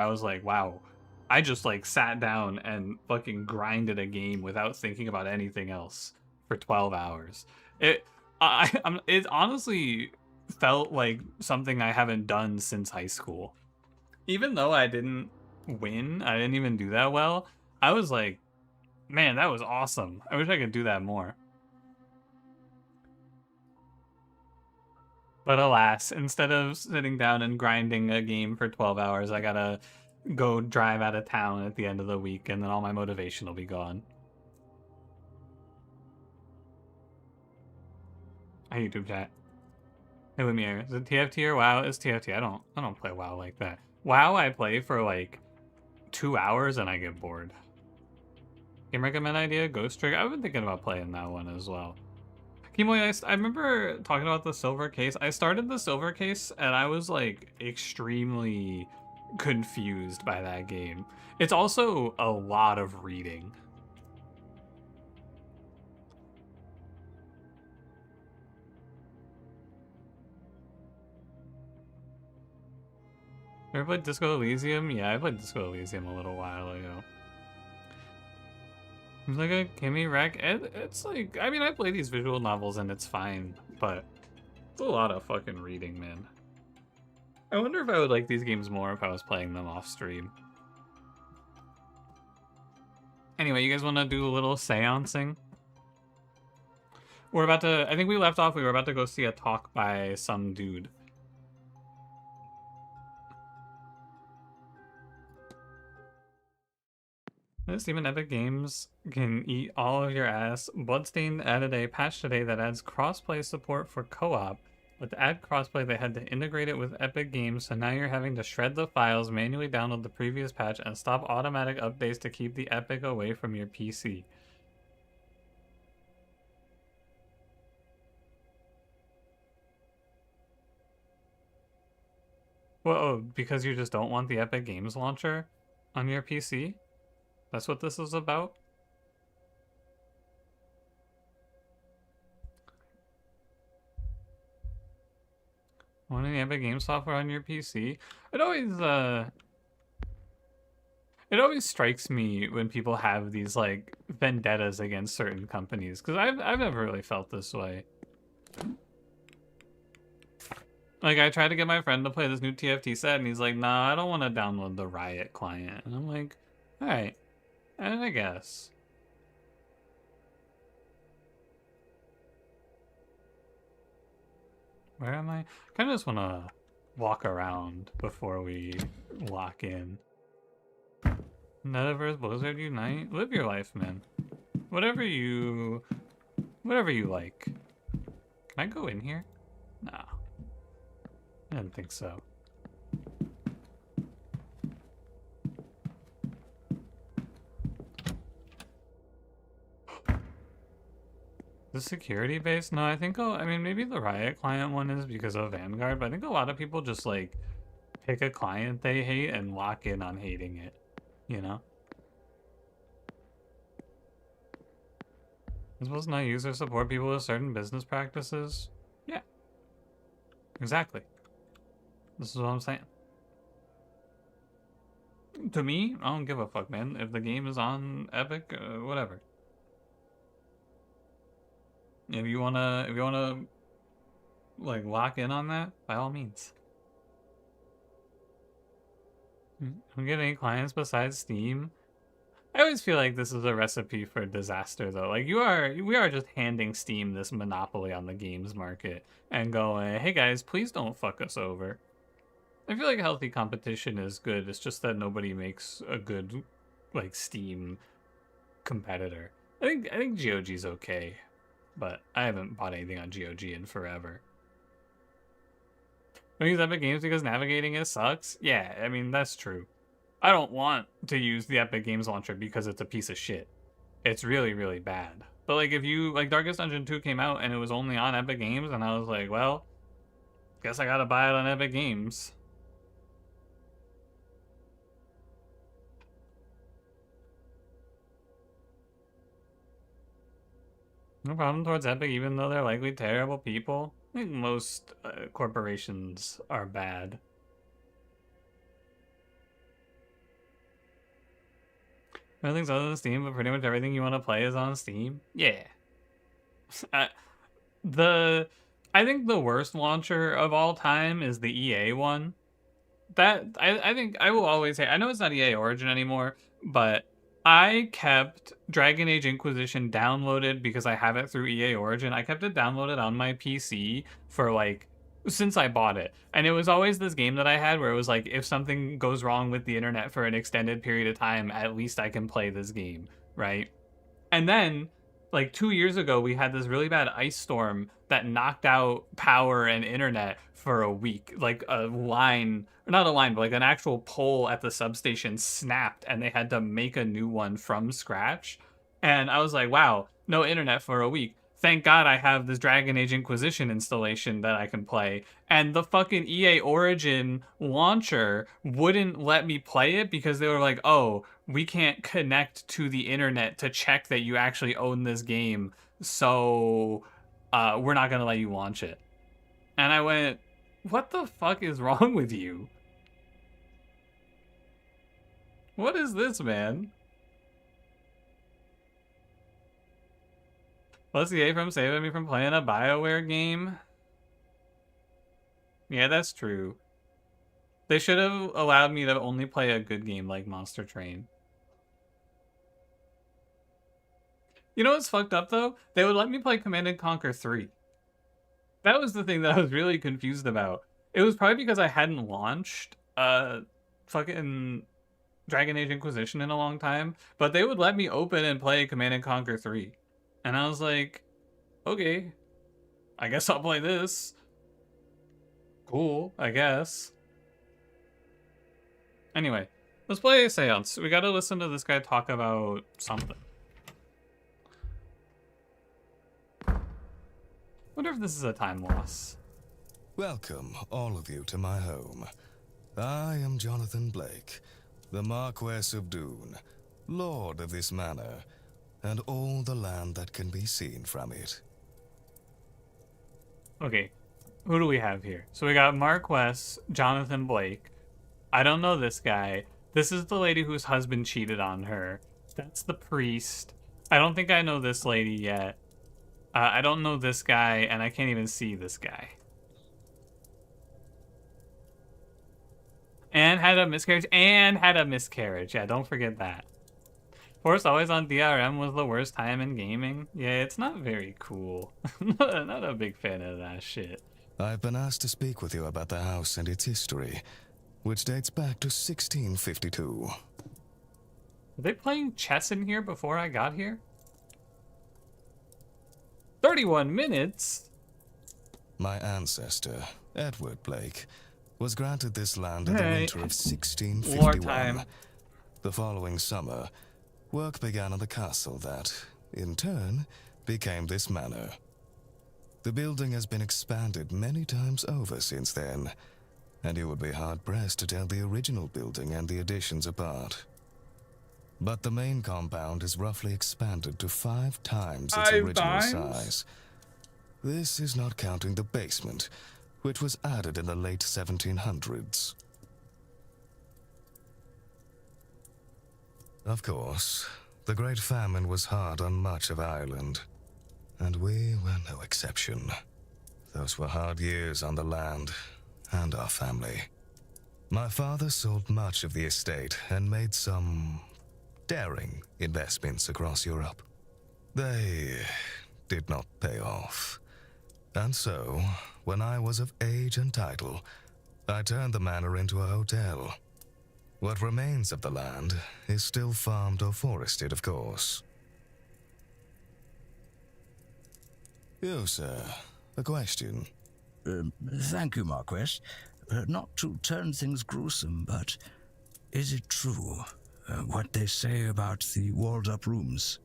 I was like, wow, I just like sat down and fucking grinded a game without thinking about anything else for 12 hours. It it honestly felt like something I haven't done since high school. Even though I didn't win, I didn't even do that well. I was like, man, that was awesome. I wish I could do that more. But alas, instead of sitting down and grinding a game for 12 hours, I gotta go drive out of town at the end of the week, and then all my motivation will be gone. Hi, YouTube chat. Hey, Lumiere. Is it TFT or WoW? It's TFT. I don't play WoW like that. WoW I play for like 2 hours and I get bored. Game recommend idea? Ghost Trick? I've been thinking about playing that one as well. Kimoy, I remember talking about the silver case. I started the silver case and I was like extremely confused by that game. It's also a lot of reading. Ever played Disco Elysium? Yeah, I played Disco Elysium a little while ago. It's like a Kimmy Wreck. It's like, I mean, I play these visual novels and it's fine, but it's a lot of fucking reading, man. I wonder if I would like these games more if I was playing them off stream. Anyway, you guys want to do a little seancing? We're about to, I think we left off, we were about to go see a talk by some dude. Steam and Epic Games can eat all of your ass. Bloodstained added a patch today that adds crossplay support for co-op. But to add crossplay, they had to integrate it with Epic Games, so now you're having to shred the files, manually download the previous patch, and stop automatic updates to keep the Epic away from your PC. Well, oh, because you just don't want the Epic Games launcher on your PC? That's what this is about? Wanting Epic Games software on your PC? It always strikes me when people have these like vendettas against certain companies, because I've never really felt this way. Like, I tried to get my friend to play this new TFT set, and he's like, nah, I don't want to download the Riot client. And I'm like, alright, and I guess. Where am I? Kind of just want to walk around before we lock in. Metaverse Blizzard Unite? Live your life, man. Whatever you like. Can I go in here? No. I didn't think so. The security base? No, I think, I mean, maybe the Riot client one is because of Vanguard, but I think a lot of people just, like, pick a client they hate and lock in on hating it, you know? You're supposed to not use or support people with certain business practices? Yeah. Exactly. This is what I'm saying. To me, I don't give a fuck, man. If the game is on Epic, whatever. If you wanna, like, lock in on that, by all means. Don't get any clients besides Steam. I always feel like this is a recipe for disaster, though. Like, we are just handing Steam this monopoly on the games market and going, hey guys, please don't fuck us over. I feel like healthy competition is good. It's just that nobody makes a good, like, Steam competitor. I think GOG's okay, but I haven't bought anything on GOG in forever. Don't use Epic Games because navigating it sucks? Yeah, I mean, that's true. I don't want to use the Epic Games Launcher because it's a piece of shit. It's really, really bad. But, like, if you, like, Darkest Dungeon 2 came out and it was only on Epic Games, and I was like, well, guess I gotta buy it on Epic Games. No problem towards Epic, even though they're likely terrible people. I think most corporations are bad. Everything's other than Steam, but pretty much everything you want to play is on Steam. Yeah. I, the I think the worst launcher of all time is the EA one. That I think I will always say, I know it's not EA Origin anymore, but I kept Dragon Age Inquisition downloaded because I have it through EA Origin. I kept it downloaded on my PC for like since I bought it. And it was always this game that I had where it was like, if something goes wrong with the internet for an extended period of time, at least I can play this game, right? And then, like 2 years ago, we had this really bad ice storm that knocked out power and internet for a week. Like a line, not a line, but like an actual pole at the substation snapped, and they had to make a new one from scratch. And I was like, wow, no internet for a week. Thank God I have this Dragon Age Inquisition installation that I can play. And the fucking EA Origin launcher wouldn't let me play it because they were like, oh, we can't connect to the internet to check that you actually own this game, so we're not gonna let you launch it. And I went, what the fuck is wrong with you? What is this, man? Plus EA from saving me from playing a BioWare game? Yeah, that's true. They should have allowed me to only play a good game like Monster Train. You know what's fucked up, though? They would let me play Command & Conquer 3. That was the thing that I was really confused about. It was probably because I hadn't launched fucking Dragon Age Inquisition in a long time, but they would let me open and play Command & Conquer 3. And I was like, okay, I guess I'll play this. Cool, I guess. Anyway, let's play Seance. We gotta listen to this guy talk about something. Wonder if this is a time loss. Welcome, all of you, to my home. I am Jonathan Blake, the Marquess of Dune, Lord of this manor, and all the land that can be seen from it. Okay, who do we have here? So we got Marquess, Jonathan Blake. I don't know this guy. This is the lady whose husband cheated on her. That's the priest. I don't think I know this lady yet. I don't know this guy, and I can't even see this guy. And had a miscarriage. Yeah, don't forget that. Force always on DRM was the worst time in gaming. Yeah, it's not very cool. Not a big fan of that shit. I've been asked to speak with you about the house and its history, which dates back to 1652. Were they playing chess in here before I got here? 31 minutes? My ancestor, Edward Blake, was granted this land in the winter of 1651. Wartime. The following summer, work began on the castle that, in turn, became this manor. The building has been expanded many times over since then, and you would be hard-pressed to tell the original building and the additions apart. But the main compound is roughly expanded to 5 times its original size. This is not counting the basement, which was added in the late 1700s. Of course, the Great Famine was hard on much of Ireland, and we were no exception. Those were hard years on the land and our family. My father sold much of the estate and made some daring investments across Europe. They did not pay off. And so, when I was of age and title, I turned the manor into a hotel. What remains of the land is still farmed or forested, of course. You, sir, a question. Thank you, Marquess. Not to turn things gruesome, but is it true, what they say about the walled-up rooms?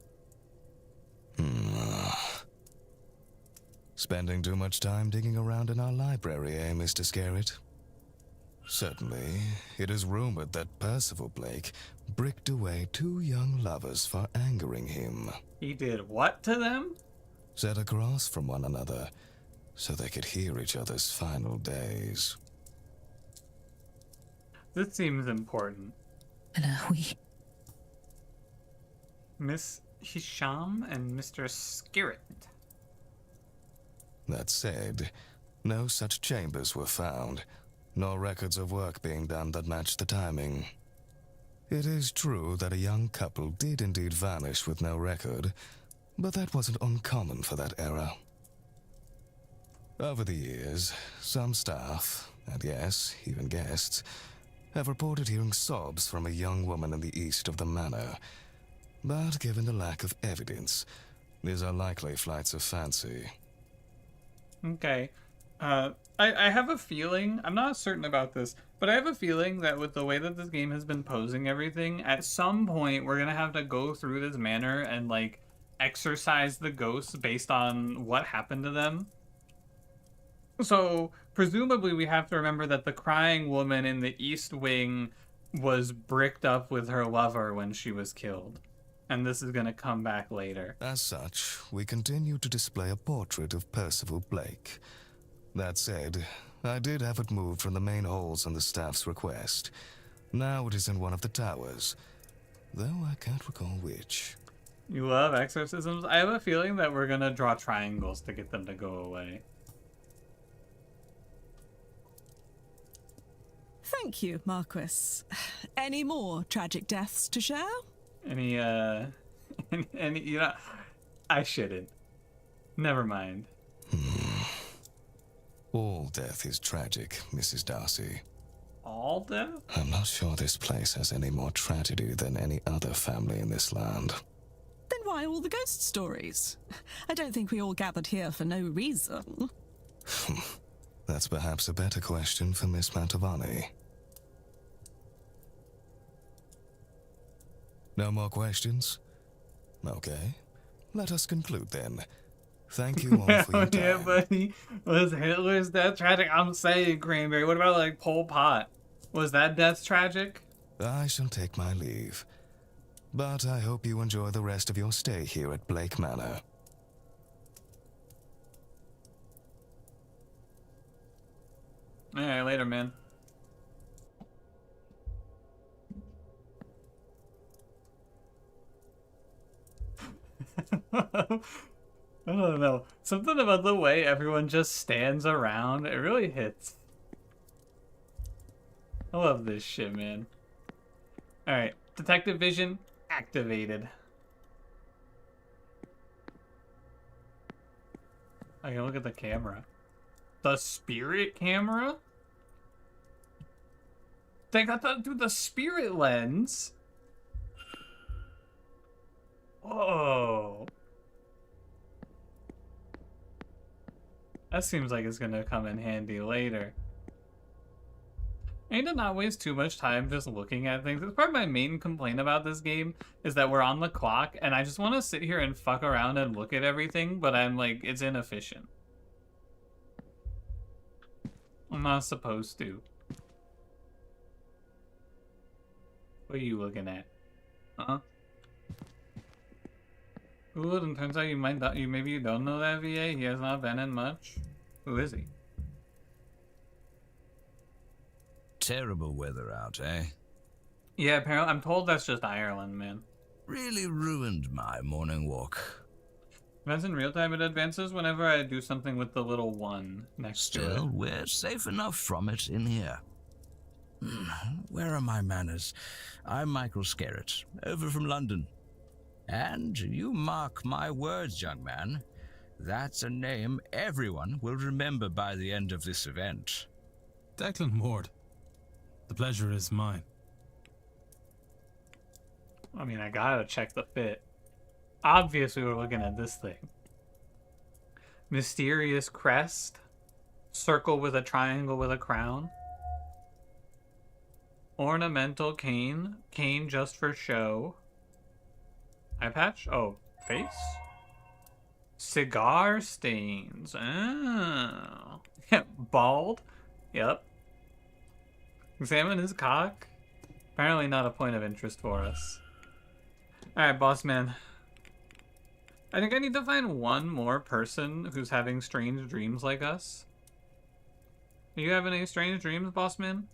Spending too much time digging around in our library, eh, Mr. Scarrett? Certainly, it is rumored that Percival Blake bricked away 2 young lovers for angering him. He did what to them? Set across from one another, so they could hear each other's final days. This seems important. Miss Hisham and Mr. Scarrett. That said, no such chambers were found, nor records of work being done that matched the timing. It is true that a young couple did indeed vanish with no record, but that wasn't uncommon for that era. Over the years, some staff, and yes, even guests, have reported hearing sobs from a young woman in the east of the manor, but given the lack of evidence, these are likely flights of fancy. Okay. I have a feeling, I'm not certain about this, but I have a feeling that with the way that this game has been posing everything, at some point we're gonna have to go through this manor and, like, exorcise the ghosts based on what happened to them. So, presumably we have to remember that the crying woman in the East Wing was bricked up with her lover when she was killed. And this is gonna come back later. As such, we continue to display a portrait of Percival Blake. That said, I did have it moved from the main halls on the staff's request. Now it is in one of the towers, though I can't recall which. You love exorcisms? I have a feeling that we're gonna draw triangles to get them to go away. Thank you, Marquis. Any more tragic deaths to share? Any, you know, I shouldn't. Never mind. All death is tragic, Mrs. Darcy. All death? I'm not sure this place has any more tragedy than any other family in this land. Then why all the ghost stories? I don't think we all gathered here for no reason. That's perhaps a better question for Miss Mantovani. No more questions? Okay. Let us conclude then. Thank you all for your time. Yeah, buddy. Was Hitler's death tragic? I'm saying, Cranberry. What about, like, Pol Pot? Was that death tragic? I shall take my leave. But I hope you enjoy the rest of your stay here at Blake Manor. Alright, later, man. I don't know. Something about the way everyone just stands around, it really hits. I love this shit, man. Alright, detective vision activated. I can look at the camera. The spirit camera? They got that through the spirit lens. Whoa. That seems like it's gonna come in handy later. I need to not waste too much time just looking at things. It's part of my main complaint about this game is that we're on the clock and I just want to sit here and fuck around and look at everything, but I'm like, it's inefficient. I'm not supposed to. What are you looking at? Huh? Ooh, and turns out you might not, maybe you don't know that VA. He has not been in much. Who is he? Terrible weather out, eh? Yeah, apparently I'm told that's just Ireland, man. Really ruined my morning walk. Events in real time, it advances whenever I do something with the little one next to it. Still, we're safe enough from it in here. Where are my manners? I'm Michael Scarrett, over from London. And you mark my words, young man, that's a name everyone will remember by the end of this event. Declan Ward. The pleasure is mine. I mean, I gotta check the fit. Obviously, we're looking at this thing. Mysterious crest. Circle with a triangle with a crown. Ornamental cane. Cane just for show. Eye patch? Oh, face? Cigar stains. Oh. Bald? Yep. Examine his cock? Apparently not a point of interest for us. Alright, boss man. I think I need to find one more person who's having strange dreams like us. Are you having any strange dreams, boss man?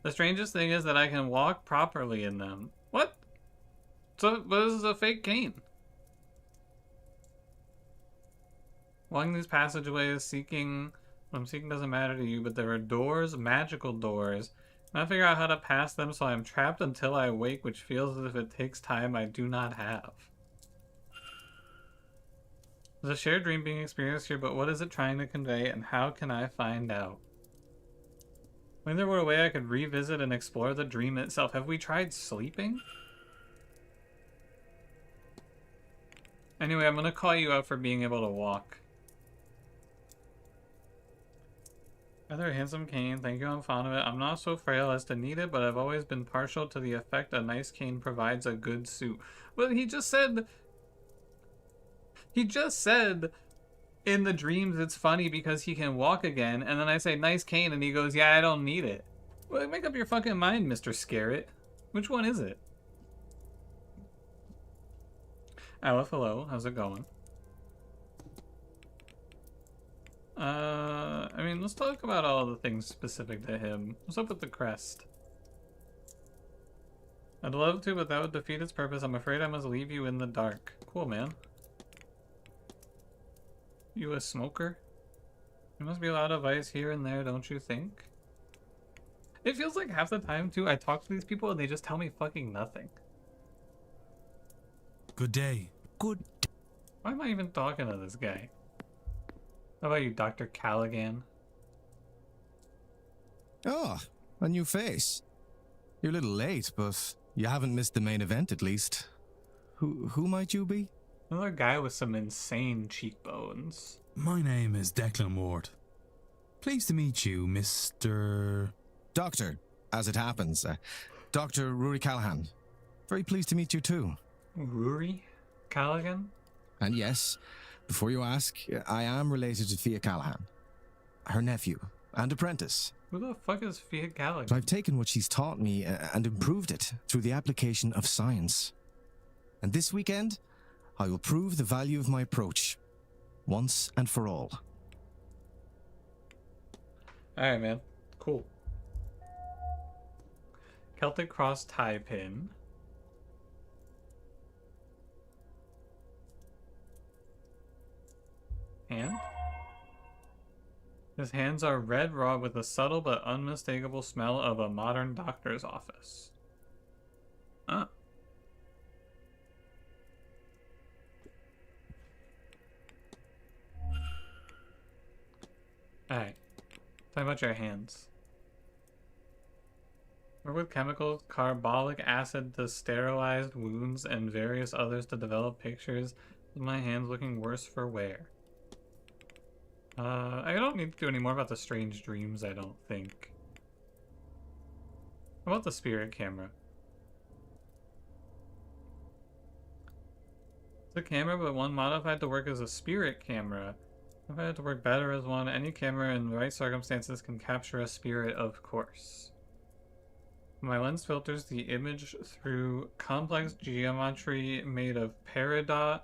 The strangest thing is that I can walk properly in them. What? So, but this is a fake cane. Walking these passageways, seeking... What I'm seeking doesn't matter to you, but there are doors, magical doors. And I figure out how to pass them, so I am trapped until I awake, which feels as if it takes time I do not have. There's a shared dream being experienced here, but what is it trying to convey, and how can I find out? When there were a way I could revisit and explore the dream itself. Have we tried sleeping? Anyway, I'm gonna call you out for being able to walk. Rather handsome cane, thank you, I'm fond of it. I'm not so frail as to need it, but I've always been partial to the effect a nice cane provides a good suit. But he just said in the dreams it's funny because he can walk again, and then I say nice cane and he goes, yeah, I don't need it. Well, make up your fucking mind, Mr. Scarrett. Which one is it? Aleph, hello, how's it going? I mean, let's talk about all the things specific to him. What's up with the crest? I'd love to, but that would defeat its purpose. I'm afraid I must leave you in the dark. Cool, man. You a smoker? There must be a lot of ice here and there, don't you think? It feels like half the time, too, I talk to these people and they just tell me fucking nothing. Good day. Good. Why am I even talking to this guy? How about you, Dr. Callaghan? Oh, a new face. You're a little late, but you haven't missed the main event at least. Who might you be? Another guy with some insane cheekbones. My name is Declan Ward. Pleased to meet you, Mr... Doctor, as it happens. Dr. Rory Callahan. Very pleased to meet you too. Rory Callaghan? And yes, before you ask, I am related to Fia Callahan. Her nephew and apprentice. Who the fuck is Fia Callaghan? I've taken what she's taught me and improved it through the application of science. And this weekend, I will prove the value of my approach, once and for all. Alright, man. Cool. Celtic Cross tie pin. Hand? His hands are red raw with a subtle but unmistakable smell of a modern doctor's office. Ah. Alright. Talk about your hands. Work with chemicals, carbolic acid to sterilize wounds, and various others to develop pictures. With my hands looking worse for wear. I don't need to do any more about the strange dreams, I don't think. How about the spirit camera? It's a camera, but one modified to work as a spirit camera. If I had to work better as one, any camera in the right circumstances can capture a spirit, of course. My lens filters the image through complex geometry made of peridot,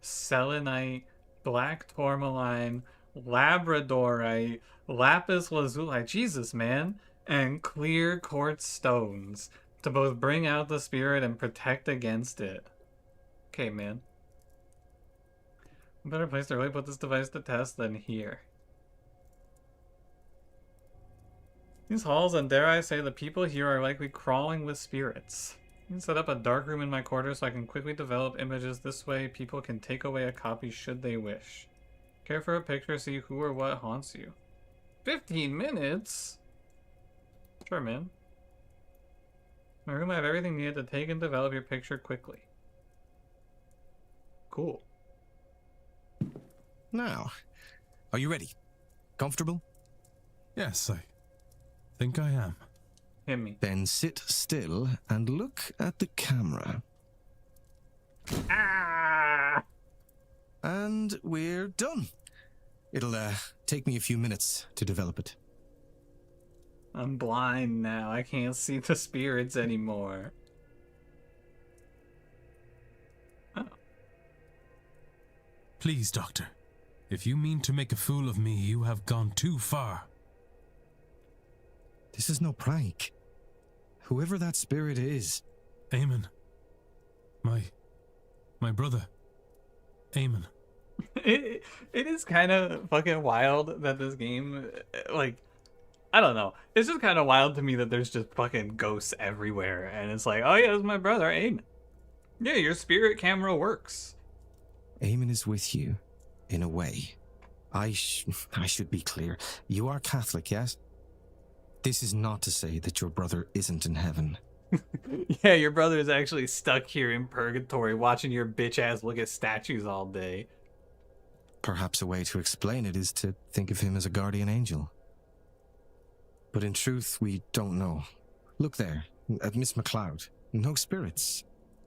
selenite, black tourmaline, labradorite, lapis lazuli, Jesus, man, and clear quartz stones to both bring out the spirit and protect against it. Okay, man. A better place to really put this device to test than here. These halls, and dare I say, the people here are likely crawling with spirits. I can set up a dark room in my quarters so I can quickly develop images. This way, people can take away a copy should they wish. Care for a picture, see who or what haunts you. 15 minutes? Sure, man. My room, I have everything needed to take and develop your picture quickly. Cool. Now, are you ready? Comfortable? Yes, I think I am. Hit me. Then sit still and look at the camera. Ah! And we're done. It'll take me a few minutes to develop it. I'm blind now. I can't see the spirits anymore. Oh. Please, Doctor. If you mean to make a fool of me, you have gone too far. This is no prank. Whoever that spirit is. Eamon, My brother, Eamon. It is kind of fucking wild that this game, like, I don't know. It's just kind of wild to me that there's just fucking ghosts everywhere, and it's like, oh yeah, it's my brother, Eamon. Yeah, your spirit camera works. Eamon is with you, in a way. I should be clear. You are Catholic, yes? This is not to say that your brother isn't in heaven. Yeah, your brother is actually stuck here in purgatory watching your bitch ass look at statues all day. Perhaps a way to explain it is to think of him as a guardian angel. But in truth, we don't know. Look there, at Miss MacLeod. No spirits.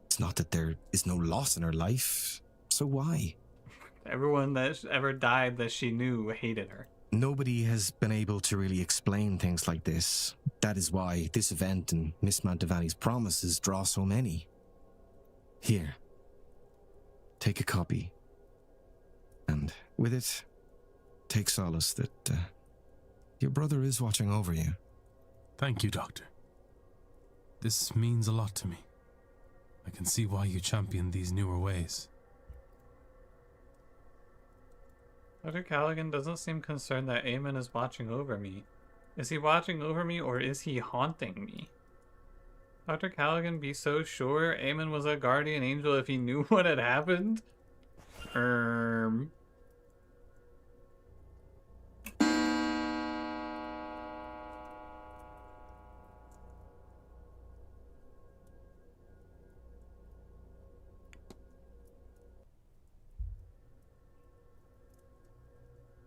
It's not that there is no loss in her life. So why? Everyone that ever died that she knew hated her. Nobody has been able to really explain things like this. That is why this event and Miss Mantovani's promises draw so many. Here. Take a copy. And with it, take solace that your brother is watching over you. Thank you, Doctor. This means a lot to me. I can see why you champion these newer ways. Dr. Callaghan doesn't seem concerned that Eamon is watching over me. Is he watching over me or is he haunting me? Dr. Callaghan be so sure Eamon was a guardian angel if he knew what had happened?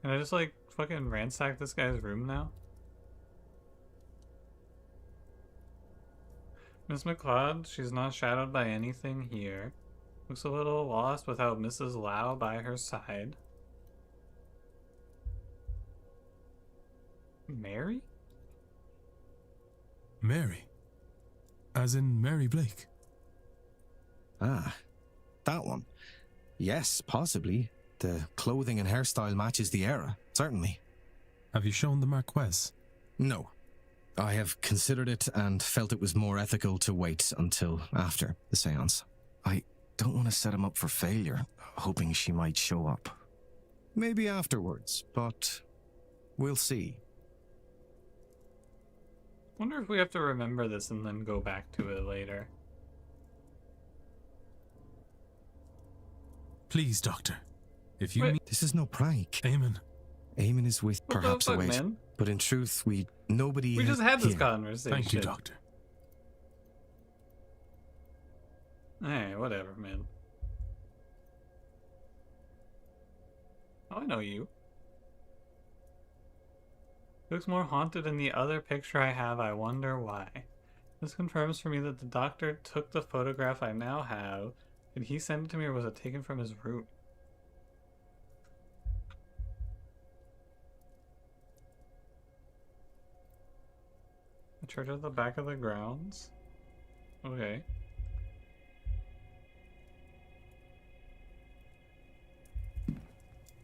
Can I just like fucking ransack this guy's room now? Miss MacLeod, she's not shadowed by anything here. Looks a little lost without Mrs. Lau by her side. Mary? Mary? As in Mary Blake? Ah, that one. Yes, possibly. The clothing and hairstyle matches the era, certainly. Have you shown the Marquess? No. I have considered it and felt it was more ethical to wait until after the seance. I don't want to set him up for failure, hoping she might show up. Maybe afterwards, but we'll see. Wonder if we have to remember this and then go back to it later. Please, Doctor. If you Wait. mean This is no prank. Eamon, Eamon is with What the perhaps a fuck, wait. man? But in truth, nobody We has... just had this Here. conversation. thank you, Doctor. Hey, whatever, man. Oh, I know you. Looks more haunted in the other picture I have. I wonder why. This confirms for me that the doctor took the photograph I now have. Did he send it to me or was it taken from his room? The church at the back of the grounds? Okay.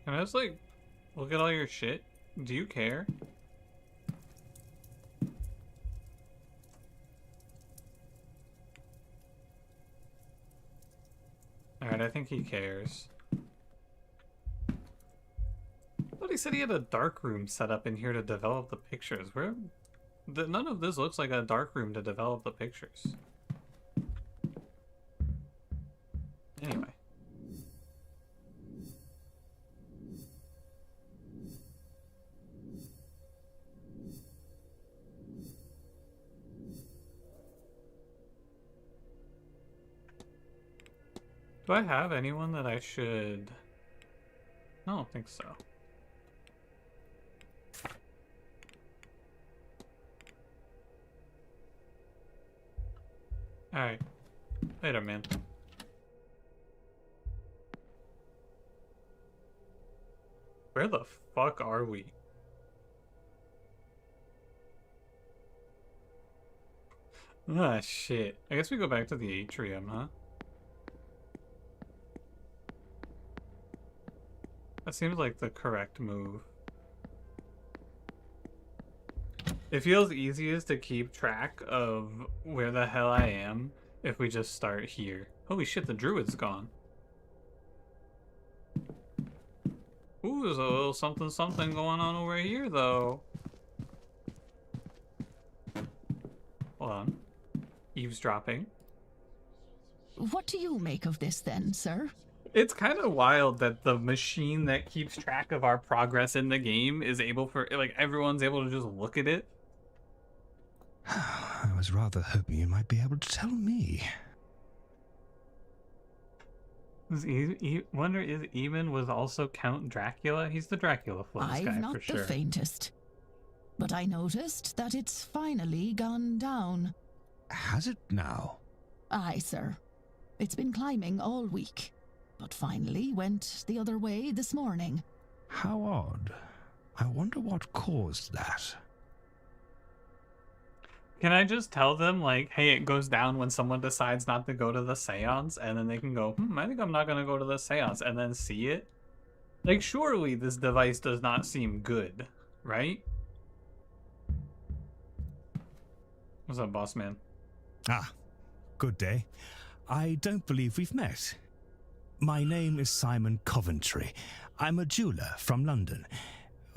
Can I just like look at all your shit? Do you care? Alright, I think he cares. But he said he had a dark room set up in here to develop the pictures. None of this looks like a dark room to develop the pictures. Anyway. Do I have anyone that I should... I don't think so. Alright. Later, man. Where the fuck are we? Ah, shit. I guess we go back to the atrium, huh? That seems like the correct move. It feels easiest to keep track of where the hell I am if we just start here. Holy shit, the druid's gone. Ooh, there's a little something something going on over here, though. Hold on. Eavesdropping. What do you make of this then, sir? It's kind of wild that the machine that keeps track of our progress in the game is able for, like, everyone's able to just look at it. I was rather hoping you might be able to tell me. Wonder if Eamon was also Count Dracula? He's the Dracula Flows I've guy not for sure. the faintest. But I noticed that it's finally gone down. Has it now? Aye, sir. It's been climbing all week, but finally went the other way this morning. How odd. I wonder what caused that. Can I just tell them, like, hey, it goes down when someone decides not to go to the seance, and then they can go, I think I'm not going to go to the seance, and then see it? Like, surely this device does not seem good, right? What's up, boss man? Ah, good day. I don't believe we've met. My name is Simon Coventry. I'm a jeweler from London.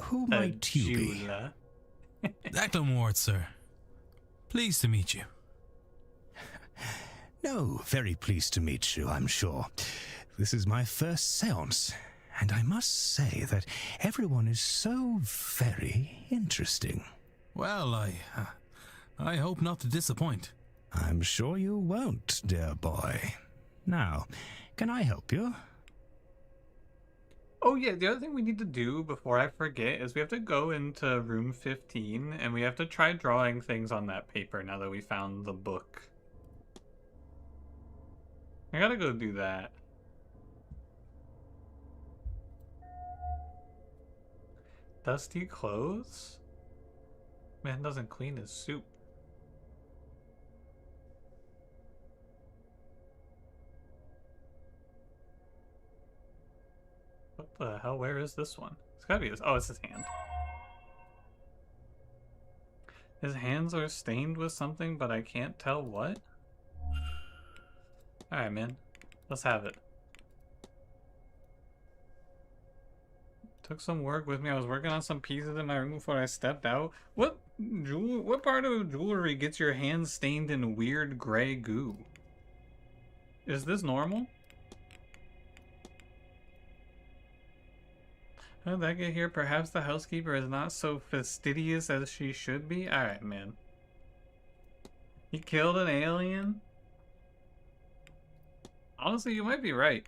Who might you be? Jeweler. Acklamward, sir. Pleased to meet you. No, very pleased to meet you, I'm sure. This is my first seance, and I must say that everyone is so very interesting. Well, I hope not to disappoint. I'm sure you won't, dear boy. Now, can I help you? Oh yeah, the other thing we need to do before I forget is we have to go into room 15 and we have to try drawing things on that paper now that we found the book. I gotta go do that. Dusty clothes? Man doesn't clean his soup. What the hell? Where is this one? It's gotta be this. Oh, it's his hand. His hands are stained with something, but I can't tell what. Alright, man. Let's have it. Took some work with me. I was working on some pieces in my room before I stepped out. What part of jewelry gets your hands stained in weird gray goo? Is this normal? How did that get here? Perhaps the housekeeper is not so fastidious as she should be? Alright, man. He killed an alien? Honestly, you might be right.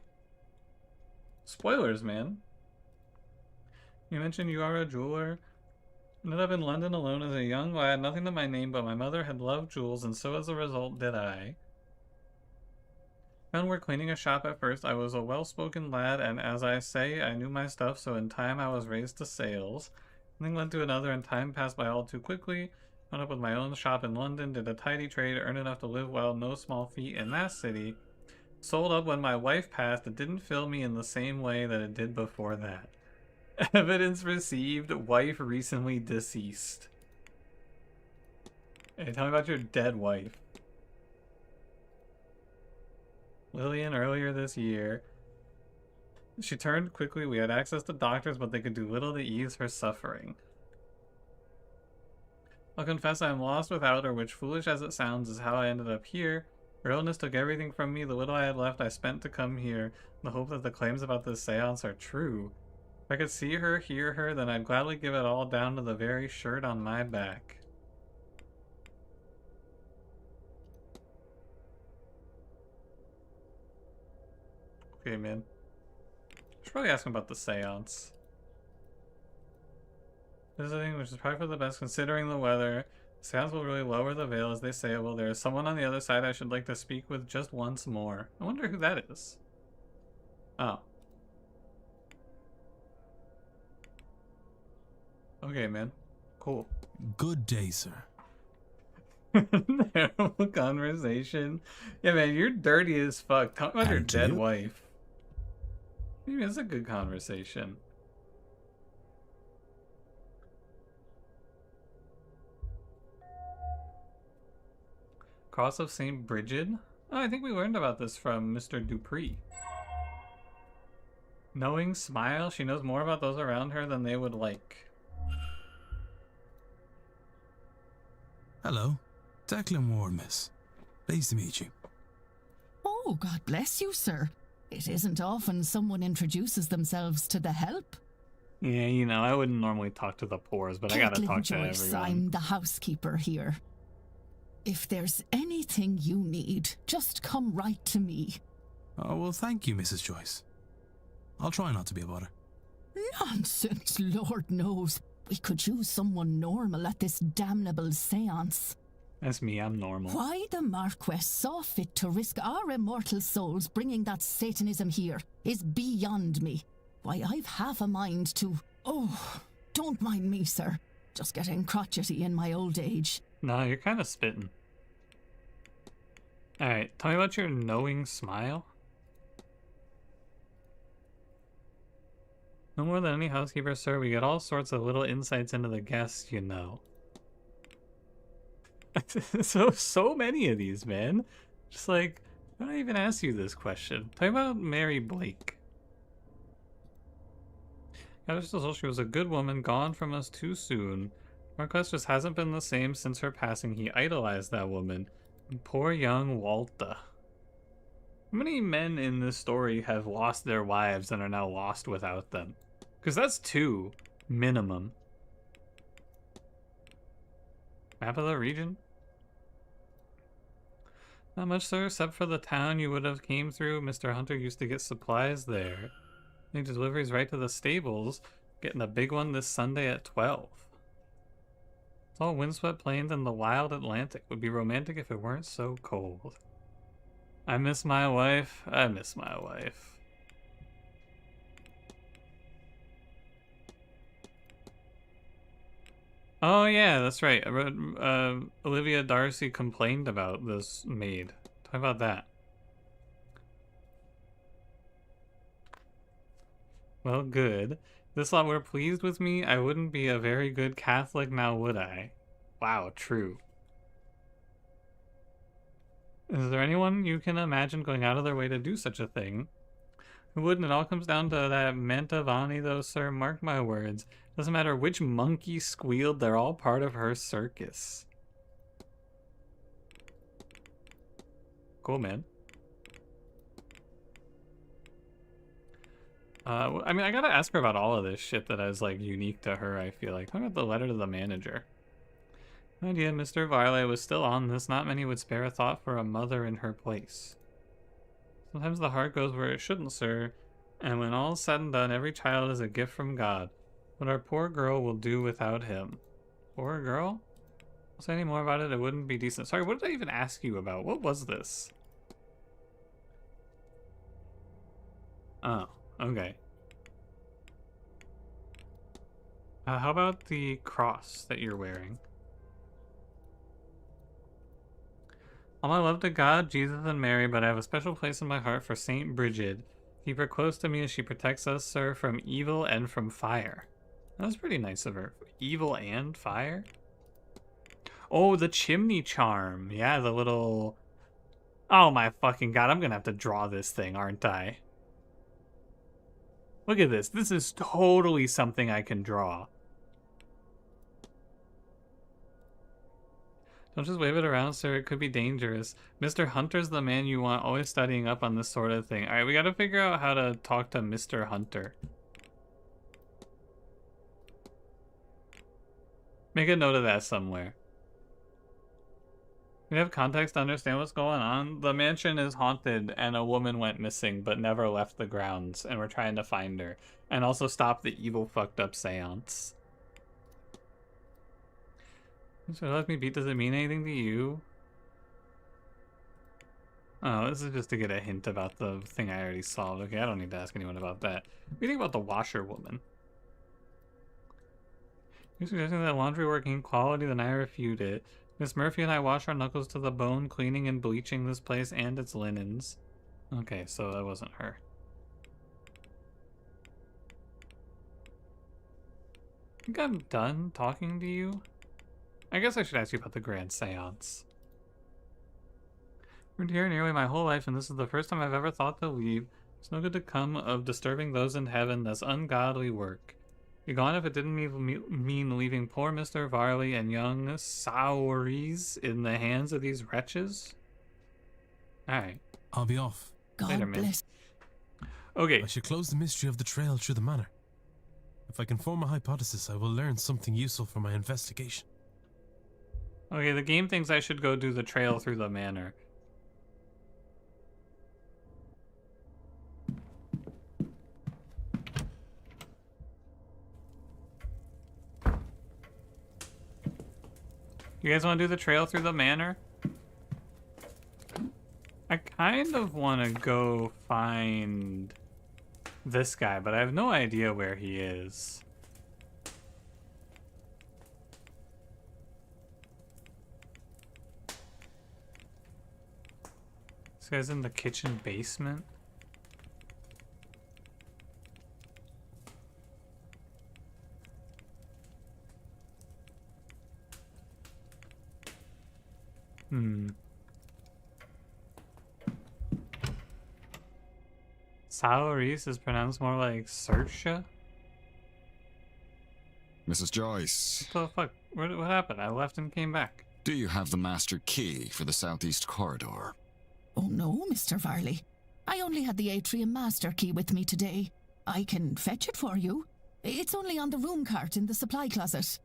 Spoilers, man. You mentioned you are a jeweler. Ended up in London alone as a young lad, nothing to my name, but my mother had loved jewels, and so as a result did I. Found work cleaning a shop at first. I was a well-spoken lad, and as I say, I knew my stuff, so in time I was raised to sales. One thing led to another, and time passed by all too quickly. Wound up with my own shop in London, did a tidy trade, earned enough to live well, no small feat in that city. Sold up when my wife passed. It didn't fill me in the same way that it did before that. Evidence received. Wife recently deceased. Hey, tell me about your dead wife. Lillian earlier this year. She turned quickly. We had access to doctors, but they could do little to ease her suffering. I'll confess I am lost without her, which, foolish as it sounds, is how I ended up here. Her illness took everything from me. The little I had left I spent to come here, in the hope that the claims about this seance are true. If I could see her, hear her, then I'd gladly give it all down to the very shirt on my back. Okay, man. Should probably ask him about the seance. Visiting, which is probably for the best considering the weather. The seance will really lower the veil as they say it will. There is someone on the other side I should like to speak with just once more. I wonder who that is. Oh. Okay, man. Cool. Good day, sir. Terrible conversation. Yeah, man, you're dirty as fuck. Talk about your And to dead you? wife. Maybe it's a good conversation. Cross of St. Bridget? Oh, I think we learned about this from Mr. Dupree. Knowing smile, she knows more about those around her than they would like. Hello. Declan Ward, miss. Pleased to meet you. Oh, God bless you, sir. It isn't often someone introduces themselves to the help. Yeah, you know, I wouldn't normally talk to the poors, but I gotta Caitlin talk to Joyce, everyone. I'm the housekeeper here. If there's anything you need, just come right to me. Oh, well, thank you, Mrs. Joyce. I'll try not to be a bother. Nonsense, Lord knows. We could use someone normal at this damnable seance. That's me, I'm normal. Why the Marquess saw fit to risk our immortal souls bringing that Satanism here is beyond me. Why, I've half a mind to... Oh, don't mind me, sir. Just getting crotchety in my old age. No, you're kind of spitting. Alright, tell me about your knowing smile. No more than any housekeeper, sir. We get all sorts of little insights into the guests, you know. so many of these, man. Just like, why don't I even ask you this question? Tell me about Mary Blake. I just told she was a good woman, gone from us too soon. Marquess just hasn't been the same since her passing. He idolized that woman. And poor young Walta. How many men in this story have lost their wives and are now lost without them? Because that's 2, minimum. Map of the region? Not much, sir, except for the town you would have came through. Mr. Hunter used to get supplies there. Make deliveries right to the stables. Getting a big one this Sunday at 12. It's all windswept plains and the wild Atlantic. Would be romantic if it weren't so cold. I miss my wife. I miss my wife. Oh yeah, that's right. I read, Olivia Darcy complained about this maid. Talk about that. Well, good. This lot were pleased with me. I wouldn't be a very good Catholic now, would I? Wow, true. Is there anyone you can imagine going out of their way to do such a thing? Who wouldn't? It all comes down to that Mantovani, though, sir. Mark my words. Doesn't matter which monkey squealed, they're all part of her circus. Cool, man. I mean, I gotta ask her about all of this shit that is, like, unique to her, I feel like. Talk about the letter to the manager. No idea, Mr. Varley was still on this. Not many would spare a thought for a mother in her place. Sometimes the heart goes where it shouldn't, sir. And when all's said and done, every child is a gift from God. What our poor girl will do without him. Poor girl? I'll say any more about it, it wouldn't be decent. Sorry, what did I even ask you about? What was this? Oh, okay. How about the cross that you're wearing? All my love to God, Jesus, and Mary, but I have a special place in my heart for Saint Bridget. Keep her close to me as she protects us, sir, from evil and from fire. That was pretty nice of her. Evil and fire? Oh, the chimney charm. Yeah, the little... Oh my fucking god, I'm gonna have to draw this thing, aren't I? Look at this. This is totally something I can draw. Don't just wave it around, sir. It could be dangerous. Mr. Hunter's the man you want, always studying up on this sort of thing. Alright, we gotta figure out how to talk to Mr. Hunter. Make a note of that somewhere. We have context to understand what's going on. The mansion is haunted and a woman went missing but never left the grounds, and we're trying to find her. And also stop the evil fucked up seance. So let me beat, does it mean anything to you? Oh, this is just to get a hint about the thing I already solved. Okay, I don't need to ask anyone about that. What do you think about the washerwoman? You're suggesting that laundry work ain't quality, then I refute it. Miss Murphy and I wash our knuckles to the bone, cleaning and bleaching this place and its linens. Okay, so that wasn't her. I think I'm done talking to you. I guess I should ask you about the Grand Seance. Lived here nearly my whole life, and this is the first time I've ever thought to leave. There's no good to come of disturbing those in heaven. That's ungodly work. Be gone if it didn't mean leaving poor Mr. Varley and young Souries in the hands of these wretches. Alright. I'll be off. God Later, man. bless. Okay. I should close the mystery of the trail through the manor. If I can form a hypothesis, I will learn something useful for my investigation. Okay, the game thinks I should go do the trail through the manor. You guys want to do the trail through the manor? I kind of want to go find this guy, but I have no idea where he is. This guy's in the kitchen basement. Souries is pronounced more like Sersha. Mrs. Joyce, What the fuck? What happened? I left and came back. do you have the master key for the southeast corridor? Oh no, Mr. Varley. I only had the atrium master key with me today. I can fetch it for you. It's only on the room cart in the supply closet.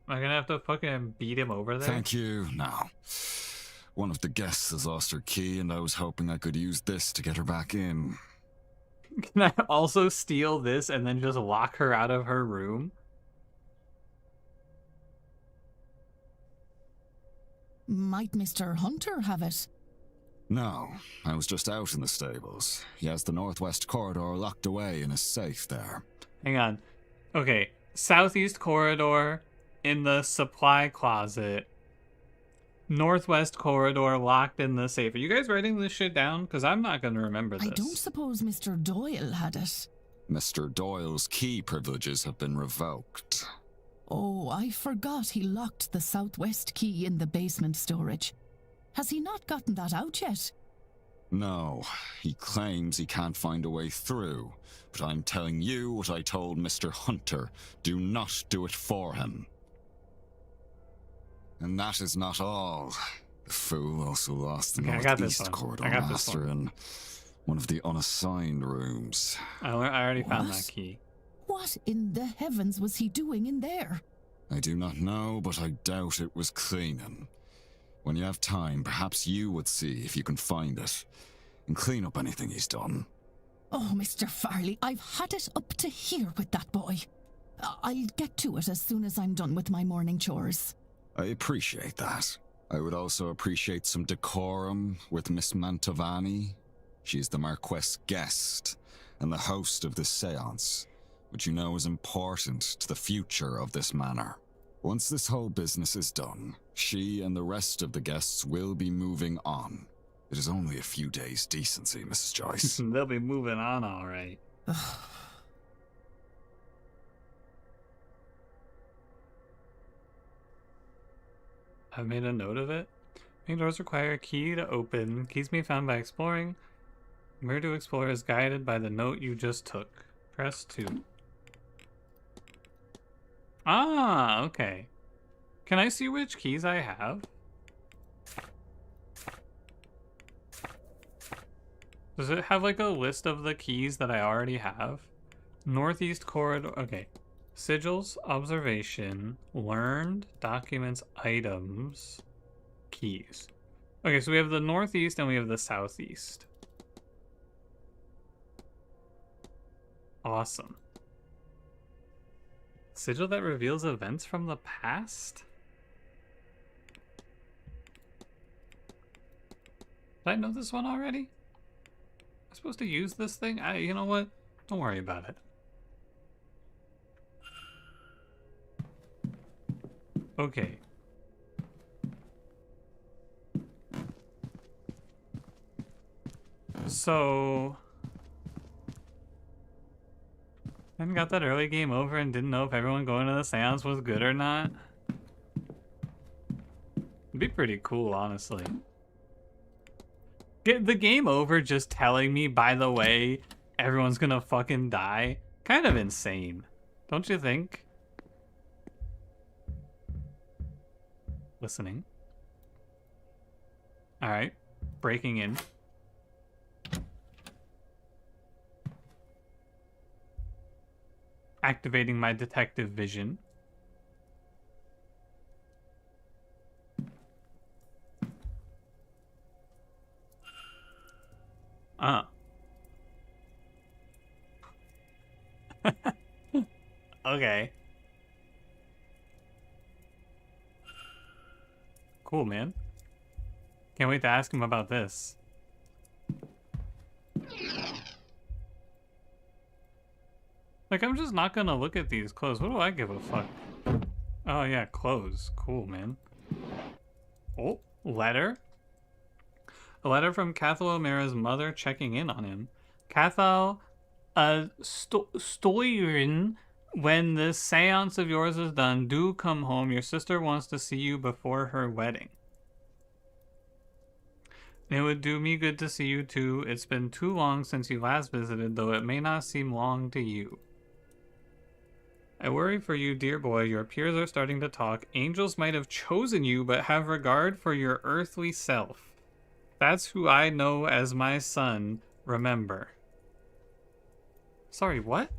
Am I gonna have to fucking beat him over there? Thank you. Now, one of the guests has lost her key, and I was hoping I could use this to get her back in. Can I also steal this and then just lock her out of her room? Might Mr. Hunter have it? No, I was just out in the stables. He has the northwest corridor locked away in his safe there. Hang on. Okay, southeast corridor in the supply closet. Northwest corridor locked in the safe. Are you guys writing this shit down? Because I'm not going to remember this. I don't suppose Mr. Doyle had it. Mr. Doyle's key privileges have been revoked. Oh, I forgot he locked the southwest key in the basement storage. Has he not gotten that out yet? No, he claims he can't find a way through, but I'm telling you what I told Mr. Hunter. Do not do it for him. And that is not all. The fool also lost the Okay, I got this northeast one. corridor I got this master one. in one of the unassigned rooms. I already found What? that key. What in the heavens was he doing in there? I do not know, but I doubt it was cleaning. When you have time, perhaps you would see if you can find it, and clean up anything he's done. Oh, Mr. Farley, I've had it up to here with that boy. I'll get to it as soon as I'm done with my morning chores. I appreciate that. I would also appreciate some decorum with Miss Mantovani. She's the Marquess' guest and the host of this seance, which you know is important to the future of this manor. Once this whole business is done, she and the rest of the guests will be moving on. It is only a few days' decency, Mrs. Joyce. They'll be moving on all right. I've made a note of it. Main doors require a key to open. Keys may be found by exploring. Where to explore is guided by the note you just took. Press 2. Ah, okay. Can I see which keys I have? Does it have like a list of the keys that I already have? Northeast corridor. Okay. Sigils, observation, learned, documents, items, keys. Okay, so we have the northeast and we have the southeast. Awesome. Sigil that reveals events from the past? Did I know this one already? Am I supposed to use this thing? You know what? Don't worry about it. Okay. So I got that early game over and didn't know if everyone going to the seance was good or not. It'd be pretty cool, honestly. Get the game over just telling me, by the way, everyone's gonna fucking die. Kind of insane. Don't you think? Listening. Alright. Breaking in. Activating my detective vision. Okay. Cool, man. Can't wait to ask him about this. Like, I'm just not gonna look at these clothes. What do I give a fuck? Oh, yeah, clothes. Cool, man. Oh, letter? A letter from Cathal O'Mara's mother checking in on him. Cathal, Stoirin, when this seance of yours is done, do come home. Your sister wants to see you before her wedding. It would do me good to see you too. It's been too long since you last visited, though it may not seem long to you. I worry for you, dear boy. Your peers are starting to talk. Angels might have chosen you, but have regard for your earthly self. That's who I know as my son. Remember. Sorry, what?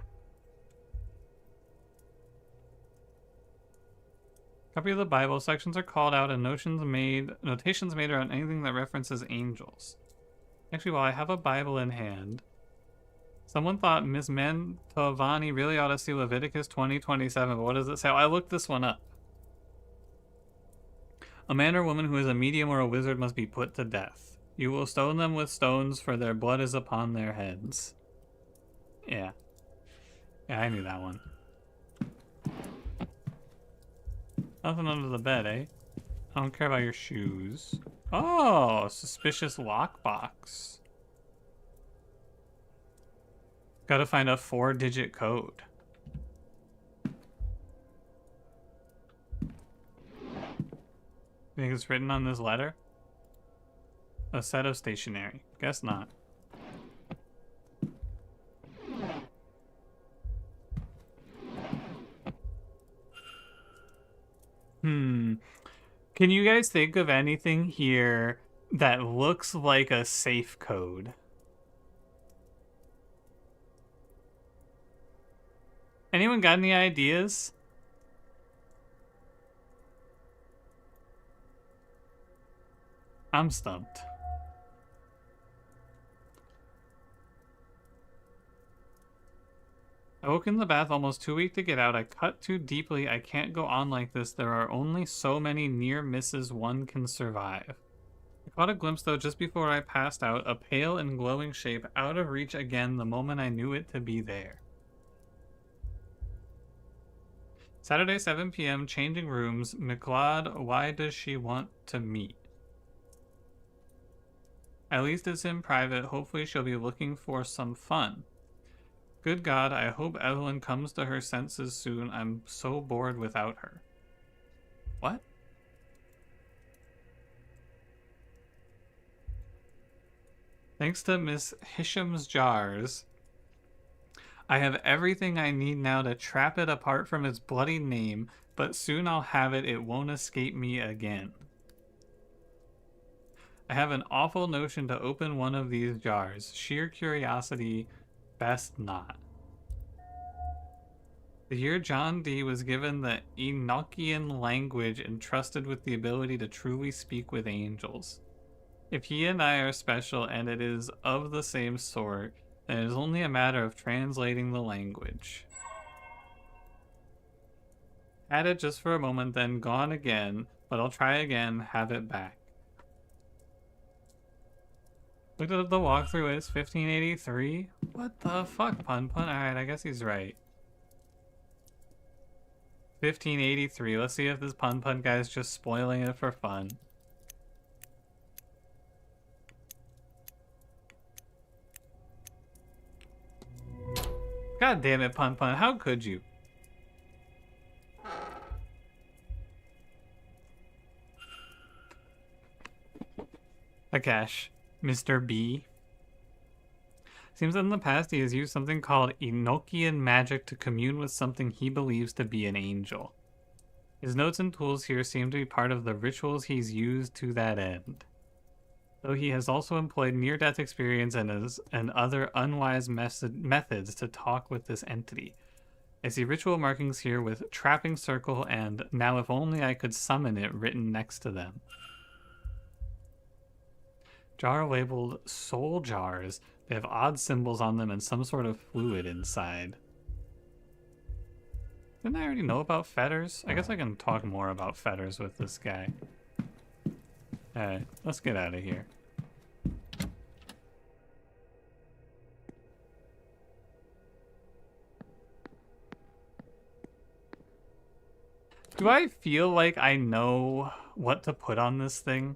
Copy of the Bible. Sections are called out and notations made around anything that references angels. Actually, while I have a Bible in hand, someone thought Miss Mantovani really ought to see Leviticus 20:27. But what does it say? Oh, I looked this one up. A man or woman who is a medium or a wizard must be put to death. You will stone them with stones, for their blood is upon their heads. Yeah. Yeah, I knew that one. Nothing under the bed, eh? I don't care about your shoes. Oh, suspicious lockbox. Gotta find a 4-digit code. You think it's written on this letter? A set of stationery. Guess not. Can you guys think of anything here that looks like a safe code? Anyone got any ideas? I'm stumped. I woke in the bath almost too weak to get out. I cut too deeply. I can't go on like this. There are only so many near misses one can survive. I caught a glimpse, though, just before I passed out, a pale and glowing shape, out of reach again the moment I knew it to be there. Saturday, 7 p.m., changing rooms. McLeod, why does she want to meet? At least it's in private. Hopefully she'll be looking for some fun. Good God, I hope Evelyn comes to her senses soon. I'm so bored without her. What? Thanks to Miss Hisham's jars, I have everything I need now to trap it apart from its bloody name, but soon I'll have it. It won't escape me again. I have an awful notion to open one of these jars. Sheer curiosity, best not. The year John Dee was given the Enochian language entrusted with the ability to truly speak with angels. If he and I are special and it is of the same sort, then it is only a matter of translating the language. Had it just for a moment, then gone again, but I'll try again, have it back. Looked at the walkthrough, it's 1583? What the fuck, Pun Pun? Alright, I guess he's right. 1583, let's see if this Pun Pun guy's just spoiling it for fun. God damn it, Pun Pun, how could you? Akash, Mr. B. Seems that in the past he has used something called Enochian magic to commune with something he believes to be an angel. His notes and tools here seem to be part of the rituals he's used to that end. Though he has also employed near-death experience and other unwise methods to talk with this entity. I see ritual markings here with trapping circle and now if only I could summon it written next to them. Jar labeled soul jars. They have odd symbols on them and some sort of fluid inside. Didn't I already know about fetters? I guess I can talk more about fetters with this guy. Alright, let's get out of here. Do I feel like I know what to put on this thing?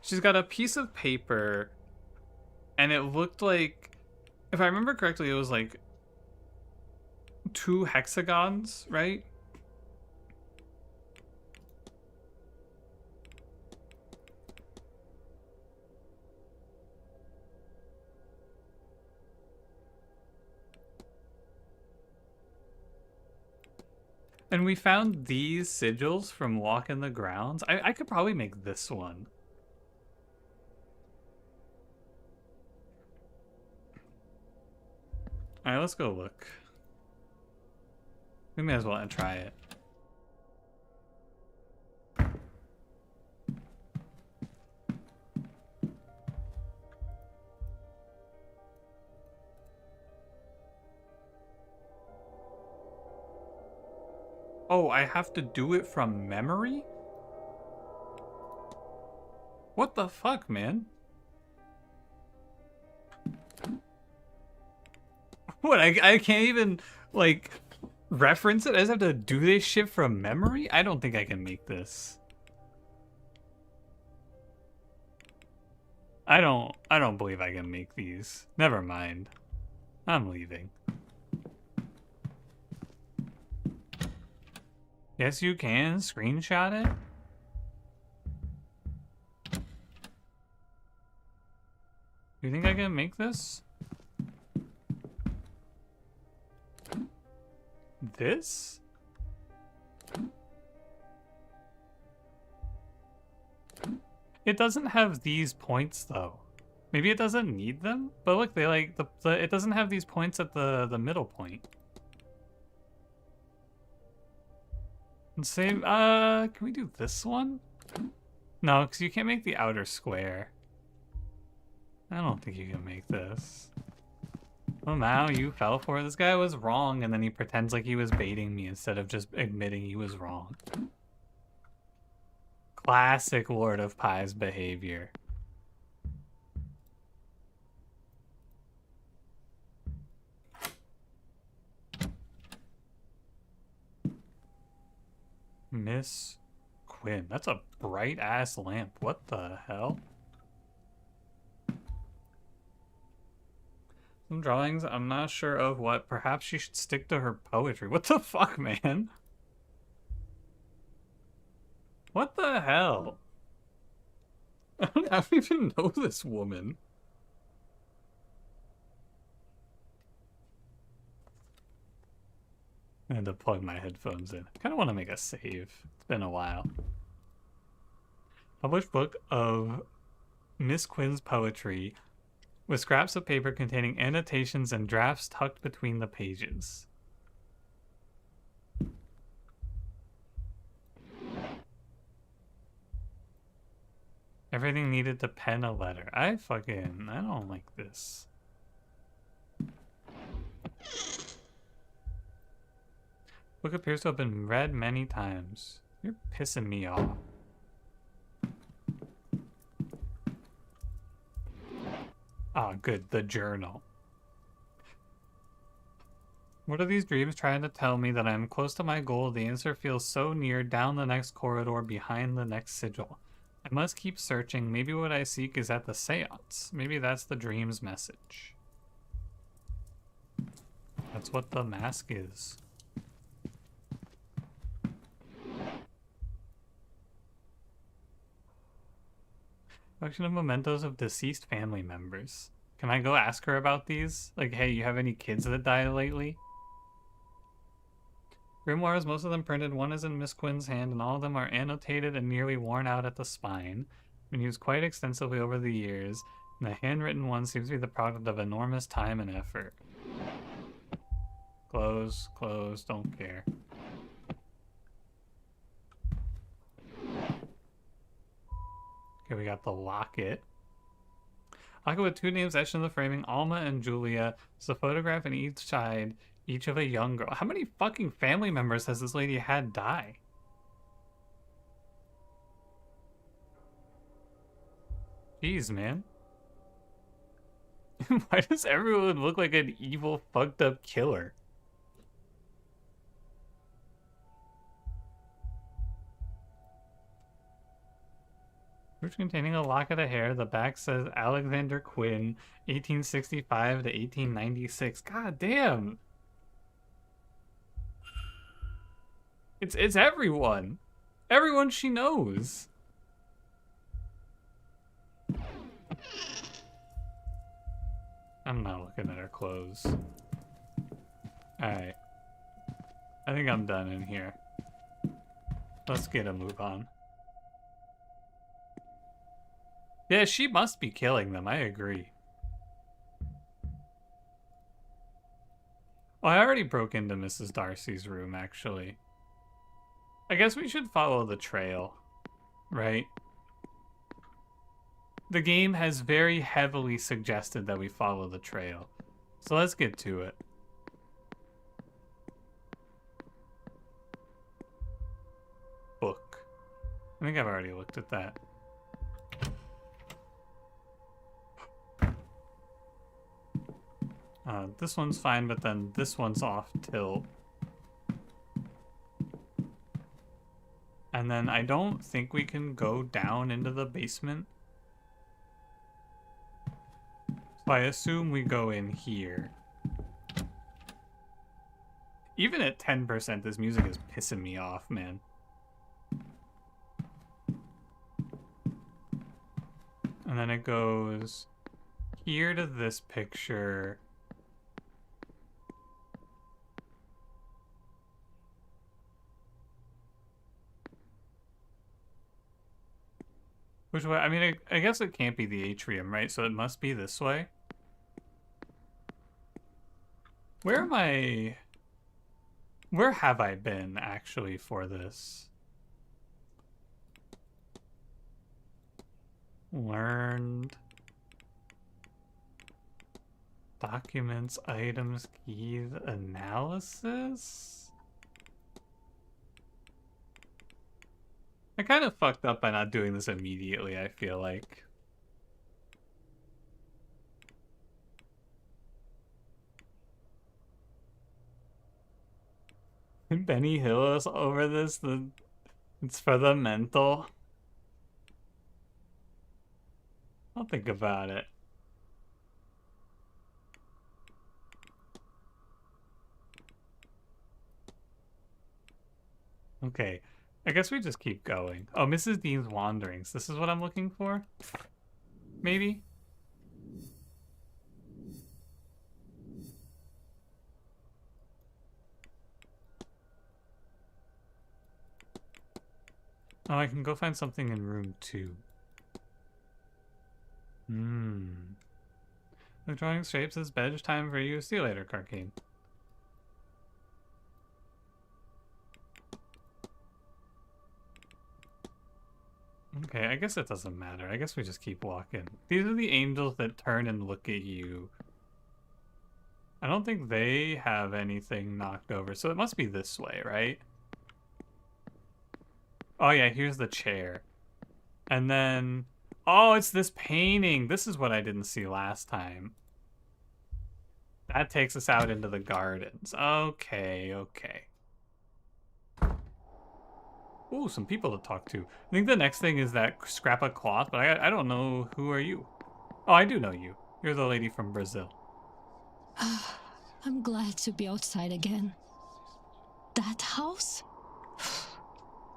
She's got a piece of paper, and it looked like, if I remember correctly, it was like 2 hexagons, right? And we found these sigils from walking the grounds. I could probably make this one. Alright, let's go look. We may as well try it. Oh, I have to do it from memory? What the fuck, man? What, I can't even, like, reference it? I just have to do this shit from memory? I don't think I can make this. I don't believe I can make these. Never mind. I'm leaving. Yes, you can screenshot it. You think I can make this? This? It doesn't have these points though. Maybe it doesn't need them? But look, they like it doesn't have these points at the middle point. And save can we do this one? No, because you can't make the outer square. I don't think you can make this. Well, now you fell for it. This guy was wrong, and then he pretends like he was baiting me instead of just admitting he was wrong. Classic Lord of Pies behavior. Miss Quinn. That's a bright-ass lamp. What the hell? Some drawings, I'm not sure of what. Perhaps she should stick to her poetry. What the fuck, man? What the hell? I don't even know this woman. I had to plug my headphones in. I kind of want to make a save. It's been a while. Published book of Miss Quinn's poetry, with scraps of paper containing annotations and drafts tucked between the pages. Everything needed to pen a letter. I don't like this. Book appears to have been read many times. You're pissing me off. Ah, good. The journal. What are these dreams trying to tell me? That I'm close to my goal? The answer feels so near, down the next corridor, behind the next sigil. I must keep searching. Maybe what I seek is at the seance. Maybe that's the dream's message. That's what the mask is. Collection of mementos of deceased family members. Can I go ask her about these? Like, hey, you have any kids that died lately? Grimoires, most of them printed. One is in Miss Quinn's hand, and all of them are annotated and nearly worn out at the spine. Been used quite extensively over the years, and the handwritten one seems to be the product of enormous time and effort. Close, don't care. Okay, we got the locket. Locket with two names etched in the framing, Alma and Julia. There's a photograph in each side, each of a young girl. How many fucking family members has this lady had die? Jeez, man. Why does everyone look like an evil, fucked up killer? Brooch containing a locket of hair. The back says Alexander Quinn, 1865 to 1896. God damn. It's everyone. Everyone she knows. I'm not looking at her clothes. Alright. I think I'm done in here. Let's get a move on. Yeah, she must be killing them, I agree. Oh, I already broke into Mrs. Darcy's room, actually. I guess we should follow the trail, right? The game has very heavily suggested that we follow the trail. So let's get to it. Book. I think I've already looked at that. This one's fine, but then this one's off tilt. And then I don't think we can go down into the basement. So I assume we go in here. Even at 10%, this music is pissing me off, man. And then it goes here to this picture. Which way? I mean, I guess it can't be the atrium, right? So it must be this way. Where am I? Where have I been, actually, for this? Learned. Documents, items, keys, analysis? I kind of fucked up by not doing this immediately, I feel like. Benny Hill is over this. It's for the mental. I'll think about it. Okay. I guess we just keep going. Oh, Mrs. Dean's Wanderings. This is what I'm looking for? Maybe? Oh, I can go find something in room 2. The drawing shapes is bedtime time for you. See you later, Carcane. Okay, I guess it doesn't matter. I guess we just keep walking. These are the angels that turn and look at you. I don't think they have anything knocked over, so it must be this way, right? Oh yeah, here's the chair. And then... Oh, it's this painting! This is what I didn't see last time. That takes us out into the gardens. Okay, okay. Ooh, some people to talk to. I think the next thing is that scrap of cloth, but I don't know. Who are you? Oh, I do know you. You're the lady from Brazil. I'm glad to be outside again. That house?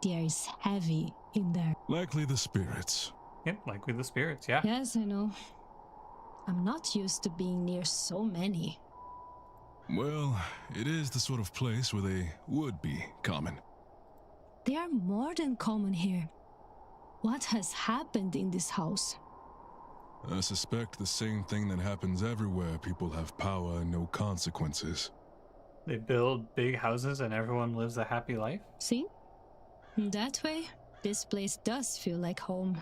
The air is heavy in there. Likely the spirits. Yep, like with the spirits, yeah. Yes, I know. I'm not used to being near so many. Well, it is the sort of place where they would be common. They are more than common here. What has happened in this house? I suspect the same thing that happens everywhere people have power and no consequences. They build big houses and everyone lives a happy life. See? In that way, this place does feel like home.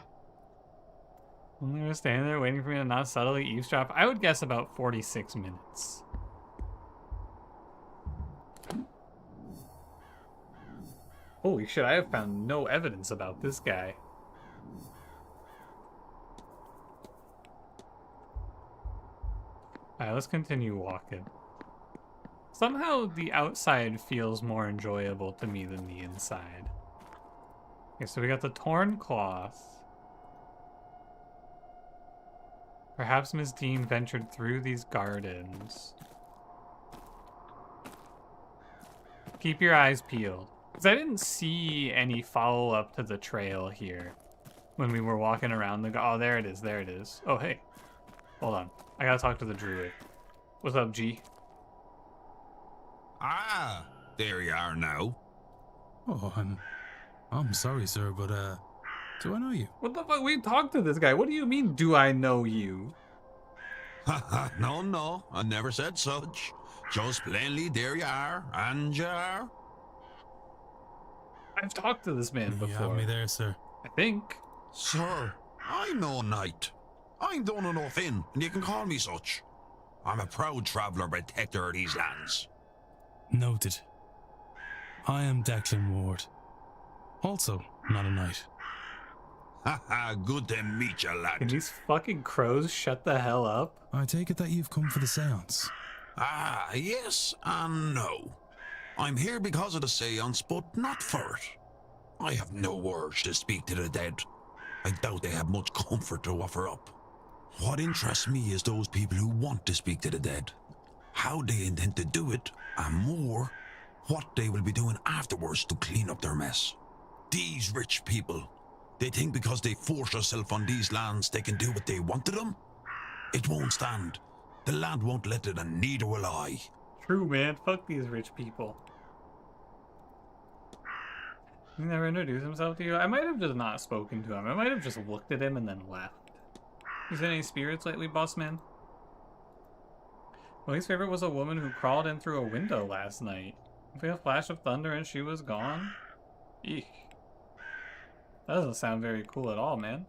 When they were standing there waiting for me to not subtly eavesdrop, I would guess about 46 minutes. Holy shit, I have found no evidence about this guy. Alright, let's continue walking. Somehow the outside feels more enjoyable to me than the inside. Okay, so we got the torn cloth. Perhaps Miss Dean ventured through these gardens. Keep your eyes peeled. Because I didn't see any follow-up to the trail here when we were walking around the... Oh, there it is, there it is. Oh, hey. Hold on. I gotta talk to the druid. What's up, G? Ah, there you are now. Oh, I'm sorry, sir, but do I know you? What the fuck? We talked to this guy. What do you mean, do I know you? No, I never said such. Just plainly, there you are, and you are. I've talked to this man before. You have me there, sir. I think. Sir, I'm no knight. I'm done enough in, and you can call me such. I'm a proud traveller protector of these lands. Noted. I am Declan Ward. Also, not a knight. Good to meet you, lad. Can these fucking crows shut the hell up? I take it that you've come for the seance. Ah, yes and no. I'm here because of the seance, but not for it. I have no urge to speak to the dead. I doubt they have much comfort to offer up. What interests me is those people who want to speak to the dead. How they intend to do it, and more, what they will be doing afterwards to clean up their mess. These rich people, they think because they force themselves on these lands they can do what they want to them? It won't stand. The land won't let it, and neither will I. True, man. Fuck these rich people. He never introduced himself to you? I might have just not spoken to him. I might have just looked at him and then left. You seen any spirits lately, boss man? Willie's favorite was a woman who crawled in through a window last night. If we had a flash of thunder and she was gone? Eek. That doesn't sound very cool at all, man.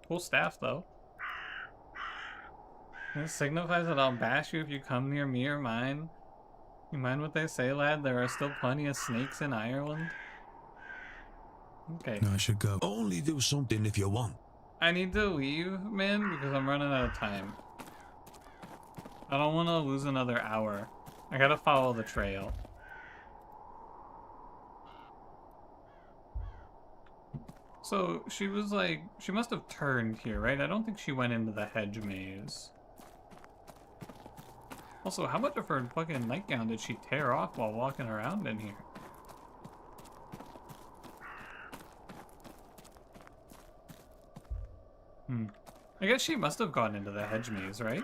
Cool staff, though. This signifies that I'll bash you if you come near me or mine. You mind what they say, lad? There are still plenty of snakes in Ireland. Okay. I should go. Only do something if you want. I need to leave, man, because I'm running out of time. I don't want to lose another hour. I gotta follow the trail. So, she was like... She must have turned here, right? I don't think she went into the hedge maze. Also, how much of her fucking nightgown did she tear off while walking around in here? I guess she must have gone into the hedge maze, right?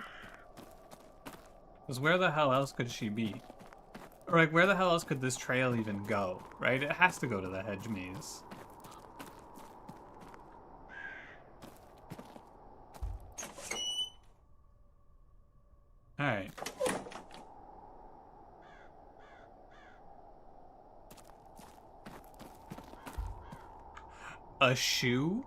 Because where the hell else could she be? Or like, where the hell else could this trail even go, right? It has to go to the hedge maze. Alright. A shoe?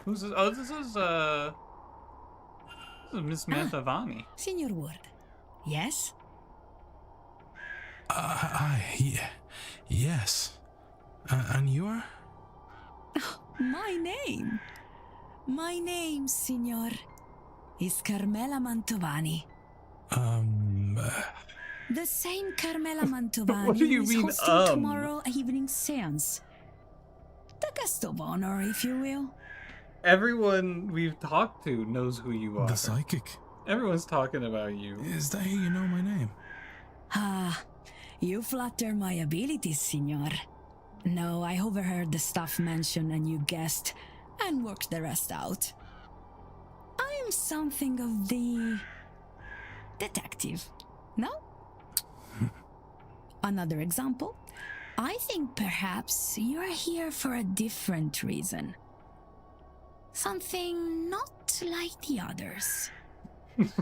Who's this? Oh, this is Miss Mantovani. Signor Ward. Yes? Yes. And you are? My name, signor, is Carmela Mantovani. The same Carmela Mantovani What do you who is mean, hosting tomorrow evening seance. The guest of honor, if you will. Everyone we've talked to knows who you are. The psychic. Everyone's talking about you. Is that how you know my name? Ah, you flatter my abilities, senor. No, I overheard the staff mention and you guessed and worked the rest out. I am something of the detective, no? Another example. I think perhaps you're here for a different reason. Something not like the others.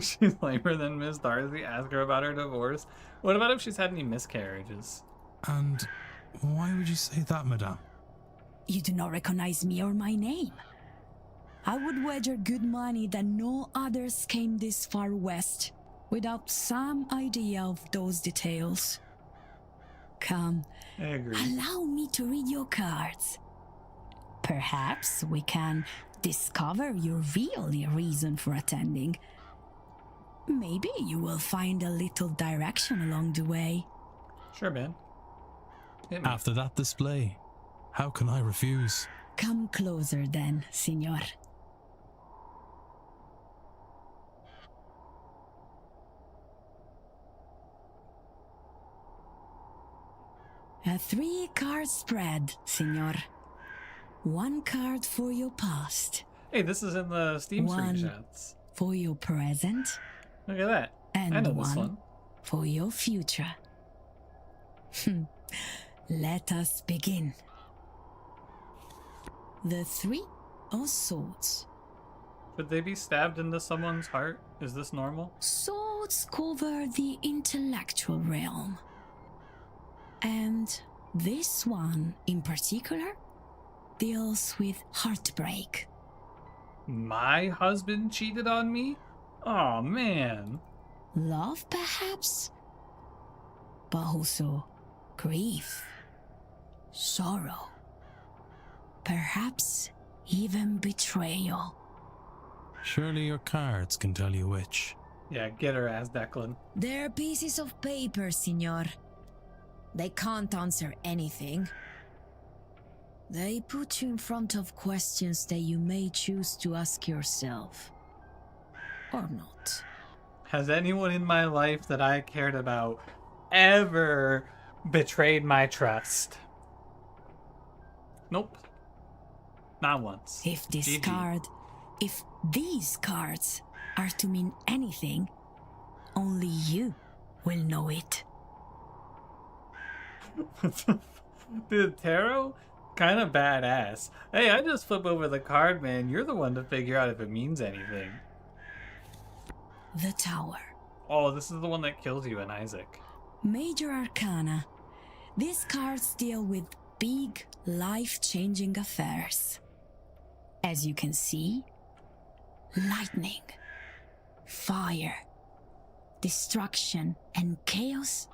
She's lamer than Miss Darcy. Ask her about her divorce. What about if she's had any miscarriages? And why would you say that, madame? You do not recognize me or my name. I would wager good money that no others came this far west without some idea of those details. Come, I agree. allow me to read your cards. Perhaps we can discover your real reason for attending. Maybe you will find a little direction along the way. Sure, man. Hit me. After that display, how can I refuse? Come closer then, senor. A 3-card spread, senor. 1 card for your past. Hey, this is in the Steam 1 screenshots. for your present. Look at that. And I know 1 this one. for your future. Let us begin. The 3 of swords. Should they be stabbed into someone's heart? Is this normal? Swords cover the intellectual realm. And this one in particular deals with heartbreak. My husband cheated on me? Oh man. Love, perhaps? But also grief, sorrow, perhaps even betrayal. Surely your cards can tell you which. Yeah, get her ass, Declan. They're pieces of paper, senor. They can't answer anything. They put you in front of questions that you may choose to ask yourself. Or not. Has anyone in my life that I cared about ever betrayed my trust? Nope. Not once. If this GG. card, if these cards are to mean anything, only you will know it. Dude, tarot? Kind of badass. Hey, I just flip over the card, man. You're the one to figure out if it means anything. The Tower. Oh, this is the one that kills you in Isaac. Major Arcana. These cards deal with big, life-changing affairs. As you can see, lightning, fire, destruction, and chaos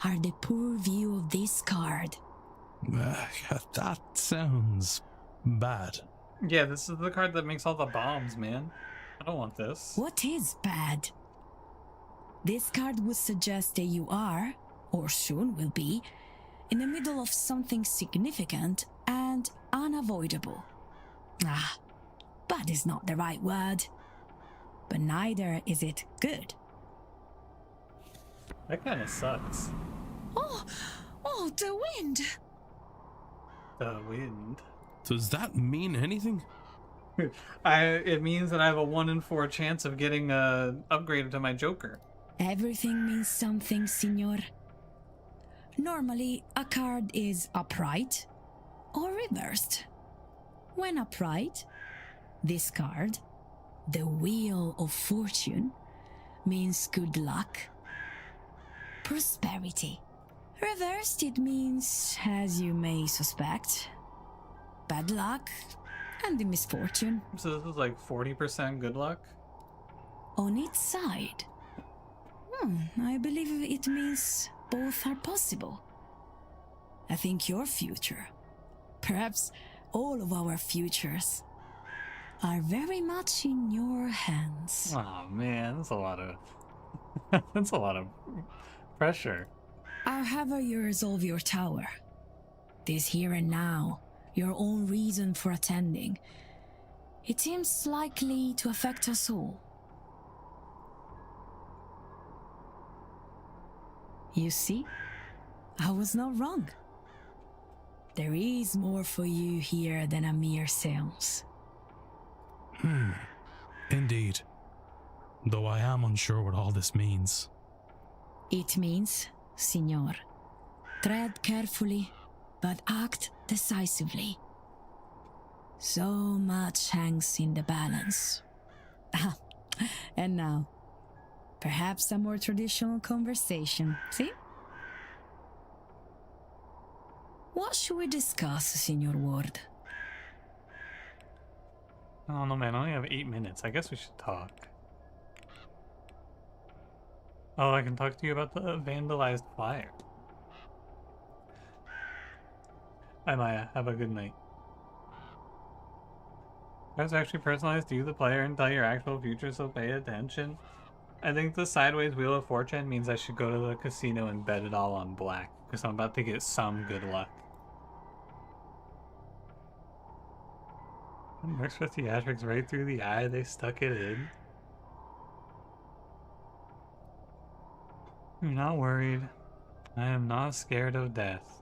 are the purview of this card. That sounds bad. Yeah, this is the card that makes all the bombs, man. I don't want this. What is bad? This card would suggest that you are, or soon will be, in the middle of something significant and unavoidable. Bad is not the right word. But neither is it good. That kind of sucks. Oh, the wind! The wind. Does that mean anything? It means that I have a 1 in 4 chance of getting upgraded to my Joker. Everything means something, senor. Normally, a card is upright or reversed. When upright, this card, the Wheel of Fortune, means good luck, prosperity. Reversed, it means, as you may suspect, bad luck and the misfortune. So this is like 40% good luck? On its side, I believe it means both are possible. I think your future, perhaps all of our futures, are very much in your hands. Oh man, that's a lot of that's a lot of pressure. However you resolve your tower, this here and now, your own reason for attending, it seems likely to affect us all. You see? I was not wrong. There is more for you here than a mere seance. Indeed. Though I am unsure what all this means. It means, Signor, tread carefully, but act decisively. So much hangs in the balance. And now, perhaps a more traditional conversation, see? What should we discuss, Signor Ward? I don't know, man. I only have 8 minutes. I guess we should talk. Oh, I can talk to you about the vandalized flyer. Bye, Maya. Have a good night. That's actually personalized to you, the player, and tell your actual future, so pay attention. I think the sideways Wheel of Fortune means I should go to the casino and bet it all on black, because I'm about to get some good luck. It works for theatrics right through the eye, they stuck it in. You're not worried. I am not scared of death.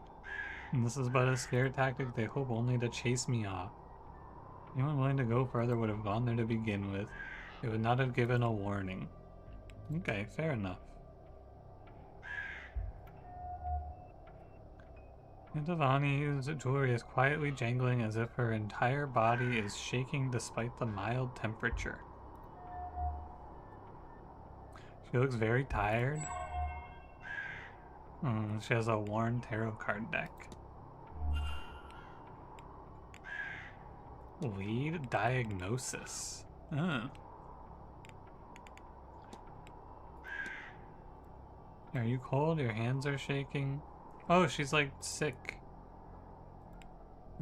And this is but a scare tactic they hope only to chase me off. Anyone willing to go further would have gone there to begin with. They would not have given a warning. Okay, fair enough. Devani's jewelry is quietly jangling as if her entire body is shaking despite the mild temperature. She looks very tired. She has a worn tarot card deck. Lead diagnosis. Are you cold? Your hands are shaking. Oh, she's like sick.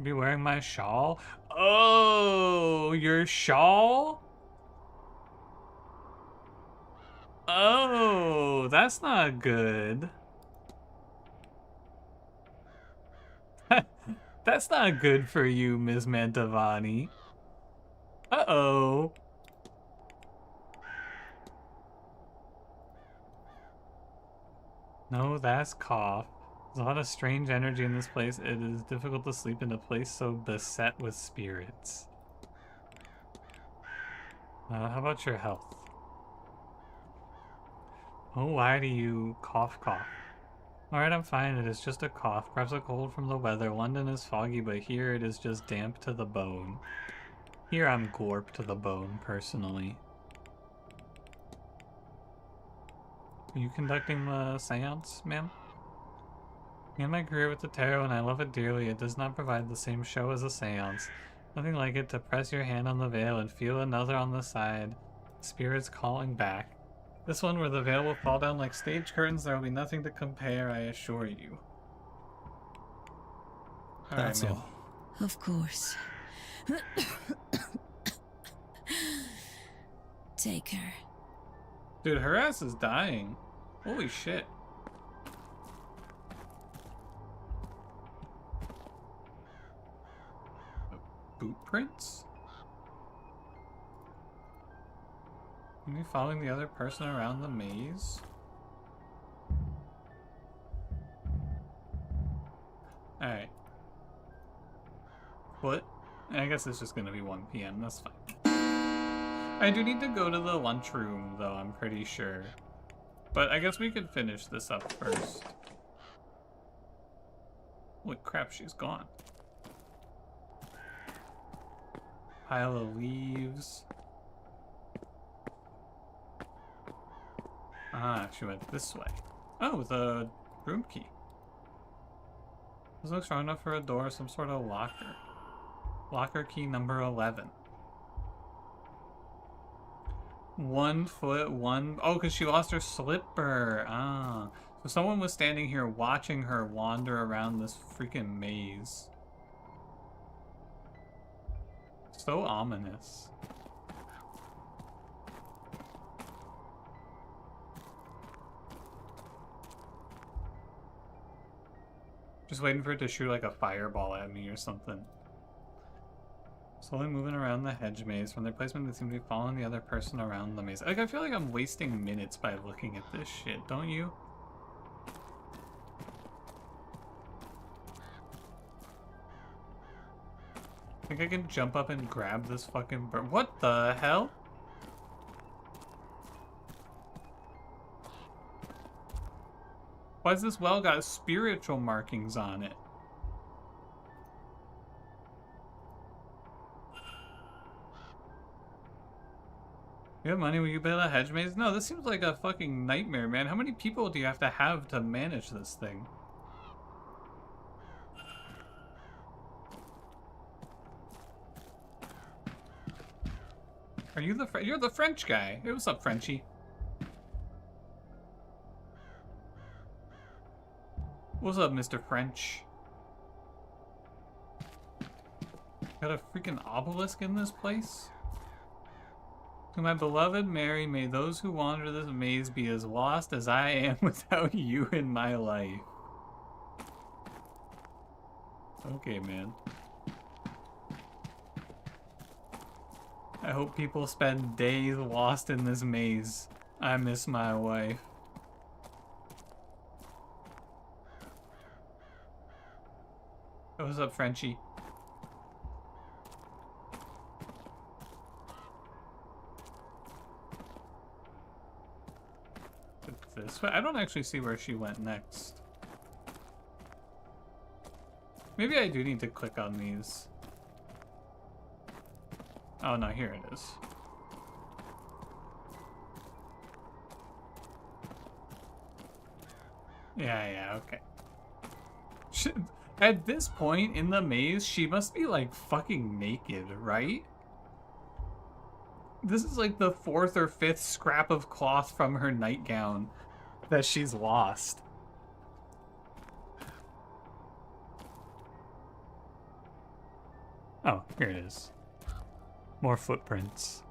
Be wearing my shawl? Oh, your shawl? Oh, that's not good. That's not good for you, Ms. Mantovani. Uh-oh. No, that's cough. There's a lot of strange energy in this place. It is difficult to sleep in a place so beset with spirits. How about your health? Oh, why do you cough? Alright, I'm fine. It is just a cough. Perhaps a cold from the weather. London is foggy, but here it is just damp to the bone. Here I'm gorp to the bone, personally. Are you conducting the seance, ma'am? In my career with the tarot, and I love it dearly, it does not provide the same show as a seance. Nothing like it to press your hand on the veil and feel another on the side. Spirits calling back. This one where the veil will fall down like stage curtains, there will be nothing to compare, I assure you. That's all. Of course. Take her. Dude, her ass is dying. Holy shit. Boot prints? Are you following the other person around the maze? Alright. What? I guess it's just gonna be 1 PM, that's fine. I do need to go to the lunchroom, though, I'm pretty sure. But I guess we could finish this up first. Holy crap, she's gone. Pile of leaves. Ah, she went this way. Oh, the room key. This looks strong enough for a door, some sort of locker. Locker key number 11. 1 foot, 1... Oh, because she lost her slipper. Ah. So someone was standing here watching her wander around this freaking maze. So ominous. Just waiting for it to shoot like a fireball at me or something. Slowly moving around the hedge maze. From their placement, they seem to be following the other person around the maze. Like, I feel like I'm wasting minutes by looking at this shit, don't you? think I can jump up and grab this fucking bird. What the hell? Why has this well got spiritual markings on it? You have money when you build a hedge maze? No, this seems like a fucking nightmare, man. How many people do you have to manage this thing? Are you you're the French guy? Hey, what's up, Frenchie? What's up, Mr. French? Got a freaking obelisk in this place? To my beloved Mary, may those who wander this maze be as lost as I am without you in my life. Okay, man. I hope people spend days lost in this maze. I miss my wife. What's up, Frenchie? This way? I don't actually see where she went next. Maybe I do need to click on these. Oh no, here it is. Yeah, okay. At this point in the maze, she must be like fucking naked, right? This is like the 4th or 5th scrap of cloth from her nightgown that she's lost. Oh, here it is. More footprints.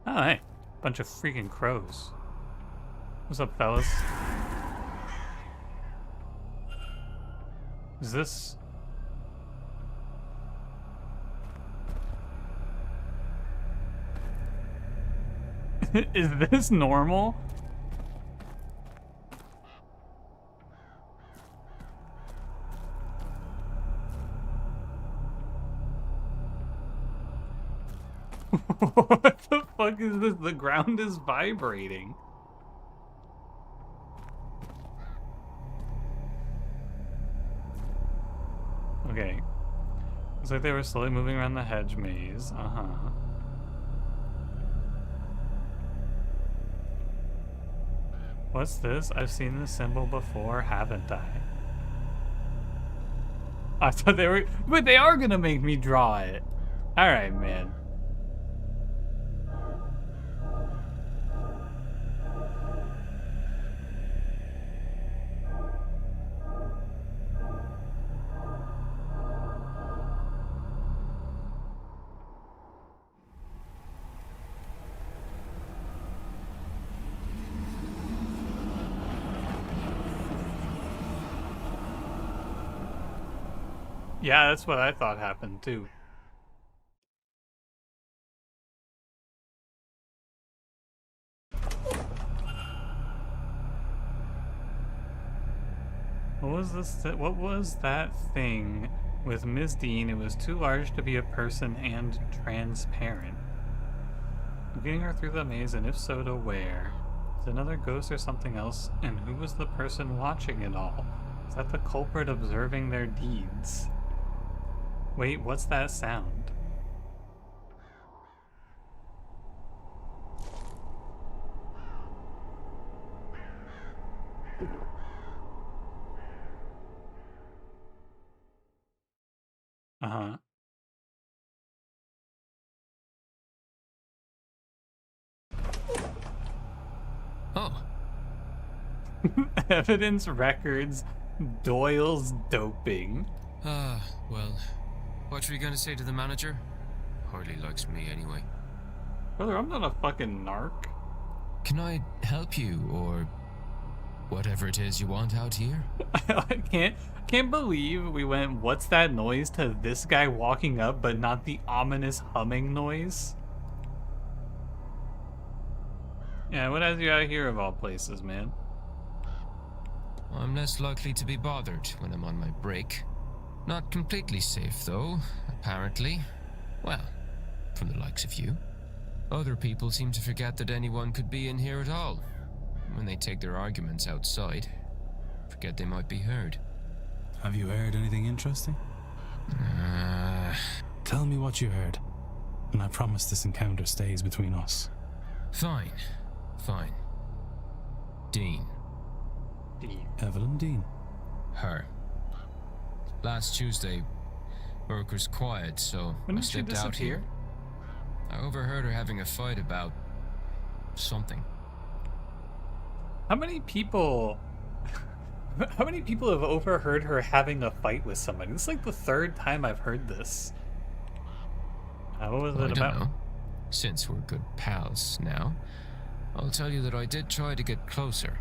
Oh, hey. Bunch of freaking crows. What's up, fellas? Is this... Is this normal? What the fuck is this? The ground is vibrating. Okay. Looks like they were slowly moving around the hedge maze. Uh-huh. What's this? I've seen this symbol before, haven't I? I thought they were... But they are gonna make me draw it. Alright, man. Yeah, that's what I thought happened too. What was this? What was that thing with Miss Dean? It was too large to be a person and transparent. Getting her through the maze, and if so, to where? Is it another ghost or something else? And who was the person watching it all? Is that the culprit observing their deeds? Wait, what's that sound? Uh-huh. Oh. Evidence records Doyle's doping. Well, what are you gonna say to the manager? Hardly likes me anyway. Brother, I'm not a fucking narc. Can I help you, or whatever it is you want out here? I can't believe we went, what's that noise, to this guy walking up, but not the ominous humming noise. Yeah, what has you out here of all places, man? I'm less likely to be bothered when I'm on my break. Not completely safe, though, apparently. Well, from the likes of you. Other people seem to forget that anyone could be in here at all. When they take their arguments outside, forget they might be heard. Have you heard anything interesting? Tell me what you heard, and I promise this encounter stays between us. Fine. Fine. Dean. Evelyn Dean. Her. Last Tuesday, work was quiet, so When I did she slipped out disappear? here. I overheard her having a fight about something. How many people have overheard her having a fight with somebody? This is like the third time I've heard this. What was it about? Don't know. Since we're good pals now, I'll tell you that I did try to get closer,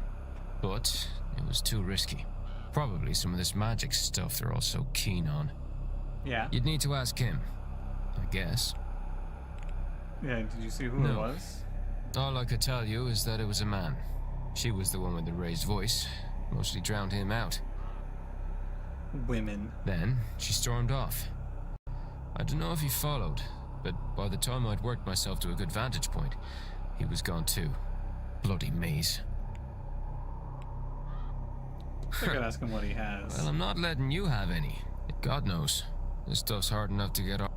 but it was too risky. Probably some of this magic stuff they're all so keen on. Yeah. You'd need to ask him, I guess. Yeah, did you see who it was? All I could tell you is that it was a man. She was the one with the raised voice. Mostly drowned him out. Women. Then she stormed off. I don't know if he followed, but by the time I'd worked myself to a good vantage point, he was gone too. Bloody maze. I could ask him what he has. Well, I'm not letting you have any. God knows. This stuff's hard enough to get off.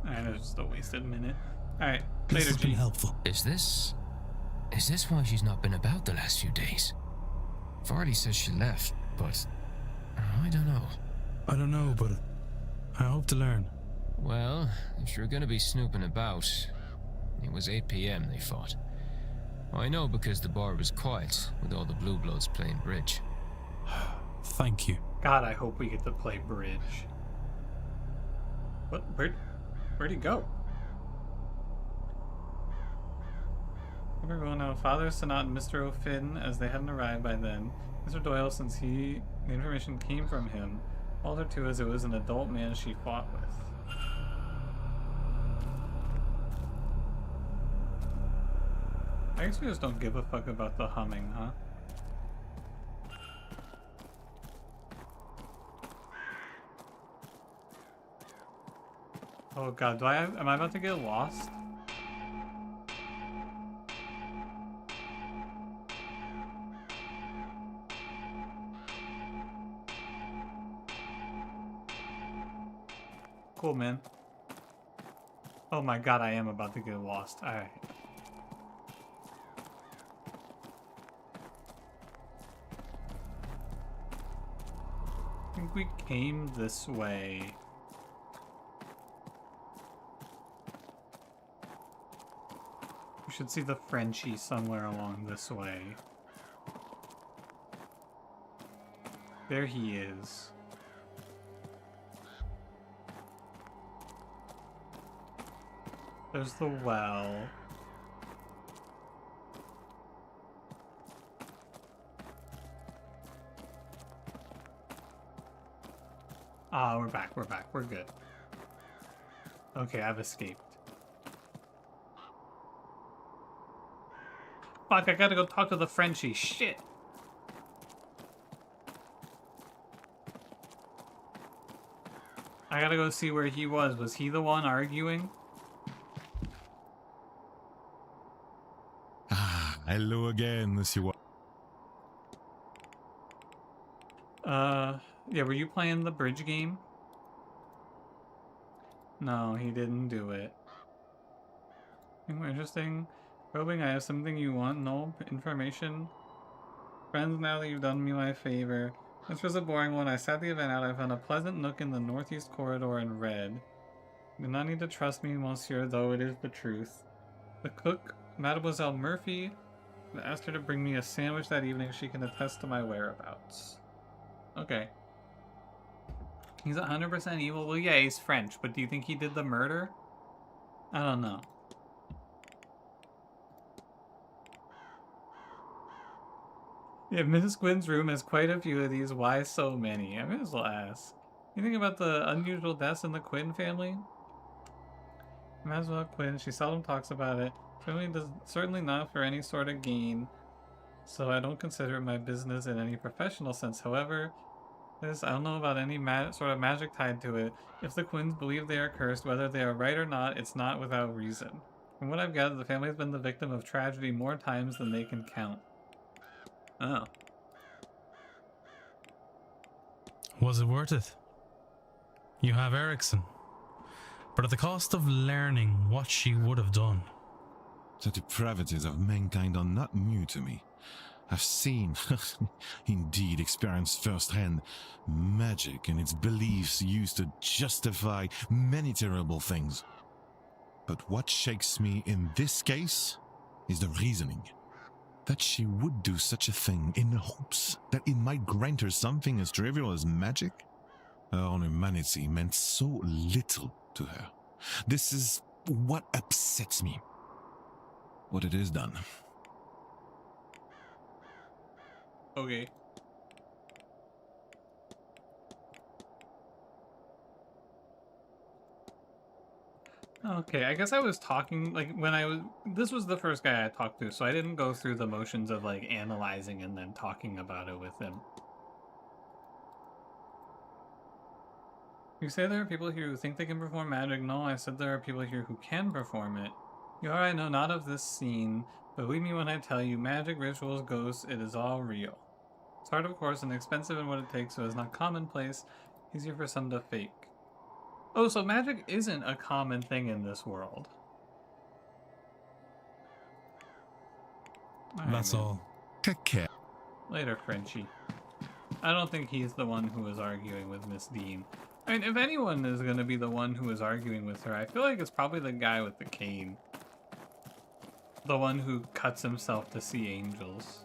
I know, just a wasted minute. Alright, This later, has been G. helpful. Is this why she's not been about the last few days? Vardy says she left, but I don't know. I don't know, but I hope to learn. Well, if you're gonna be snooping about, it was 8 p.m. they fought. I know because the bar was quiet, with all the Blue Bloods playing bridge. Thank you. God, I hope we get to play bridge. What? Where'd he go? Everyone now, Father Sonat and Mr. O'Finn, as they hadn't arrived by then. Mr. Doyle, since the information came from him. Walter too, as it was an adult man she fought with. I guess we just don't give a fuck about the humming, huh? Oh god, am I about to get lost? Cool, man. Oh my god, I am about to get lost. Alright. I think we came this way. We should see the Frenchie somewhere along this way. There he is. There's the well. Ah, we're back, we're good. Okay, I've escaped. Fuck, I gotta go talk to the Frenchie, shit! I gotta go see where he was. Was he the one arguing? Hello again, Monsieur. Yeah, were you playing the bridge game? No, he didn't do it. Anything more interesting? Probing, I have something you want? No? Information? Friends, now that you've done me my favor. This was a boring one. I sat the event out. I found a pleasant nook in the northeast corridor and read. You do not need to trust me, monsieur, though it is the truth. The cook, Mademoiselle Murphy, asked her to bring me a sandwich that evening. She can attest to my whereabouts. Okay. He's 100% evil. Well, yeah, he's French, but do you think he did the murder? I don't know. Yeah, Mrs. Quinn's room has quite a few of these. Why so many? I may as well ask. Anything about the unusual deaths in the Quinn family? Mademoiselle Quinn, she seldom talks about it. Certainly not for any sort of gain. So I don't consider it my business in any professional sense. However, I don't know about any sort of magic tied to it. If the Quins believe they are cursed, whether they are right or not, it's not without reason. From what I've gathered, the family has been the victim of tragedy more times than they can count. Oh. Was it worth it? You have Erickson, but at the cost of learning what she would have done. The depravities of mankind are not new to me. I've seen, indeed experienced firsthand, magic and its beliefs used to justify many terrible things. But what shakes me in this case is the reasoning. That she would do such a thing in the hopes that it might grant her something as trivial as magic? Her own humanity meant so little to her. This is what upsets me. What it is done. Okay. Okay, I guess I was talking, like, this was the first guy I talked to, so I didn't go through the motions of, like, analyzing and then talking about it with him. You say there are people here who think they can perform magic. No, I said there are people here who can perform it. You are, I know not of this scene, but believe me when I tell you, magic, rituals, ghosts, it is all real. It's hard, of course, and expensive in what it takes, so it's not commonplace. Easier for some to fake. Oh, so magic isn't a common thing in this world. That's all. Take care. Later, Frenchie. I don't think he's the one who was arguing with Miss Dean. I mean, if anyone is going to be the one who is arguing with her, I feel like it's probably the guy with the cane. The one who cuts himself to see angels.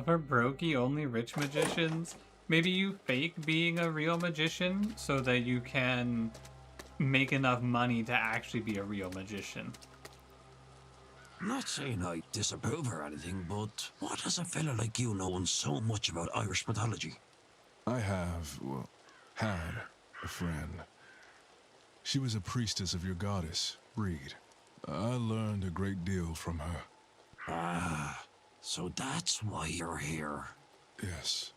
For brokey, only rich magicians. Maybe you fake being a real magician so that you can make enough money to actually be a real magician. I'm not saying I disapprove or anything, but what does a fella like you knowing so much about Irish mythology? I have, well, had a friend. She was a priestess of your goddess, Breed. I learned a great deal from her. Ah, so that's why you're here. Yes.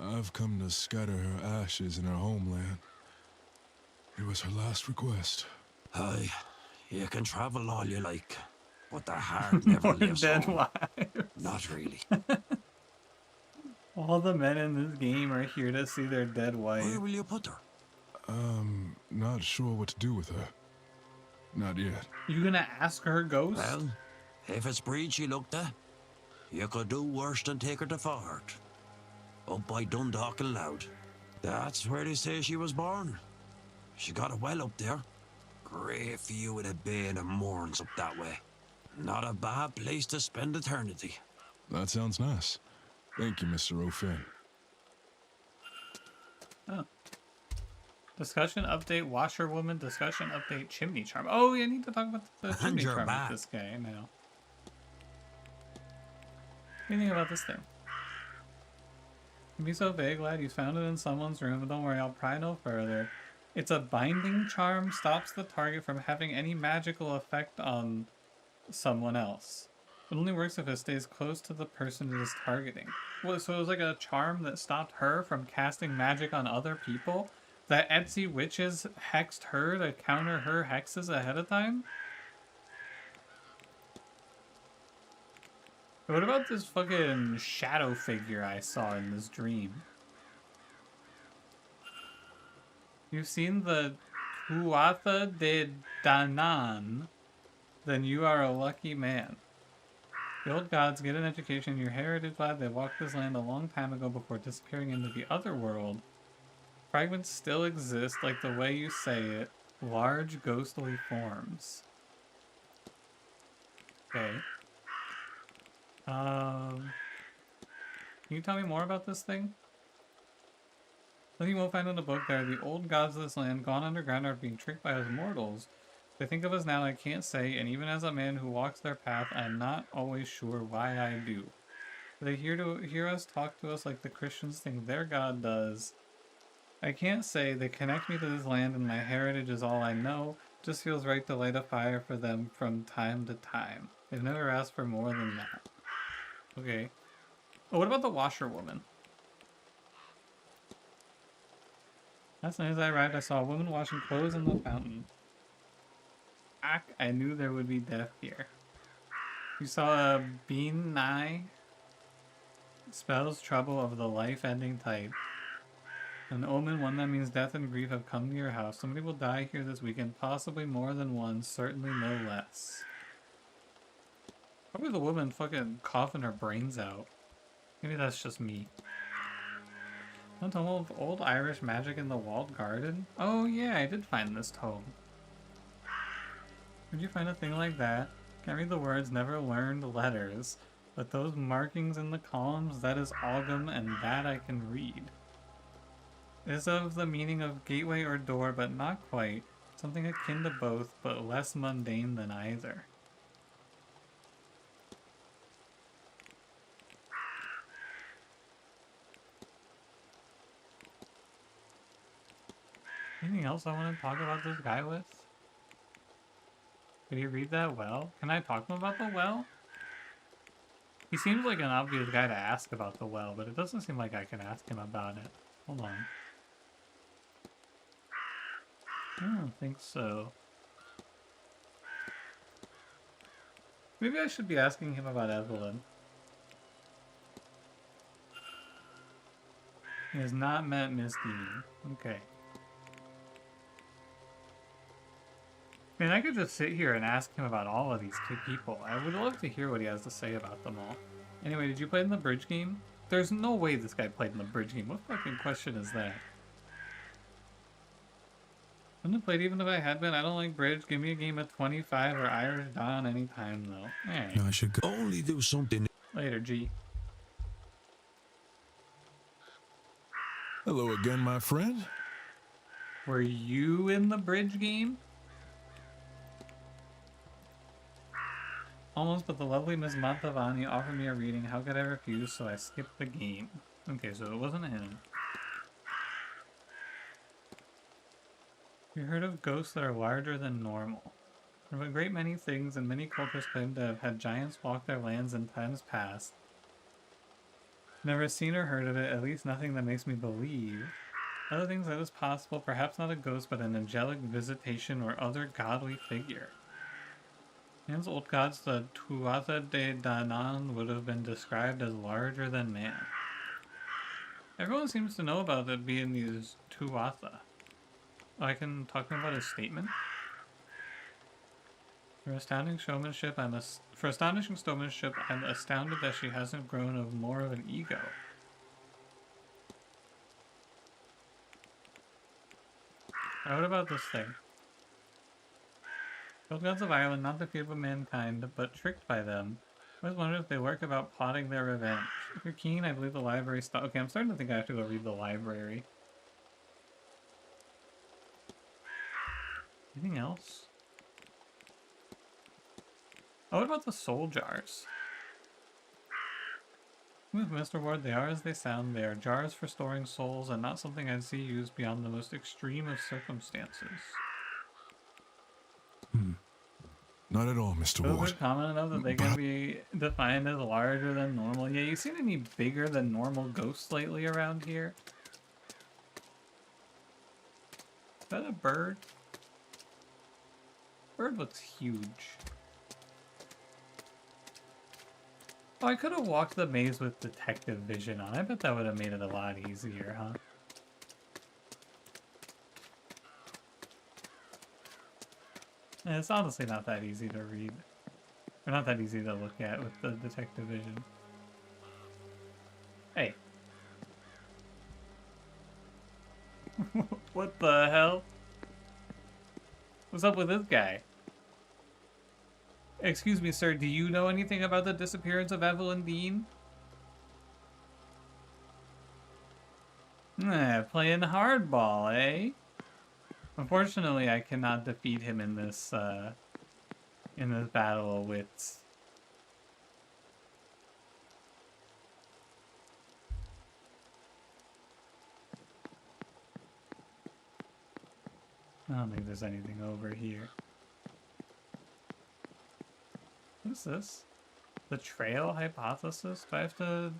I've come to scatter her ashes in her homeland. It was her last request. Aye, you can travel all you like, but their heart never lives dead home. wives. Not really. All the men in this game are here to see their dead wife. Where will you put her? Not sure what to do with her. Not yet. You gonna ask her ghost? Well, if it's Breed she looked at, you could do worse than take her to Fort. Up by Dundalk and Loud. That's where they say she was born. She got a well up there. Great view of the bay and the moorings up that way. Not a bad place to spend eternity. That sounds nice. Thank you, Mr. O'Finn. Oh. Discussion update washerwoman. Discussion update chimney charm. Oh, I need to talk about the chimney you're charm back. with this guy now. What do you think about this thing? Don't be so vague, lad. You found it in someone's room, but don't worry, I'll pry no further. It's a binding charm, stops the target from having any magical effect on someone else. It only works if it stays close to the person it is targeting. Well, so it was like a charm that stopped her from casting magic on other people? That Etsy witches hexed her to counter her hexes ahead of time? What about this fucking shadow figure I saw in this dream? You've seen the Tuatha de Danann, then you are a lucky man. The old gods get an education in your heritage, lad. They walked this land a long time ago before disappearing into the other world. Fragments still exist, like the way you say it. Large ghostly forms. Okay. Can you tell me more about this thing? Something you won't find in the book. There are the old gods of this land, gone underground, are being tricked by us mortals. They think of us now, I can't say, and even as a man who walks their path, I'm not always sure why I do. They hear us talk to us like the Christians think their God does. I can't say. They connect me to this land, and my heritage is all I know. Just feels right to light a fire for them from time to time. They've never asked for more than that. Okay. Oh, what about the washerwoman? Last night as I arrived, I saw a woman washing clothes in the fountain. I knew there would be death here. You saw a bean nigh? Spells trouble of the life-ending type. An omen, one that means death and grief, have come to your house. Somebody will die here this weekend, possibly more than one, certainly no less. Probably the woman fucking coughing her brains out. Maybe that's just me. A tome of old Irish magic in the walled garden? Oh yeah, I did find this tome. Where'd you find a thing like that? Can't read the words, never learned letters. But those markings in the columns, that is Ogum, and that I can read. It is of the meaning of gateway or door, but not quite. Something akin to both, but less mundane than either. Anything else I want to talk about this guy with? Did he read that well? Can I talk to him about the well? He seems like an obvious guy to ask about the well, but it doesn't seem like I can ask him about it. Hold on. I don't think so. Maybe I should be asking him about Evelyn. He has not met Miss Dean. Okay. I mean, I could just sit here and ask him about all of these two people. I would love to hear what he has to say about them all. Anyway, did you play in the bridge game? There's no way this guy played in the bridge game. What fucking question is that? I wouldn't have played even if I had been. I don't like bridge. Give me a game of 25 or Irish Dawn anytime, though. Alright. I should only do something. Later, G. Hello again, my friend. Were you in the bridge game? Almost, but the lovely Miss Montavani offered me a reading. How could I refuse? So I skipped the game. Okay, so it wasn't him. You heard of ghosts that are larger than normal. There have a great many things, and many cultures claim to have had giants walk their lands in times past. Never seen or heard of it, at least nothing that makes me believe. Other things that is possible, perhaps not a ghost, but an angelic visitation or other godly figure. Man's old gods, the Tuatha de Danann, would have been described as larger than man. Everyone seems to know about it being these Tuatha. Oh, I can talk to him about his statement? For astonishing showmanship, I'm astounded that she hasn't grown of more of an ego. Right, what about this thing? The gods of Ireland, not defeated by mankind, but tricked by them. I always wondered if they work about plotting their revenge. If you're keen, I believe the library Okay, I'm starting to think I have to go read the library. Anything else? Oh, what about the soul jars? With Mr. Ward, they are as they sound. They are jars for storing souls, and not something I'd see used beyond the most extreme of circumstances. Not at all, Mr. Those Ward. are common enough that they can be defined as larger than normal. Yeah, you seen any bigger than normal ghosts lately around here? Is that a bird? Bird looks huge. Oh, I could have walked the maze with detective vision on. I bet that would have made it a lot easier, huh? Yeah, it's honestly not that easy to read. Or not that easy to look at with the detective vision. Hey. What the hell? What's up with this guy? Excuse me, sir, do you know anything about the disappearance of Evelyn Dean? Playing hardball, eh? Unfortunately, I cannot defeat him in this battle of wits. I don't think there's anything over here. is this? The trail hypothesis? Do I have to...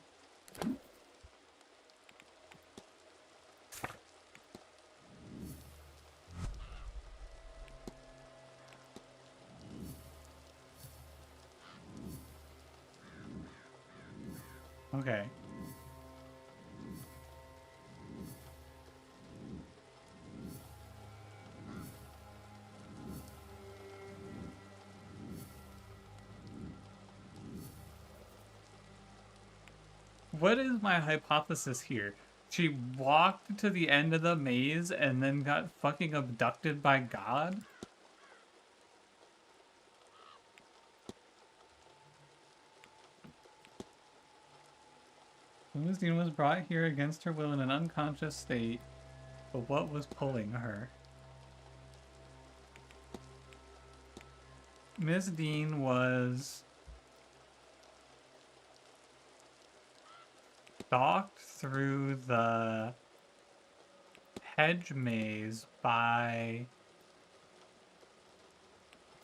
Okay. What is my hypothesis here? She walked to the end of the maze and then got fucking abducted by God? Limousine was brought here against her will in an unconscious state, but what was pulling her? Miss Dean was stalked through the hedge maze by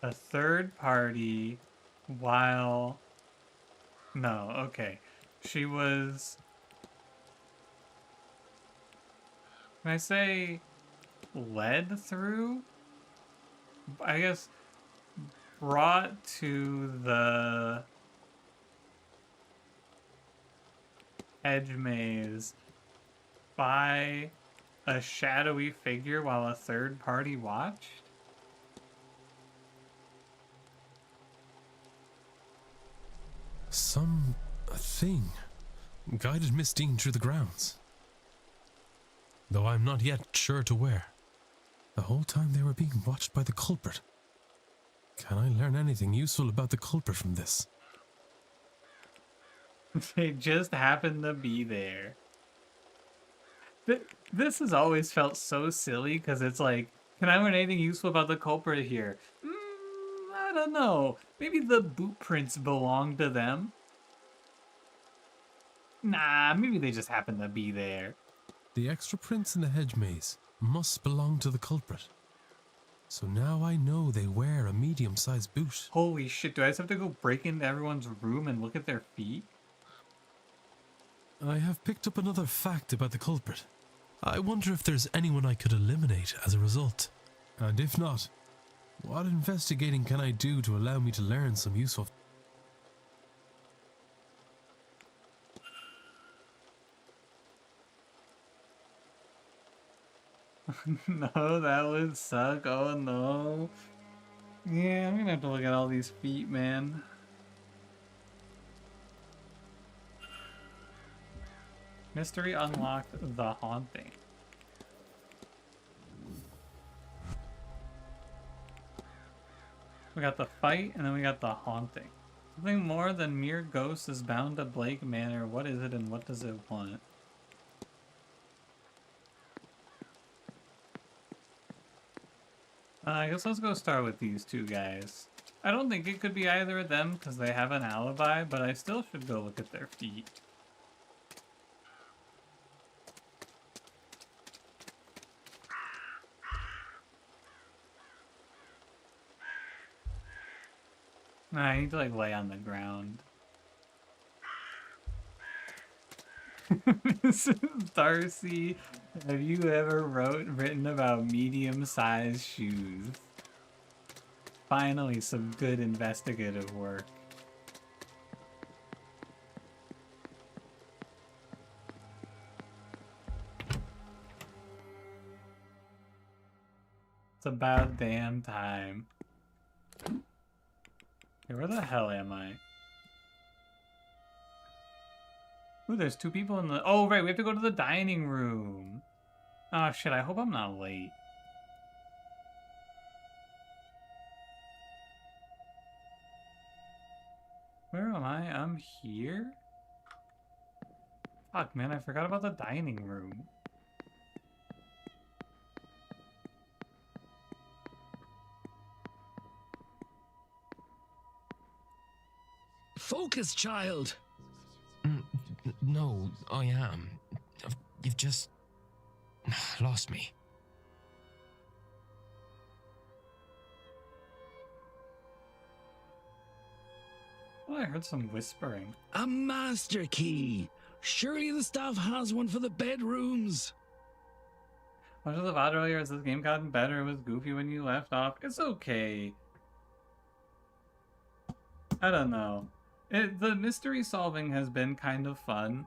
a third party while... No, okay. She was... Can I say led through? I guess brought to the edge maze by a shadowy figure while a third party watched? Some thing guided Miss Dean through the grounds. Though I'm not yet sure to where. The whole time they were being watched by the culprit. Can I learn anything useful about the culprit from this? They just happened to be there. This has always felt so silly because it's like, can I learn anything useful about the culprit here? I don't know. Maybe the boot prints belong to them? Nah, maybe they just happen to be there. The extra prints in the hedge maze must belong to the culprit. So now I know they wear a medium-sized boot. Holy shit, do I just have to go break into everyone's room and look at their feet? I have picked up another fact about the culprit. I wonder if there's anyone I could eliminate as a result. And if not, what investigating can I do to allow me to learn some useful... No, that would suck. Oh no. Yeah, I'm gonna have to look at all these feet, man. Mystery unlocked: the haunting. We got the fight, and then we got the haunting. Something more than mere ghosts is bound to Blake Manor. What is it, and what does it want? I guess let's go start with these two guys. I don't think it could be either of them because they have an alibi, but I still should go look at their feet. Nah, I need to like lay on the ground. Mrs. Darcy, have you ever written about medium-sized shoes? Finally, some good investigative work. It's about damn time. Okay, where the hell am I? Ooh, there's two people in the... Oh, right, we have to go to the dining room. Oh, shit, I hope I'm not late. Where am I? I'm here? Fuck, man, I forgot about the dining room. Focus, child! No, I am. You've just lost me. thought I heard some whispering. A master key. Surely the staff has one for the bedrooms. Much of the VOD earlier, has this game gotten better? It was goofy when you left off. It's okay. I don't know. The mystery solving has been kind of fun,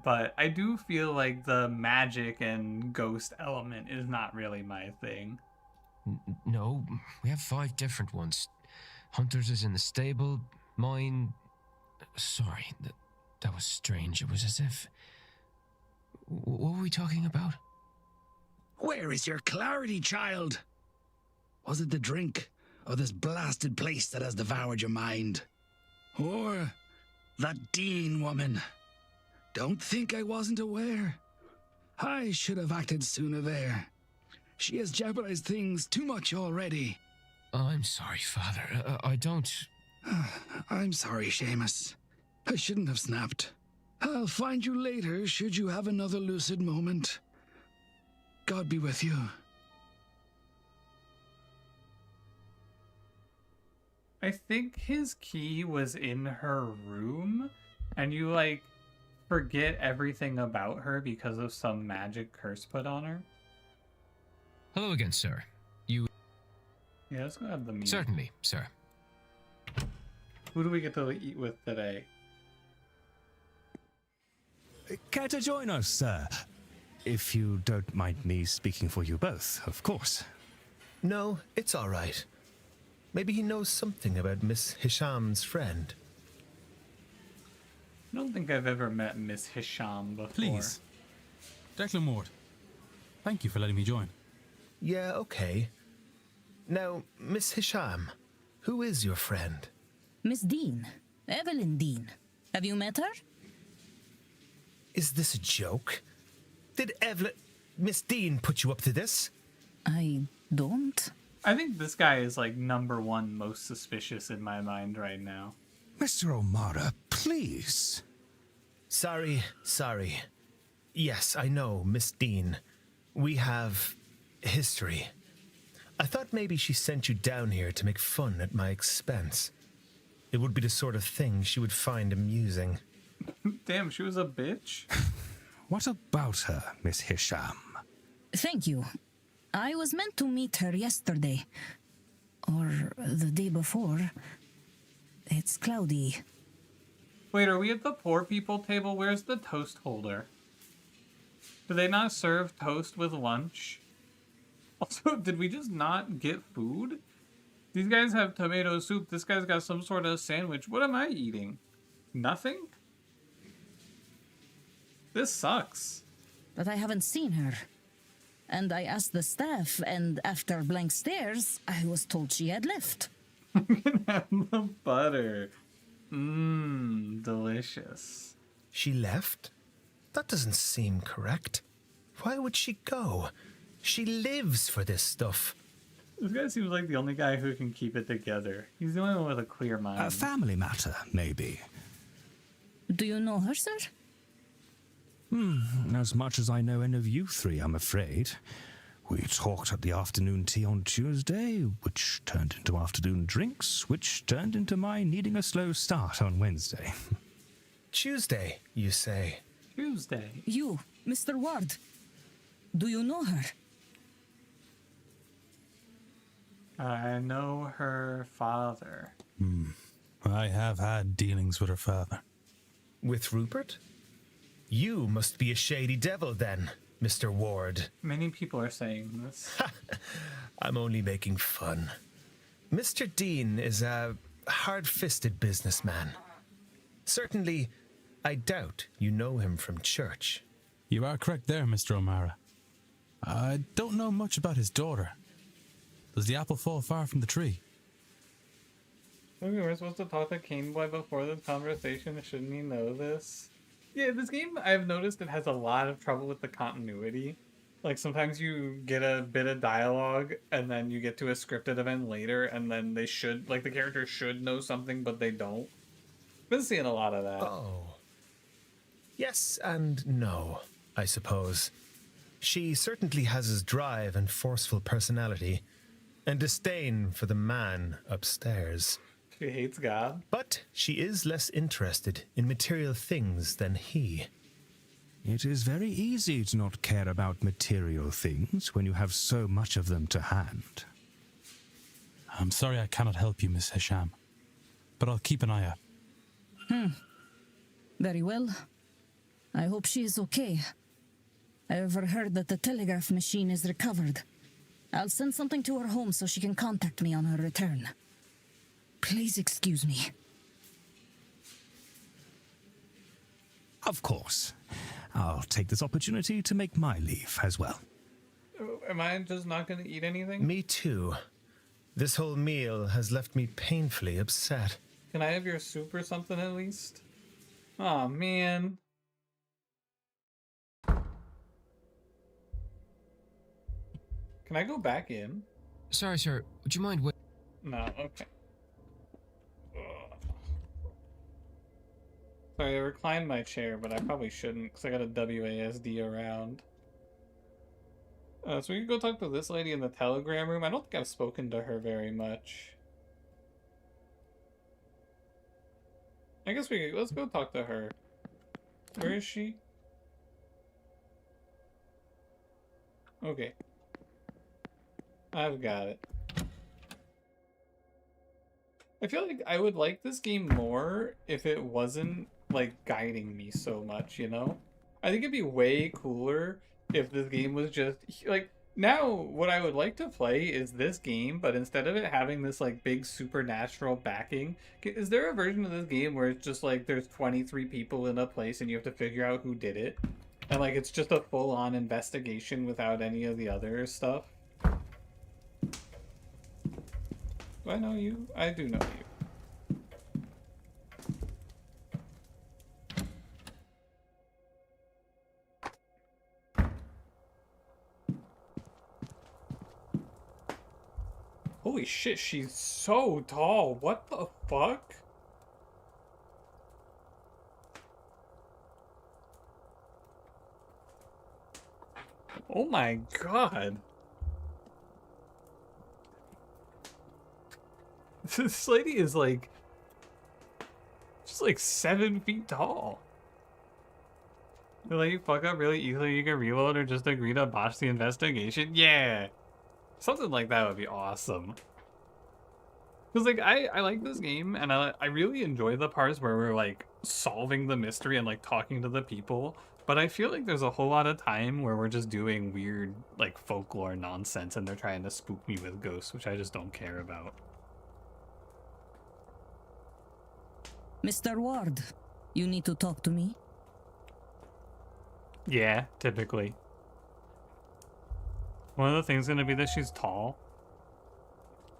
but I do feel like the magic and ghost element is not really my thing. No, we have 5 different ones. Hunter's is in the stable, mine... Sorry, that was strange. It was as if... What were we talking about? Where is your clarity, child? Was it the drink, or this blasted place that has devoured your mind? Or that Dean woman? Don't think I wasn't aware. I should have acted sooner there. She has jeopardized things too much already. I'm sorry, Father. I don't... I'm sorry, Seamus. I shouldn't have snapped. I'll find you later should you have another lucid moment. God be with you. I think his key was in her room, and you, like, forget everything about her because of some magic curse put on her. Hello again, sir. You... Yeah, let's go have the meal. Certainly, sir. Who do we get to eat with today? Care to join us, sir? If you don't mind me speaking for you both, of course. No, it's all right. Maybe he knows something about Miss Hisham's friend. I don't think I've ever met Miss Hisham before. Please. Declan Ward, thank you for letting me join. Yeah, okay. Now, Miss Hisham, who is your friend? Miss Dean. Evelyn Dean. Have you met her? Is this a joke? Did Miss Dean put you up to this? I don't. I think this guy is like #1 most suspicious in my mind right now. Mr. O'Mara, please. Sorry. Yes, I know, Miss Dean. We have history. I thought maybe she sent you down here to make fun at my expense. It would be the sort of thing she would find amusing. Damn, she was a bitch? What about her, Miss Hisham? Thank you. I was meant to meet her yesterday. Or the day before. It's cloudy. Wait, are we at the poor people table? Where's the toast holder? Do they not serve toast with lunch? Also, did we just not get food? These guys have tomato soup. This guy's got some sort of sandwich. What am I eating? Nothing? This sucks. But I haven't seen her. And I asked the staff, and after blank stares, I was told she had left. Have the butter. Mmm, delicious. She left? That doesn't seem correct. Why would she go? She lives for this stuff. This guy seems like the only guy who can keep it together. He's the only one with a clear mind. A family matter, maybe. Do you know her, sir? As much as I know any of you three, I'm afraid. We talked at the afternoon tea on Tuesday, which turned into afternoon drinks, which turned into my needing a slow start on Wednesday. Tuesday, you say? Tuesday? You, Mr. Ward. Do you know her? I know her father. I have had dealings with her father. With Rupert? You must be a shady devil then, Mr. Ward. Many people are saying this. I'm only making fun. Mr. Dean is a hard-fisted businessman. Certainly, I doubt you know him from church. You are correct there, Mr. O'Mara. I don't know much about his daughter. Does the apple fall far from the tree? We were supposed to talk to Cane Boy before this conversation. Shouldn't he know this? Yeah, this game, I've noticed it has a lot of trouble with the continuity. Like, sometimes you get a bit of dialogue, and then you get to a scripted event later, and then they should, like, the character should know something, but they don't. Been seeing a lot of that. Oh. Yes and no, I suppose. She certainly has his drive and forceful personality, and disdain for the man upstairs. She hates God. But she is less interested in material things than he. It is very easy to not care about material things when you have so much of them to hand. I'm sorry I cannot help you, Miss Hisham, but I'll keep an eye out. Very well. I hope she is okay. I overheard that the telegraph machine is recovered. I'll send something to her home so she can contact me on her return. Please excuse me. Of course. I'll take this opportunity to make my leave as well. Am I just not going to eat anything? Me too. This whole meal has left me painfully upset. Can I have your soup or something at least? Oh man. Can I go back in? Sorry, sir. Would you mind waiting? No, okay. Ugh. Sorry, I reclined my chair, but I probably shouldn't because I got a WASD around. So we can go talk to this lady in the telegram room. I don't think I've spoken to her very much. I guess let's go talk to her. Where is she? Okay. I've got it. I feel like I would like this game more if it wasn't, like, guiding me so much, you know? I think it'd be way cooler if this game was just, like, now what I would like to play is this game, but instead of it having this, like, big supernatural backing, is there a version of this game where it's just, like, there's 23 people in a place and you have to figure out who did it? And, like, it's just a full-on investigation without any of the other stuff? Do I know you? I do know you. Holy shit, she's so tall. What the fuck? Oh my god. This lady is like, she's like 7 feet tall. They let you fuck up really easily, you can reload or just agree to botch the investigation. Yeah. Something like that would be awesome. Because like, I like this game and I really enjoy the parts where we're like solving the mystery and like talking to the people. But I feel like there's a whole lot of time where we're just doing weird like folklore nonsense and they're trying to spook me with ghosts, which I just don't care about. Mr. Ward, you need to talk to me? Yeah, typically. One of the things gonna be that she's tall.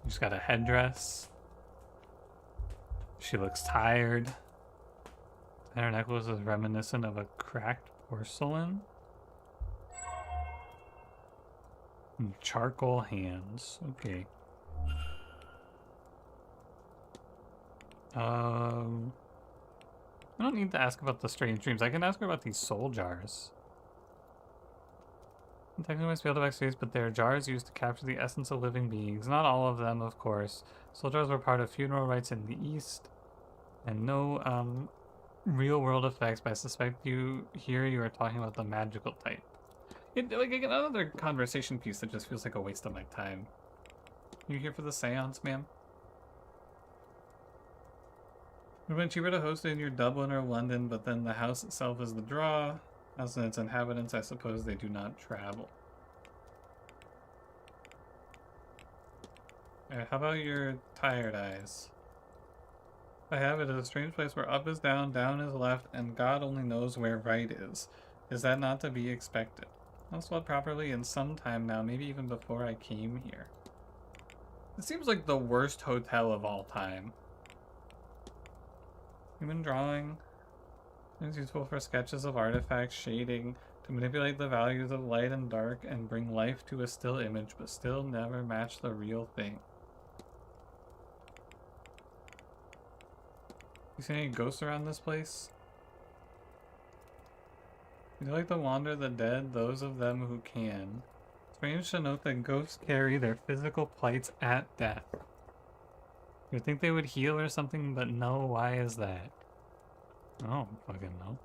She's got a headdress. She looks tired. And her necklace is reminiscent of a cracked porcelain. And charcoal hands. Okay. I don't need to ask about the strange dreams. I can ask her about these soul jars. Technically must be able to backstage, but they are jars used to capture the essence of living beings. Not all of them, of course. Soul jars were part of funeral rites in the East. And no, real-world effects, but I suspect you are talking about the magical type. Like, another conversation piece that just feels like a waste of my time. You here for the seance, ma'am? It would have been cheaper to host it in your Dublin or London, but then the house itself is the draw. As in its inhabitants, I suppose they do not travel. How about your tired eyes? I have it as a strange place where up is down, down is left, and God only knows where right is. Is that not to be expected? I've slept properly in some time now, maybe even before I came here. It seems like the worst hotel of all time. Human drawing is useful for sketches of artifacts, shading, to manipulate the values of light and dark and bring life to a still image, but still never match the real thing. You see any ghosts around this place? Would you like to wander the dead, those of them who can? Strange to note that ghosts carry their physical plights at death. You'd think they would heal or something, but no, why is that? I don't fucking know.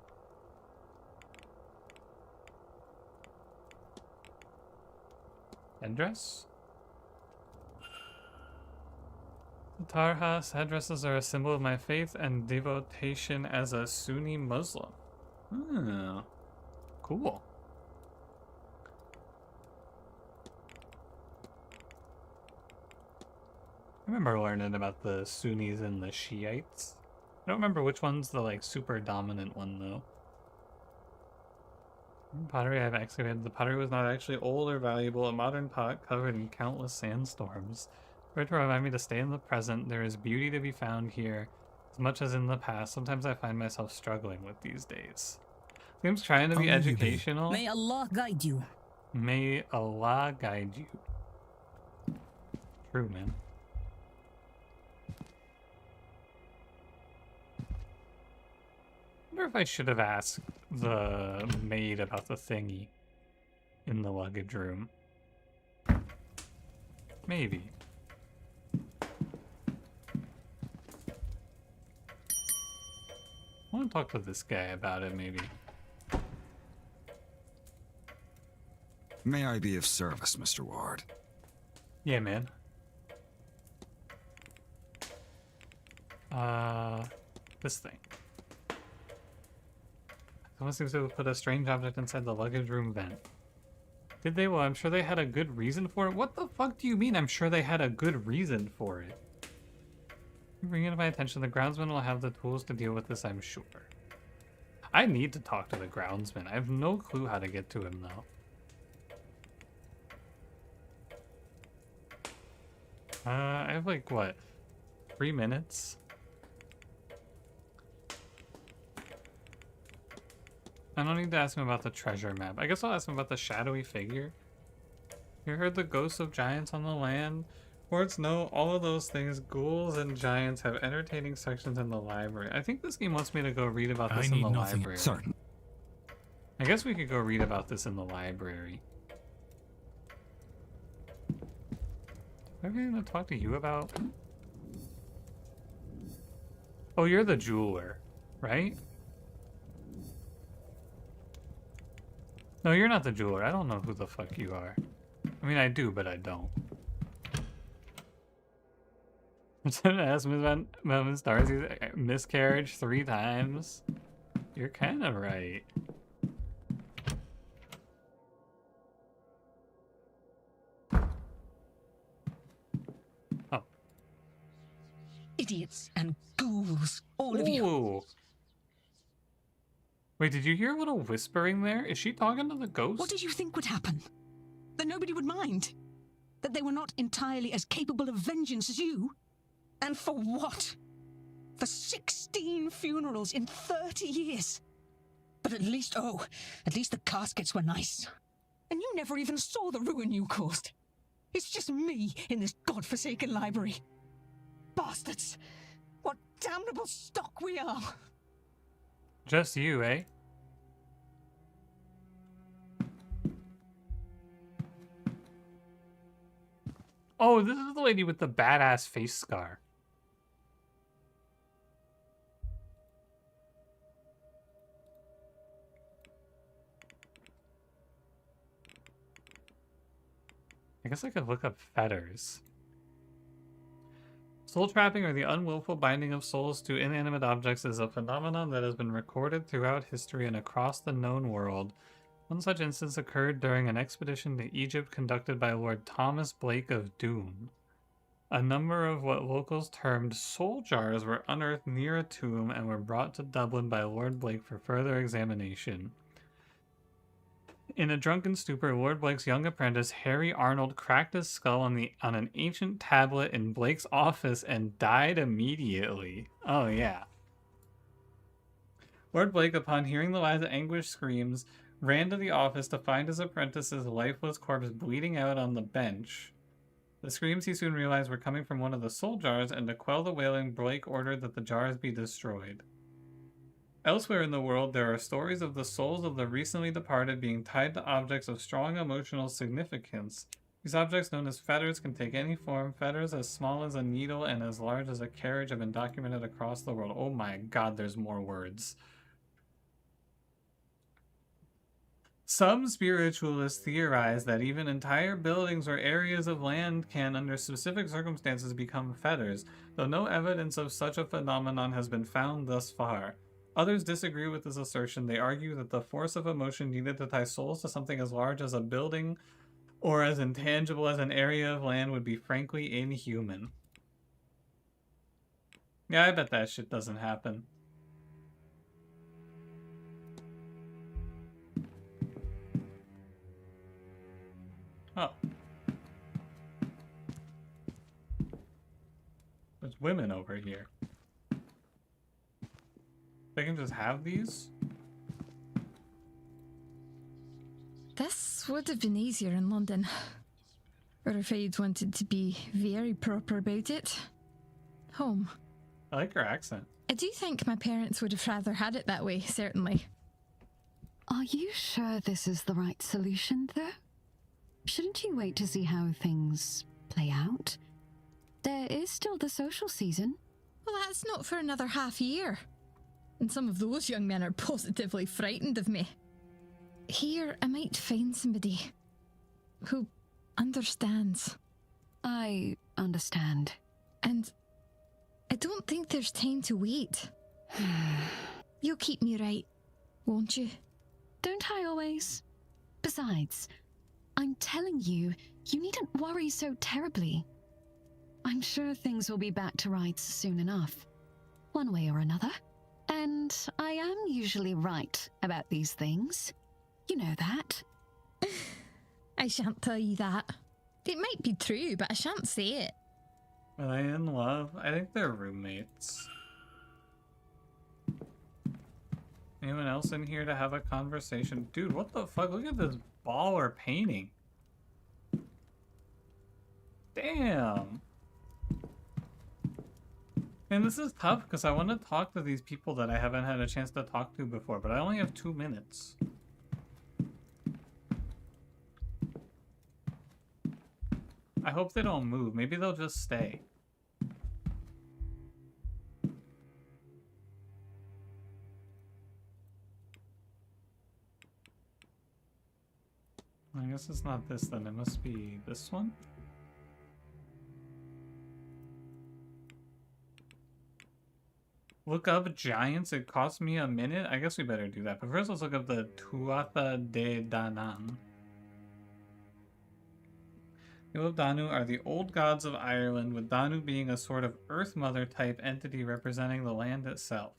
Headdress? The Tarhas headdresses are a symbol of my faith and devotion as a Sunni Muslim. Oh, cool. I remember learning about the Sunnis and the Shiites. I don't remember which one's the like super dominant one though. Pottery I've excavated. The pottery was not actually old or valuable. A modern pot covered in countless sandstorms. For it to remind me to stay in the present, there is beauty to be found here, as much as in the past. Sometimes I find myself struggling with these days. Game's trying to be educational. May Allah guide you. May Allah guide you. True, man. I wonder if I should have asked the maid about the thingy in the luggage room. Maybe. I want to talk to this guy about it, maybe. May I be of service, Mr. Ward? Yeah, man. This thing. Someone seems to have put a strange object inside the luggage room vent. Did they? Well, I'm sure they had a good reason for it. What the fuck do you mean I'm sure they had a good reason for it? Bring it to my attention. The groundsman will have the tools to deal with this, I'm sure. I need to talk to the groundsman. I have no clue how to get to him, though. I have like, what, 3 minutes? I don't need to ask him about the treasure map. I guess I'll ask him about the shadowy figure. You heard the ghosts of giants on the land? Wards know all of those things. Ghouls and giants have entertaining sections in the library. I think this game wants me to go read about this in the library. Certain. I guess we could go read about this in the library. What are we going to talk to you about? Oh, you're the jeweler, right? No, you're not the jeweler. I don't know who the fuck you are. I mean, I do, but I don't. As Melvin Stars, miscarriage 3 times. You're kind of right. Oh. Idiots and ghouls, all of you. Wait, did you hear a little whispering there? Is she talking to the ghost? What did you think would happen? That nobody would mind? That they were not entirely as capable of vengeance as you? And for what? For 16 funerals in 30 years. But at least the caskets were nice. And you never even saw the ruin you caused. It's just me in this godforsaken library. Bastards! What damnable stock we are! Just you, eh? Oh, this is the lady with the badass face scar. I guess I could look up fetters. Soul trapping, or the unwillful binding of souls to inanimate objects, is a phenomenon that has been recorded throughout history and across the known world. One such instance occurred during an expedition to Egypt conducted by Lord Thomas Blake of Doon. A number of what locals termed soul jars were unearthed near a tomb and were brought to Dublin by Lord Blake for further examination. In a drunken stupor, Lord Blake's young apprentice, Harry Arnold, cracked his skull on an ancient tablet in Blake's office and died immediately. Oh, yeah. Lord Blake, upon hearing the lad's anguished screams, ran to the office to find his apprentice's lifeless corpse bleeding out on the bench. The screams, he soon realized, were coming from one of the soul jars, and to quell the wailing, Blake ordered that the jars be destroyed. Elsewhere in the world, there are stories of the souls of the recently departed being tied to objects of strong emotional significance. These objects, known as fetters, can take any form. Fetters as small as a needle and as large as a carriage have been documented across the world. Oh my god, there's more words. Some spiritualists theorize that even entire buildings or areas of land can, under specific circumstances, become fetters, though no evidence of such a phenomenon has been found thus far. Others disagree with this assertion. They argue that the force of emotion needed to tie souls to something as large as a building or as intangible as an area of land would be frankly inhuman. Yeah, I bet that shit doesn't happen. Oh. There's women over here. They can just have these? This would have been easier in London. Or if I'd wanted to be very proper about it. Home. I like her accent. I do think my parents would have rather had it that way, certainly. Are you sure this is the right solution, though? Shouldn't you wait to see how things play out? There is still the social season. Well, that's not for another half year. And some of those young men are positively frightened of me. Here, I might find somebody who understands. I understand. And I don't think there's time to wait. You'll keep me right, won't you? Don't I always? Besides, I'm telling you, you needn't worry so terribly. I'm sure things will be back to rights soon enough, one way or another. And I am usually right about these things. You know that. I shan't tell you that. It might be true, but I shan't say it. Are they in love? I think they're roommates. Anyone else in here to have a conversation? Dude, what the fuck? Look at this baller painting. Damn. And this is tough because I want to talk to these people that I haven't had a chance to talk to before, but I only have 2 minutes. I hope they don't move. Maybe they'll just stay. I guess it's not this then. It must be this one. Look up giants. It cost me a minute. I guess we better do that. But first, let's look up the Tuatha De Danann. The people of Danu are the old gods of Ireland, with Danu being a sort of Earth Mother type entity representing the land itself.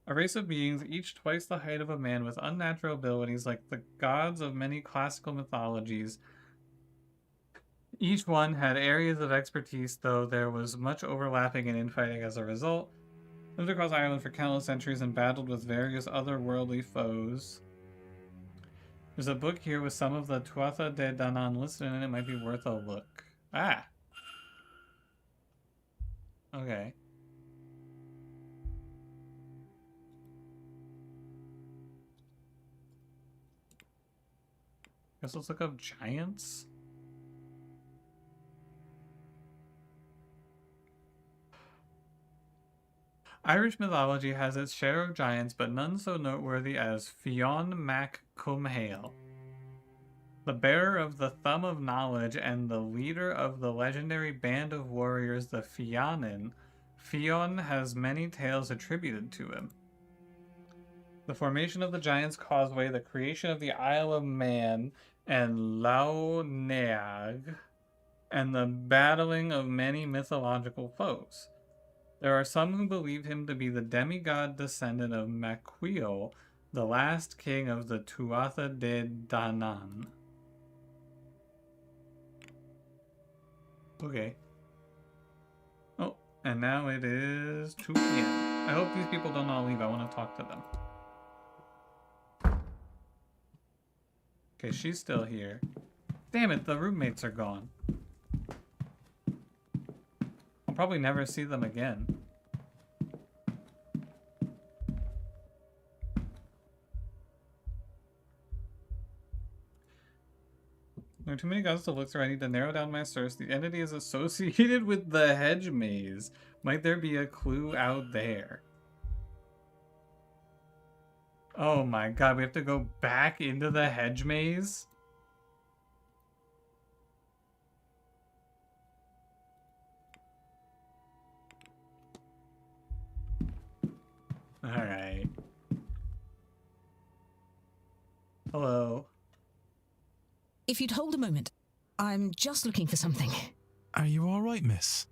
A race of beings, each twice the height of a man, with unnatural abilities like the gods of many classical mythologies. Each one had areas of expertise, though there was much overlapping and infighting as a result. Lived across Ireland for countless centuries and battled with various otherworldly foes. There's a book here with some of the Tuatha De Danann listed in it. It might be worth a look. Ah! Okay. Guess let's look up giants. Irish mythology has its share of giants, but none so noteworthy as Fionn Mac Cumhaill, the bearer of the Thumb of Knowledge and the leader of the legendary band of warriors, the Fiannan. Fionn has many tales attributed to him. The formation of the Giants' Causeway, the creation of the Isle of Man and Launeag, and the battling of many mythological foes. There are some who believed him to be the demigod descendant of Macuil, the last king of the Tuatha De Danann. Okay. Oh, and now it is 2 p.m. I hope these people don't all leave. I want to talk to them. Okay, she's still here. Damn it, the roommates are gone. I'll probably never see them again. There are too many gods to look through. I need to narrow down my source. The entity is associated with the hedge maze. Might there be a clue out there? Oh my god, we have to go back into the hedge maze? Alright. Hello. If you'd hold a moment, I'm just looking for something. Are you alright, miss?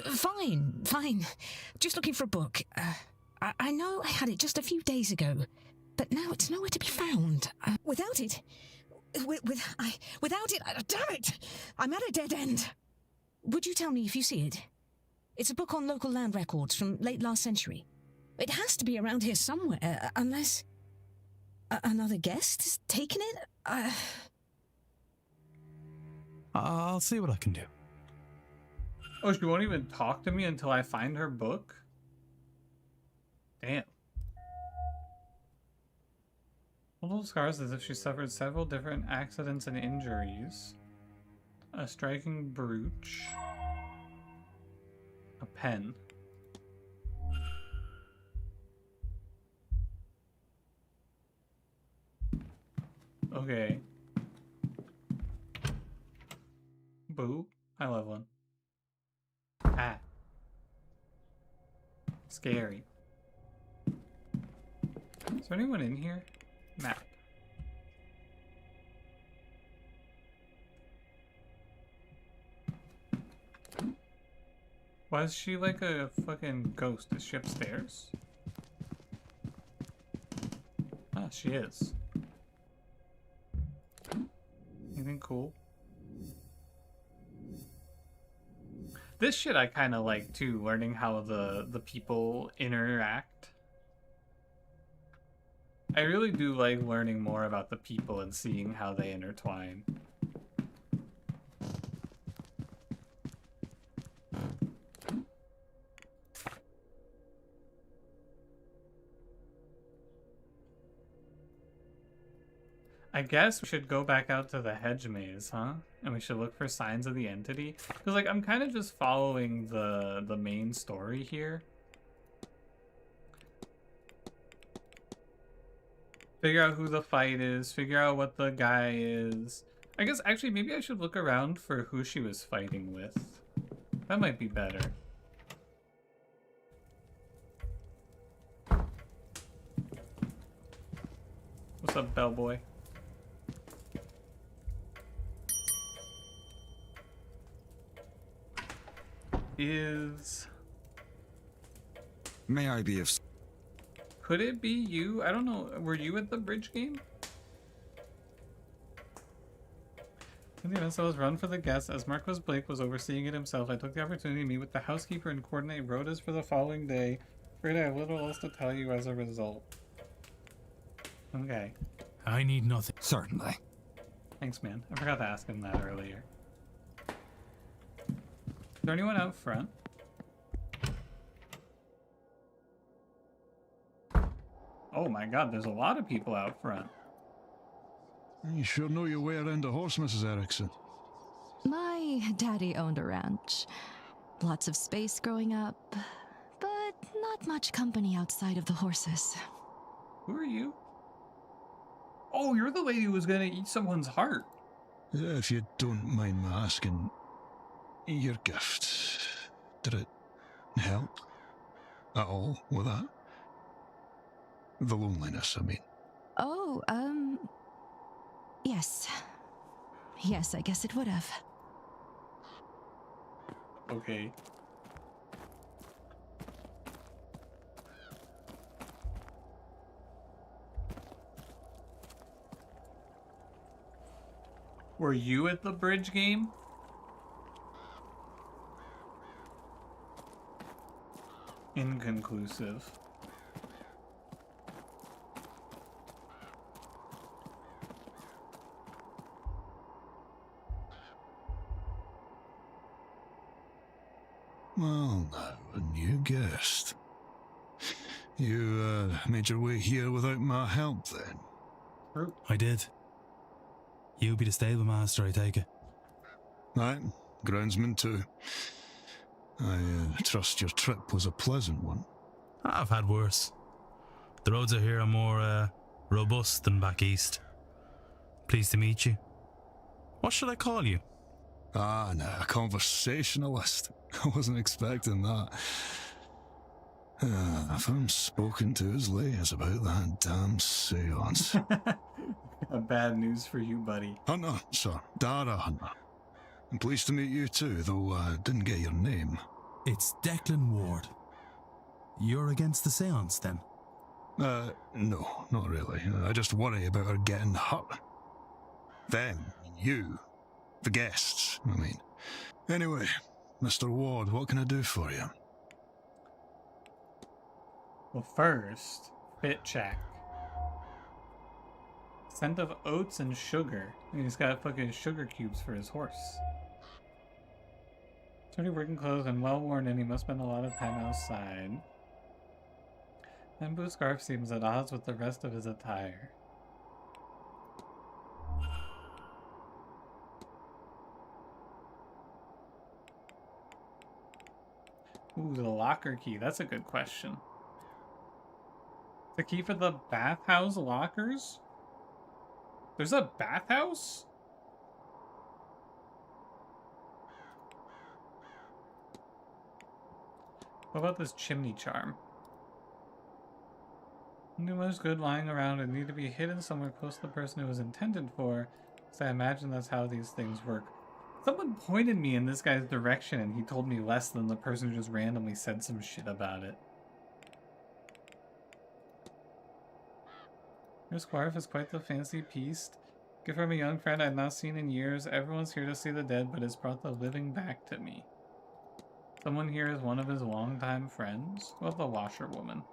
Fine. Just looking for a book. I know I had it just a few days ago, but now it's nowhere to be found. Without it, damn it! I'm at a dead end. Would you tell me if you see it? It's a book on local land records from late last century. It has to be around here somewhere, unless another guest has taken it. I'll see what I can do. Oh, she won't even talk to me until I find her book? Damn. Multiple scars as if she suffered several different accidents and injuries. A striking brooch. A pen. Okay. Boo. I love one. Ah. Scary. Is there anyone in here? Map. Why is she like a fucking ghost? Is she upstairs? Ah, she is. Anything cool? This shit I kind of like too, learning how the people interact. I really do like learning more about the people and seeing how they intertwine. I guess we should go back out to the hedge maze, huh? And we should look for signs of the entity. Because, like, I'm kind of just following the main story here. Figure out who the fight is. Figure out what the guy is. I guess, actually, maybe I should look around for who she was fighting with. That might be better. What's up, bellboy? May I be of... Could it be you? I don't know. Were you at the bridge game? In the events that was run for the guests, as Marquis Blake was overseeing it himself, I took the opportunity to meet with the housekeeper and coordinate rotas for the following day. Afraid I have little else to tell you as a result. Okay. I need nothing. Certainly. Thanks, man. I forgot to ask him that earlier. Is there anyone out front? Oh my god, there's a lot of people out front. You sure know your way around a horse, Mrs. Erickson. My daddy owned a ranch. Lots of space growing up, but not much company outside of the horses. Who are you? Oh, you're the lady who was gonna eat someone's heart. If you don't mind my asking, your gift, did it help at all with that? The loneliness, I mean. Oh, yes. Yes, I guess it would have. Okay. Were you at the bridge game? Inconclusive. Well, now, a new guest. You made your way here without my help, then? I did. You be the stable master, I take it. Aye, groundsman too. I trust your trip was a pleasant one. I've had worse. The roads out here are more robust than back east. Pleased to meet you. What should I call you? Ah, no, a conversationalist. I wasn't expecting that. If I'm spoken to as late as about that damn seance. Bad news for you, buddy. Hunter, sir. Dara Hunter. I'm pleased to meet you too, though I didn't get your name. It's Declan Ward. You're against the seance, then? No, not really. I just worry about her getting hurt. Them, you, the guests, I mean. Anyway, Mr. Ward, what can I do for you? Well, first, fit check. Scent of oats and sugar. And he's got fucking sugar cubes for his horse. Dirty working clothes and well worn in, he must spend a lot of time outside. Bamboo scarf seems at odds with the rest of his attire. Ooh, the locker key. That's a good question. The key for the bathhouse lockers? There's a bathhouse? What about this chimney charm? Too much good lying around and need to be hidden somewhere close to the person it was intended for, so I imagine that's how these things work. Someone pointed me in this guy's direction and he told me less than the person who just randomly said some shit about it. Your scarf is quite the fancy piece. Gift from a young friend I've not seen in years. Everyone's here to see the dead, but it's brought the living back to me. Someone here is one of his longtime friends. What the washerwoman?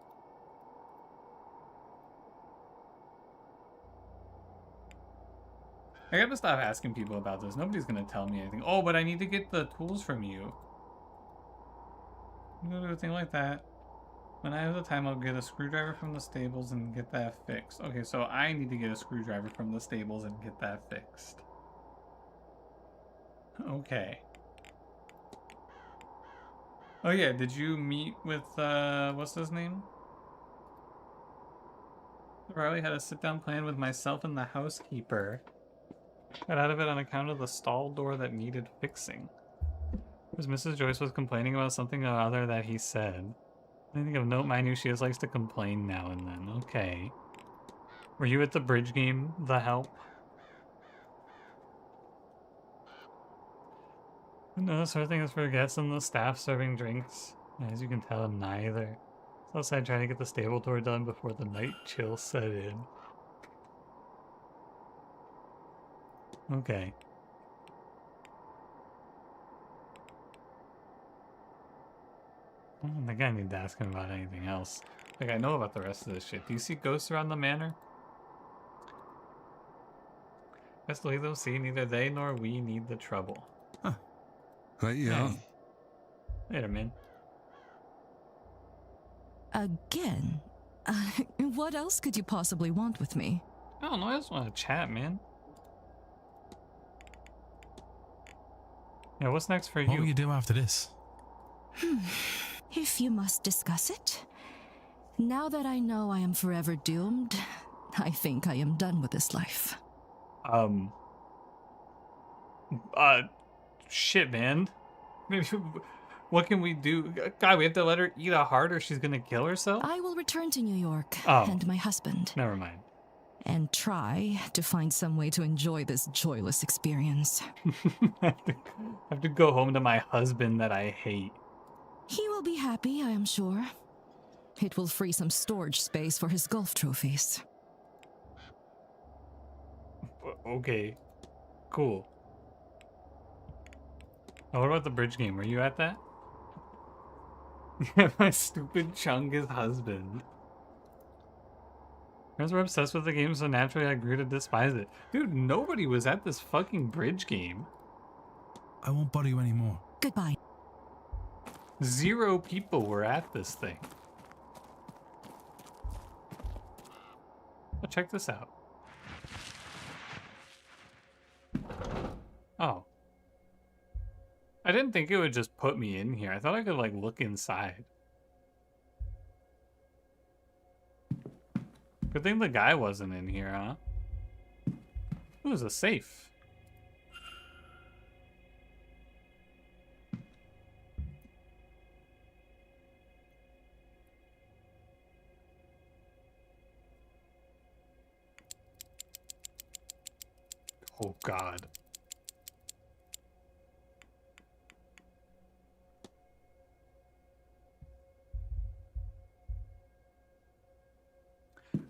I gotta stop asking people about this. Nobody's gonna tell me anything. Oh, but I need to get the tools from you. I'm gonna do a thing like that. When I have the time, I'll get a screwdriver from the stables and get that fixed. Okay, so I need to get a screwdriver from the stables and get that fixed. Okay. Oh yeah, did you meet with, what's his name? Riley had a sit-down plan with myself and the housekeeper. Got out of it on account of the stall door that needed fixing. Because Mrs. Joyce was complaining about something or other that he said. Anything of note, mind you, she just likes to complain now and then. Okay. Were you at the bridge game, The Help? No, sort of thing is for guests and the staff serving drinks. As you can tell, I'm neither. I was outside trying to get the stable tour done before the night chill set in. Okay. I don't think I need to ask him about anything else. Like, I know about the rest of this shit. Do you see ghosts around the manor? Best to leave them see, neither they nor we need the trouble. Huh. Right, yeah. Hey. Later, man. Again? What else could you possibly want with me? I don't know, I just want to chat, man. Yeah, what's next for you? What will you do after this? If you must discuss it. Now that I know I am forever doomed, I think I am done with this life. Shit, man. Maybe, what can we do? God, we have to let her eat a heart or she's gonna kill herself? I will return to New York and my husband. Never mind. And try to find some way to enjoy this joyless experience. I have to go home to my husband that I hate. He will be happy, I am sure. It will free some storage space for his golf trophies. Okay. Cool. Oh, what about the bridge game? Were you at that? My stupid Chungus husband. Friends were obsessed with the game, so naturally I grew to despise it. Dude, nobody was at this fucking bridge game. I won't bother you anymore. Goodbye. 0 people were at this thing. But check this out. Oh. I didn't think it would just put me in here. I thought I could, like, look inside. Good thing the guy wasn't in here, huh? It was a safe. Oh, God.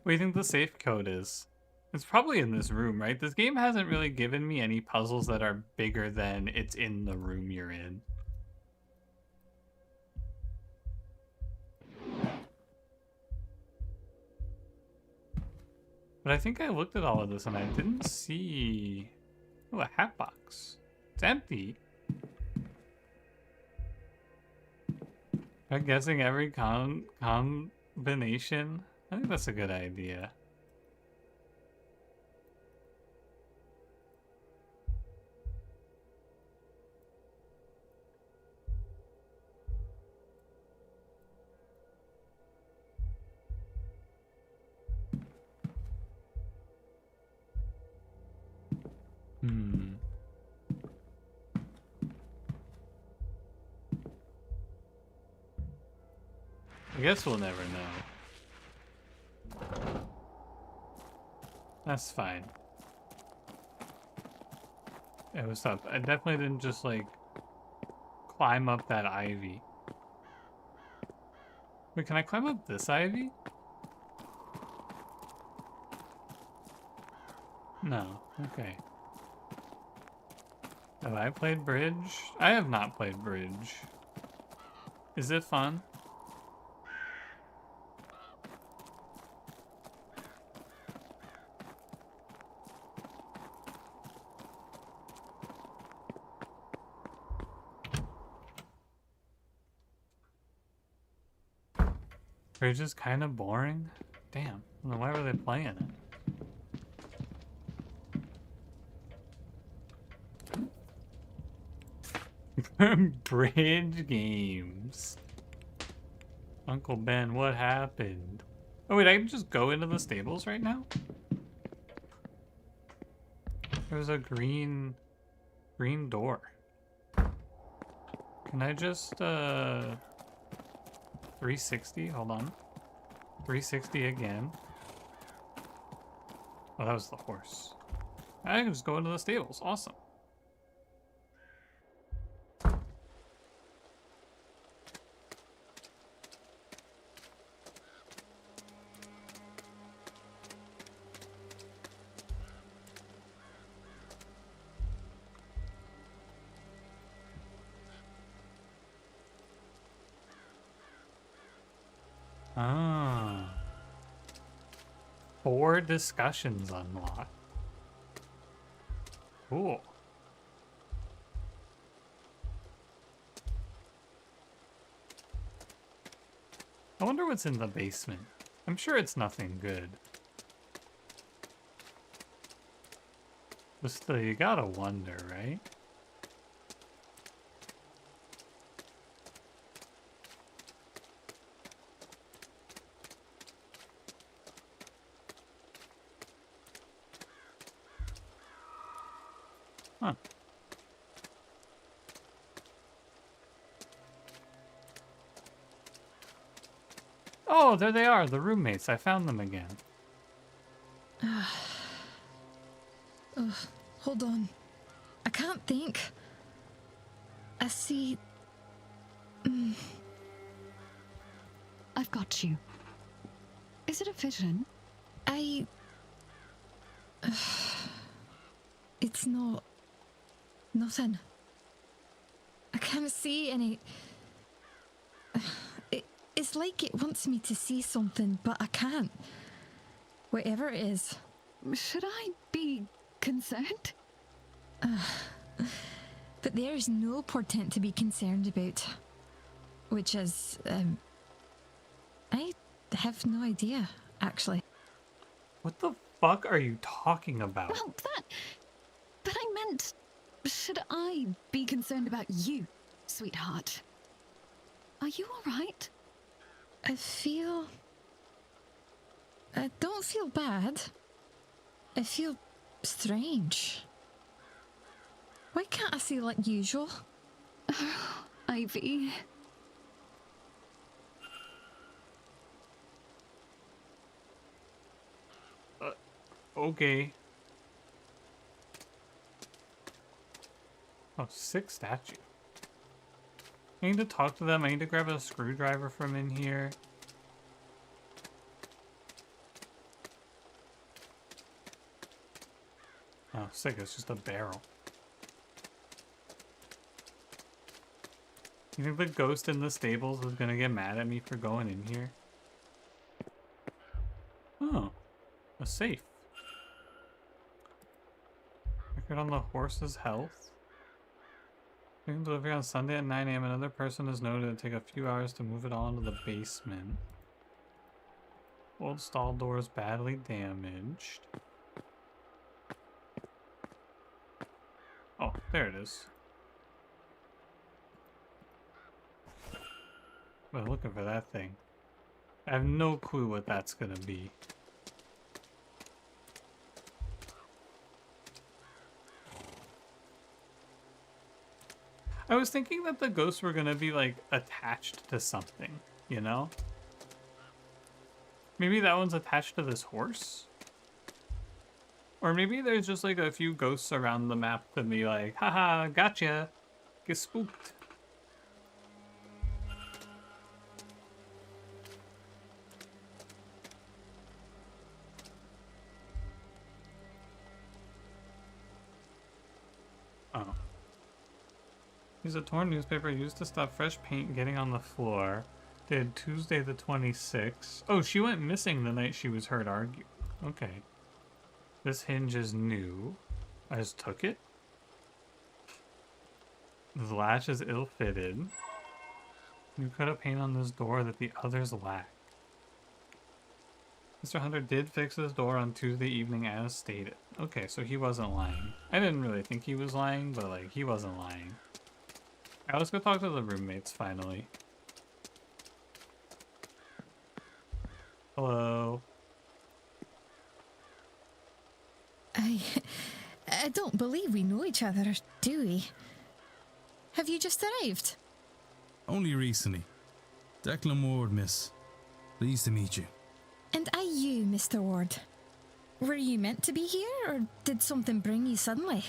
What do you think the safe code is? It's probably in this room, right? This game hasn't really given me any puzzles that are bigger than it's in the room you're in. But I think I looked at all of this and I didn't see... Oh, a hat box. It's empty. I'm guessing every combination. I think that's a good idea. I guess we'll never know. That's fine. It was up. I definitely didn't just, like, climb up that ivy. Wait, can I climb up this ivy? No. Okay. Have I played bridge? I have not played bridge. Is it fun? Bridge is kind of boring. Damn. Then why were they playing it? Bridge games. Uncle Ben, what happened? Oh wait, I can just go into the stables right now? There's a green door. Can I just 360? Hold on. 360 again. Oh, that was the horse. I can just go into the stables. Awesome. Ah. 4 discussions unlocked. Cool. I wonder what's in the basement. I'm sure it's nothing good. But still, you gotta wonder, right? Huh. Oh, there they are, the roommates. I found them again. Hold on. I can't think. I see... I've got you. Is it a vision? It's not... Nothing. I can't see any... It's like it wants me to see something, but I can't. Whatever it is. Should I be concerned? But there is no portent to be concerned about. Which is... I have no idea, actually. What the fuck are you talking about? Well, that I meant... should I be concerned about you, sweetheart? Are you alright? I don't feel bad. I feel strange. Why can't I see like usual? Ivy. Okay. Oh, sick statue. I need to talk to them. I need to grab a screwdriver from in here. Oh, sick. It's just a barrel. You think the ghost in the stables is gonna get mad at me for going in here? Oh, a safe. Record on the horse's health. Taking delivery on Sunday at 9 a.m. Another person is noted to take a few hours to move it all into the basement. Old stall door is badly damaged. Oh, there it is. Well, looking for that thing. I have no clue what that's gonna be. I was thinking that the ghosts were gonna be like attached to something, you know? Maybe that one's attached to this horse? Or maybe there's just like a few ghosts around the map to be like, haha, gotcha, get spooked. Oh. Use a torn newspaper used to stop fresh paint getting on the floor. Did Tuesday the 26th. Oh, she went missing the night she was heard arguing. Okay. This hinge is new. I just took it. This latch is ill-fitted. You coat of paint on this door that the others lack. Mr. Hunter did fix his door on Tuesday evening as stated. Okay, so he wasn't lying. I didn't really think he was lying, but like, he wasn't lying. Alright, let's go talk to the roommates finally. Hello. I don't believe we know each other, do we? Have you just arrived? Only recently. Declan Ward, miss. Pleased to meet you. And are you, Mr. Ward? Were you meant to be here, or did something bring you suddenly?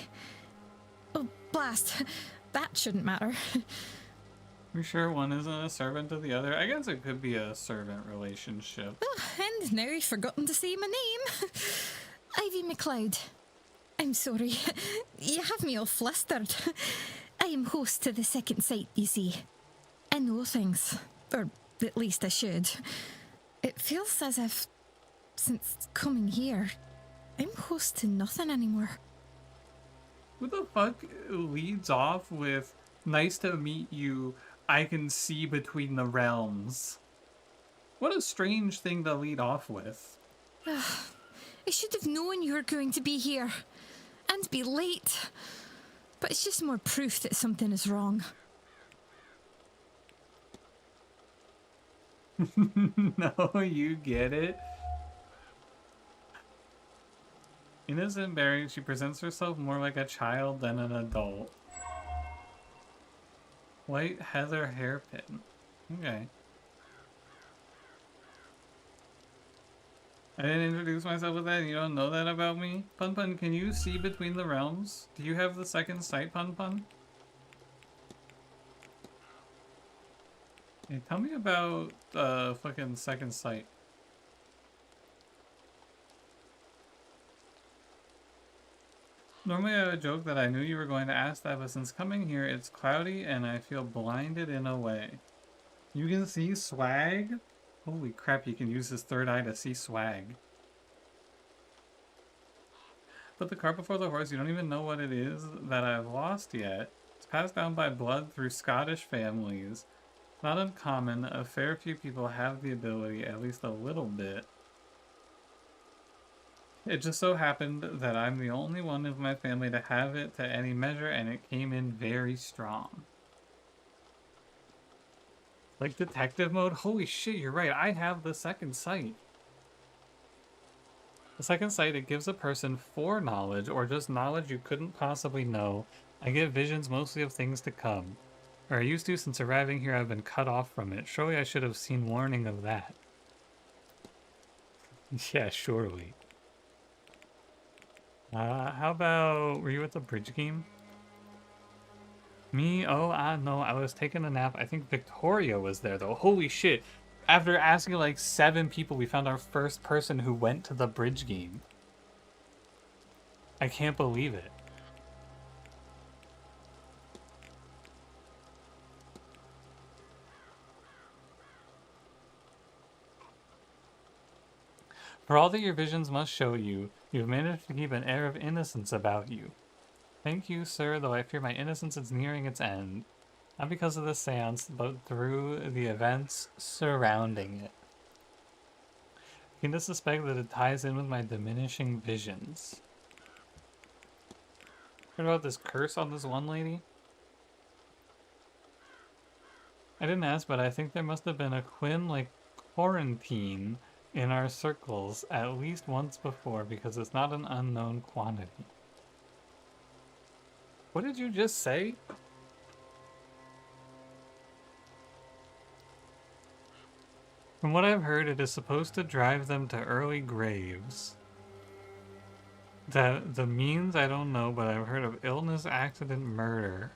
Oh, blast. That shouldn't matter. You sure one isn't a servant of the other? I guess it could be a servant relationship. Oh, and now I've forgotten to say my name. Ivy MacLeod. I'm sorry. You have me all flustered. I am host to the second sight, you see. I know things. Or at least I should. It feels as if, since coming here, I'm host to nothing anymore. Who the fuck leads off with, nice to meet you, I can see between the realms? What a strange thing to lead off with. I should have known you were going to be here. And be late. But it's just more proof that something is wrong. No, you get it. Innocent bearing, she presents herself more like a child than an adult. White heather hairpin. Okay. I didn't introduce myself with that and you don't know that about me? Pun Pun, can you see between the realms? Do you have the second sight, Pun Pun? Hey, tell me about fucking second sight. Normally I would joke that I knew you were going to ask that, but since coming here it's cloudy and I feel blinded in a way. You can see swag? Holy crap, you can use his third eye to see swag. Put the cart before the horse, you don't even know what it is that I've lost yet. It's passed down by blood through Scottish families. It's not uncommon, a fair few people have the ability, at least a little bit. It just so happened that I'm the only one of my family to have it to any measure, and it came in very strong. Like detective mode? Holy shit, you're right. I have the second sight. The second sight, it gives a person foreknowledge, or just knowledge you couldn't possibly know. I get visions mostly of things to come. Or I used to, since arriving here I've been cut off from it. Surely I should have seen warning of that. Yeah, surely. How about, were you at the bridge game? Me? Oh, no, I was taking a nap. I think Victoria was there, though. Holy shit. After asking like 7 people, we found our first person who went to the bridge game. I can't believe it. For all that your visions must show you, you've managed to keep an air of innocence about you. Thank you, sir, though I fear my innocence is nearing its end. Not because of the seance, but through the events surrounding it. I can just suspect that it ties in with my diminishing visions. Heard about this curse on this one lady? I didn't ask, but I think there must have been a Quinn, like, quarantine in our circles at least once before, because it's not an unknown quantity. What did you just say? From what I've heard, it is supposed to drive them to early graves. The means, I don't know, but I've heard of illness, accident, murder.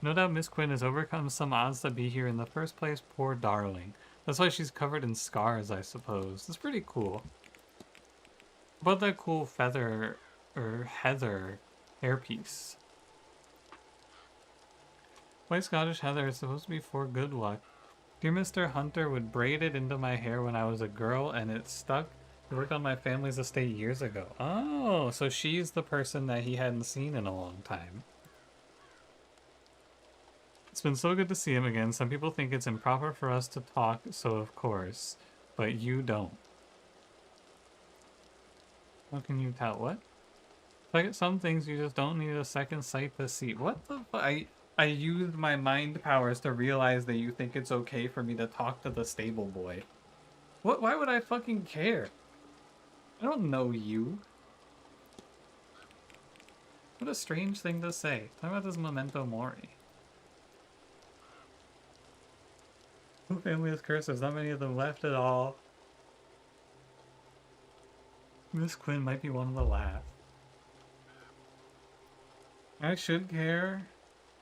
No doubt Miss Quinn has overcome some odds to be here in the first place, poor darling. That's why she's covered in scars, I suppose. It's pretty cool. What about that cool feather, or heather, hairpiece? White Scottish heather is supposed to be for good luck. Dear Mr. Hunter would braid it into my hair when I was a girl, and it stuck. He worked on my family's estate years ago. Oh, so she's the person that he hadn't seen in a long time. It's been so good to see him again. Some people think it's improper for us to talk, so of course. But you don't. How can you tell? What? Like some things you just don't need a second sight to see. What the fuck? I used my mind powers to realize that you think it's okay for me to talk to the stable boy. What? Why would I fucking care? I don't know you. What a strange thing to say. Talk about this memento mori. Who family is cursed? There's not many of them left at all. Miss Quinn might be one of the last. I should care.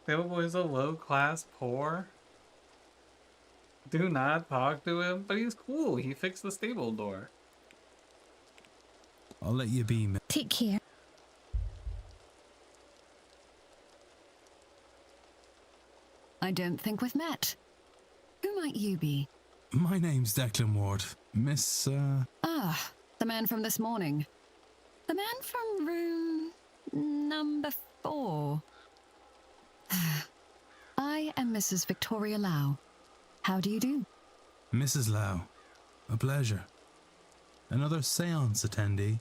Stable boy is a low-class poor. Do not talk to him, but he's cool. He fixed the stable door. I'll let you be, man. Take care. I don't think we've met. Who might you be? My name's Declan Ward. Miss, Ah, the man from this morning. The man from room number 4. I am Mrs. Victoria Lau. How do you do? Mrs. Lau. A pleasure. Another seance attendee?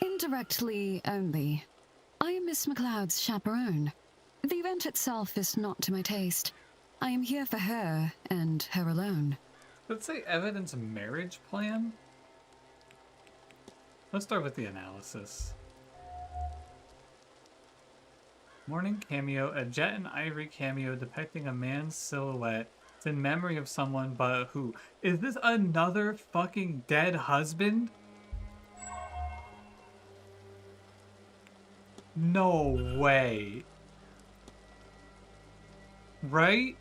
Indirectly only. I am Miss MacLeod's chaperone. The event itself is not to my taste. I am here for her, and her alone. Let's say evidence marriage plan? Let's start with the analysis. Morning cameo, a jet and ivory cameo depicting a man's silhouette. It's in memory of someone, but who? Is this another fucking dead husband? No way. Right?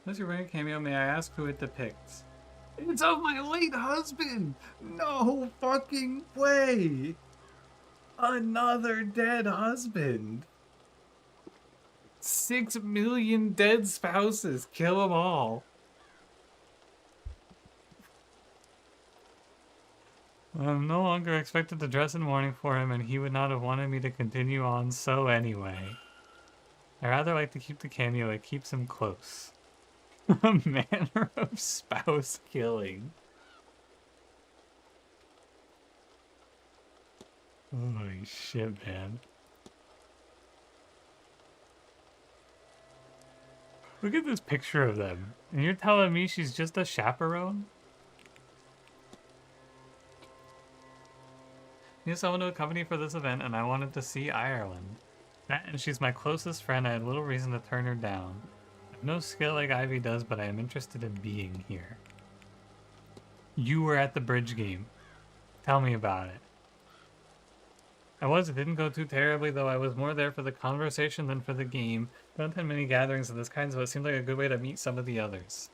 Unless you're wearing a cameo, may I ask who it depicts? It's of my late husband! No fucking way! Another dead husband! 6 million dead spouses, kill them all. I'm no longer expected to dress in mourning for him, and he would not have wanted me to continue on so anyway. I rather like to keep the cameo, it keeps him close. A manner of spouse killing. Holy shit, man. Look at this picture of them. And you're telling me she's just a chaperone? Need someone to accompany for this event, and I wanted to see Ireland. And she's my closest friend. I had little reason to turn her down. I have no skill like Ivy does, but I am interested in being here. You were at the bridge game. Tell me about it. It didn't go too terribly, though. I was more there for the conversation than for the game. Don't attend many gatherings of this kind, so it seemed like a good way to meet some of the others.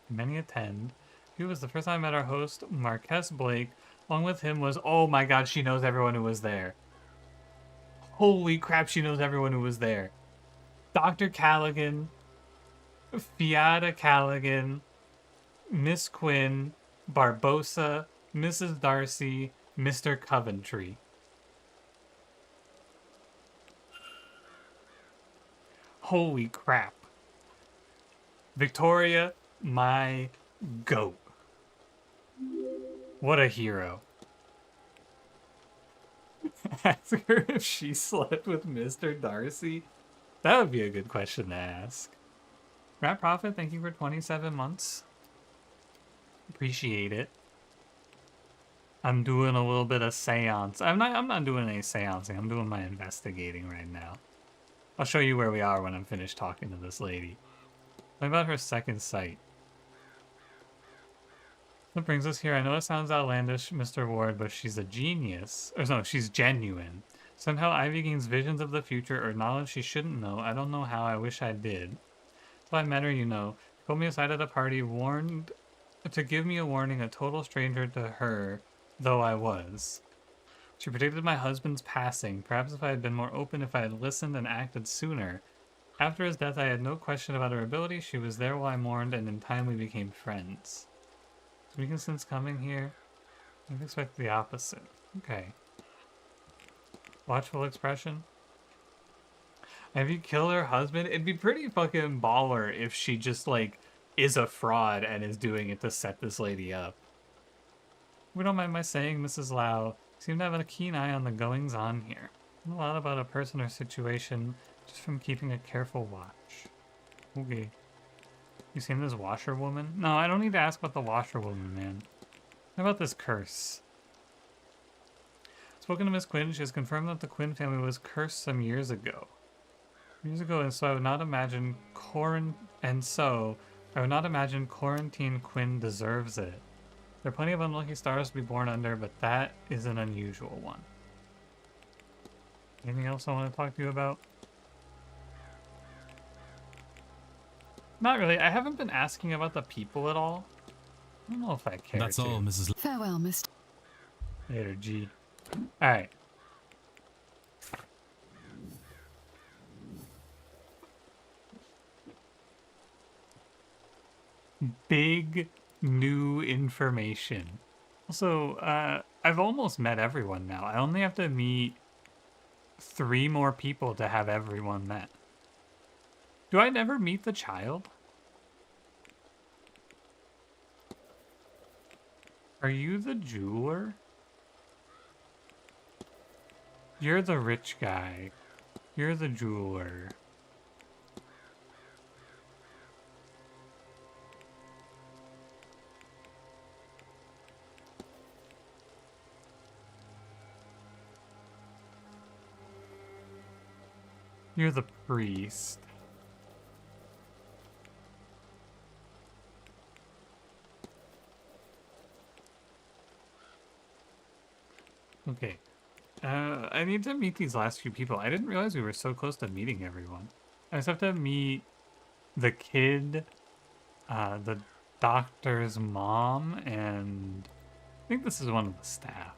Many attend. It was the first time I met our host, Marquess Blake. Along with him was, oh my god, she knows everyone who was there. Holy crap, she knows everyone who was there. Dr. Callaghan, Fiata Callaghan, Miss Quinn, Barbosa, Mrs. Darcy, Mr. Coventry. Holy crap. Victoria, my goat. What a hero. Ask her if she slept with Mr. Darcy. That would be a good question to ask. Rat Prophet, thank you for 27 months. Appreciate it. I'm doing a little bit of seance. I'm not doing any seancing. I'm doing my investigating right now. I'll show you where we are when I'm finished talking to this lady. What about her second sight? What brings us here? I know it sounds outlandish, Mr. Ward, but she's a genius. Or no, she's genuine. Somehow Ivy gains visions of the future or knowledge she shouldn't know. I don't know how. I wish I did. So I met her, you know. Pulled me aside at a party, warned to give me a warning, a total stranger to her, though I was. She predicted my husband's passing. Perhaps if I had been more open, if I had listened and acted sooner. After his death, I had no question about her ability. She was there while I mourned, and in time we became friends. So we can sense coming here. I expect the opposite. Okay. Watchful expression. Have you killed her husband? It'd be pretty fucking baller if she just, like, is a fraud and is doing it to set this lady up. We don't mind my saying, Mrs. Lau. Seem to have a keen eye on the goings-on here. A lot about a person or situation just from keeping a careful watch. Okay. You seen this washerwoman? No, I don't need to ask about the washerwoman, man. How about this curse? Spoken to Miss Quinn, she has confirmed that the Quinn family was cursed some years ago. And so I would not imagine Quarantine Quinn deserves it. There are plenty of unlucky stars to be born under, but that is an unusual one. Anything else I want to talk to you about? Not really. I haven't been asking about the people at all. I don't know if I care. That's all, Mrs. Farewell, Mr. Later, G. Alright. Big new information. Also, I've almost met everyone now. I only have to meet 3 more people to have everyone met. Do I never meet the child? Are you the jeweler? You're the rich guy. You're the jeweler. You're the priest. Okay. I need to meet these last few people. I didn't realize we were so close to meeting everyone. I just have to meet the kid, the doctor's mom, and I think this is one of the staff.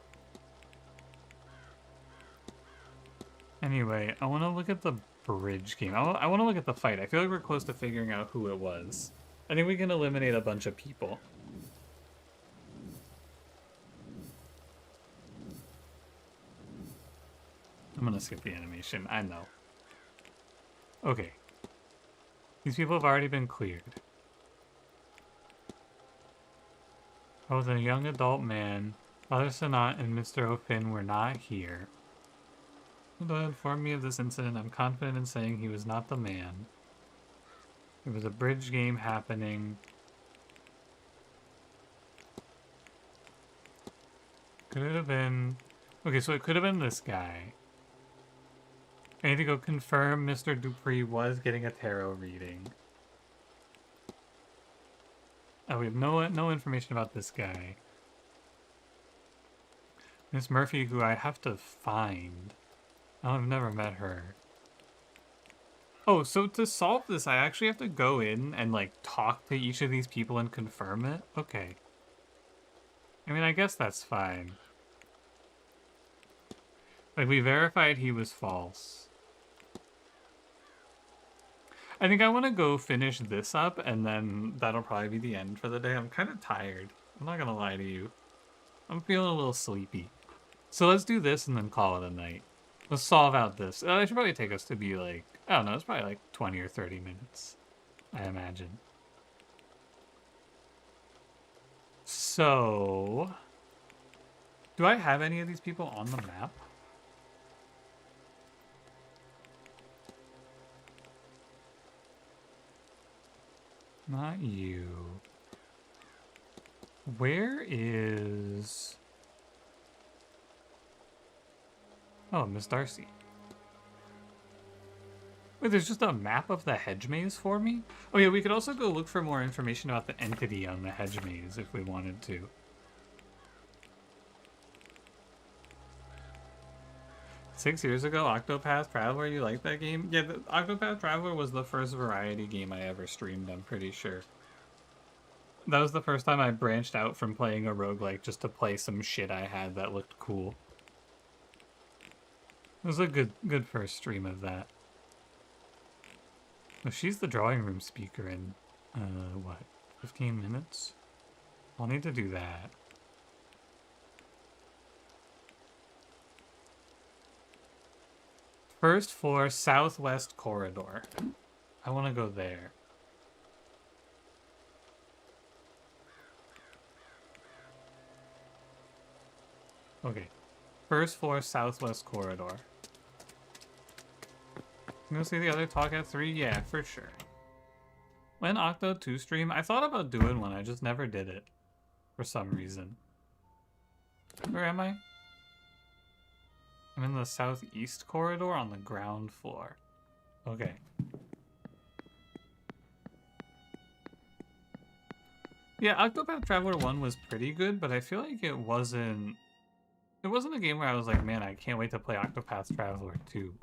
Anyway, I want to look at the bridge game. I want to look at the fight. I feel like we're close to figuring out who it was. I think we can eliminate a bunch of people. I'm gonna skip the animation, I know. Okay. These people have already been cleared. I was a young adult man Father Sanat and Mr. O'Finn were not here. Although informed me of this incident, I'm confident in saying he was not the man. There was a bridge game happening. Could it have been... Okay, so it could have been this guy. I need to go confirm Mr. Dupree was getting a tarot reading. Oh, we have no information about this guy. Miss Murphy, who I have to find. I've never met her. Oh, so to solve this, I actually have to go in and, like, talk to each of these people and confirm it? Okay. I mean, I guess that's fine. Like, we verified he was false. I think I want to go finish this up, and then that'll probably be the end for the day. I'm kind of tired. I'm not gonna lie to you. I'm feeling a little sleepy. So let's do this and then call it a night. Let's solve out this. It should probably take us to be like, I don't know, it's probably like 20 or 30 minutes, I imagine. So, do I have any of these people on the map? Not you. Where is... Oh, Miss Darcy. Wait, there's just a map of the hedge maze for me? Oh yeah, we could also go look for more information about the entity on the hedge maze if we wanted to. Six years ago, Octopath Traveler, you liked that game? Yeah, the Octopath Traveler was the first variety game I ever streamed, I'm pretty sure. That was the first time I branched out from playing a roguelike just to play some shit I had that looked cool. It was a good first stream of that. Oh, she's the drawing room speaker in, what, 15 minutes? I'll need to do that. First floor, southwest corridor. I want to go there. Okay. First floor, southwest corridor. You gonna see the other talk at 3? Yeah, for sure. When Octo 2 stream, I thought about doing one, I just never did it. For some reason. Where am I? I'm in the southeast corridor on the ground floor. Okay. Yeah, Octopath Traveler 1 was pretty good, but I feel like it wasn't a game where I was like, man, I can't wait to play Octopath Traveler 2.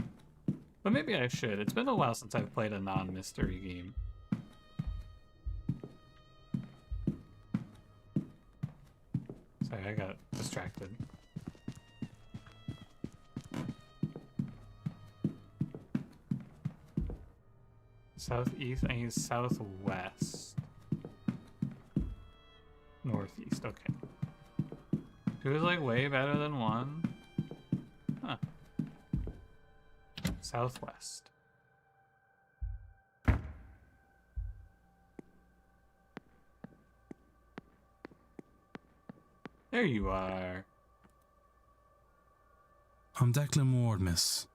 But maybe I should. It's been a while since I've played a non-mystery game. Sorry, I got distracted. Southeast, I use southwest. Northeast, okay. 2 is like way better than 1. Huh. Southwest. There you are. I'm Declan Ward, miss.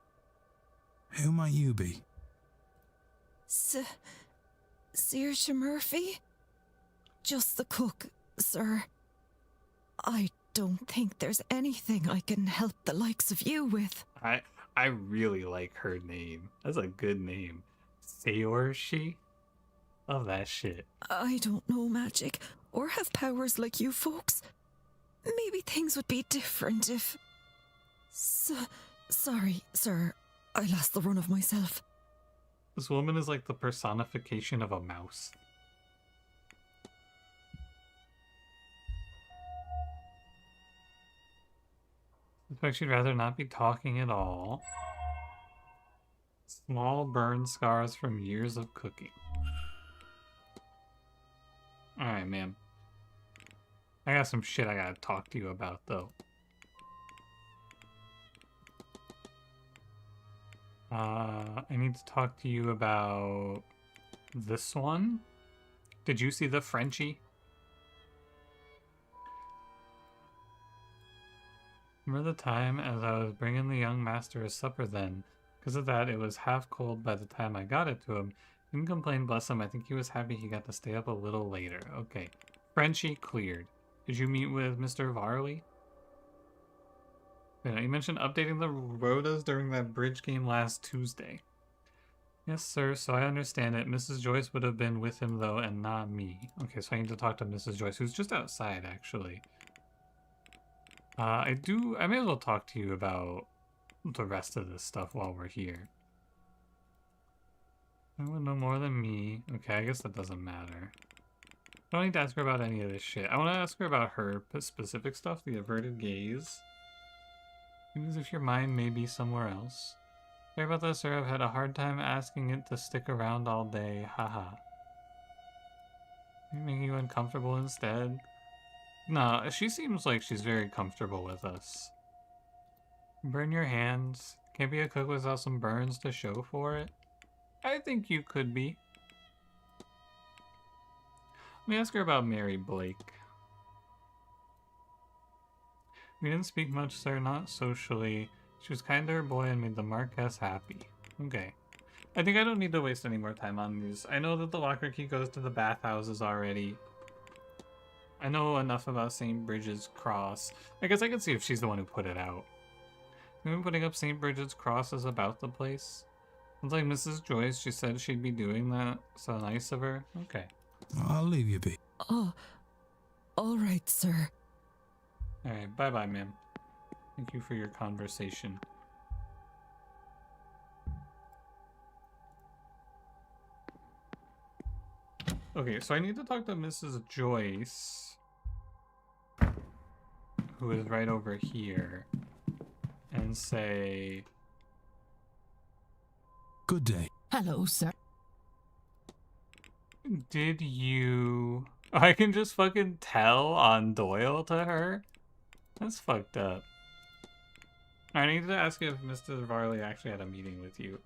Who might you be? Saoirse Murphy? Just the cook, sir. I don't think there's anything I can help the likes of you with. I really like her name. That's a good name. Saoirse? Love that shit. I don't know magic or have powers like you folks. Maybe things would be different if... Sorry, sir. I lost the run of myself. This woman is like the personification of a mouse. In fact, she'd rather not be talking at all. Small burn scars from years of cooking. Alright, ma'am. I got some shit I gotta talk to you about, though. I need to talk to you about this one. Did you see the Frenchie? Remember the time as I was bringing the young master his supper then? Because of that, it was half cold by the time I got it to him. Didn't complain, bless him. I think he was happy he got to stay up a little later. Okay. Frenchie cleared. Did you meet with Mr. Varley? Yeah, you mentioned updating the rotas during that bridge game last Tuesday. Yes, sir, so I understand it. Mrs. Joyce would have been with him, though, and not me. Okay, so I need to talk to Mrs. Joyce, who's just outside, actually. I may as well talk to you about the rest of this stuff while we're here. I would know more than me. Okay, I guess that doesn't matter. I don't need to ask her about any of this shit. I want to ask her about her specific stuff, the averted gaze. Even as if your mind may be somewhere else. Sorry about that, sir. I've had a hard time asking it to stick around all day. Haha. Making you uncomfortable instead? No, she seems like she's very comfortable with us. Burn your hands. Can't be a cook without some burns to show for it. I think you could be. Let me ask her about Mary Blake. We didn't speak much, sir, not socially. She was kind to her boy and made the Marquess happy. Okay. I think I don't need to waste any more time on these. I know that the locker key goes to the bathhouses already. I know enough about St. Bridget's Cross. I guess I could see if she's the one who put it out. Even putting up St. Bridget's Cross is about the place. It's like Mrs. Joyce, she said she'd be doing that. So nice of her. Okay. I'll leave you be. Oh, all right, sir. Alright, bye-bye, ma'am. Thank you for your conversation. Okay, so I need to talk to Mrs. Joyce, who is right over here, and say... Good day. Hello, sir. Did you... I can just fucking tell on Doyle to her? That's fucked up. I need to ask if Mr. Varley actually had a meeting with you.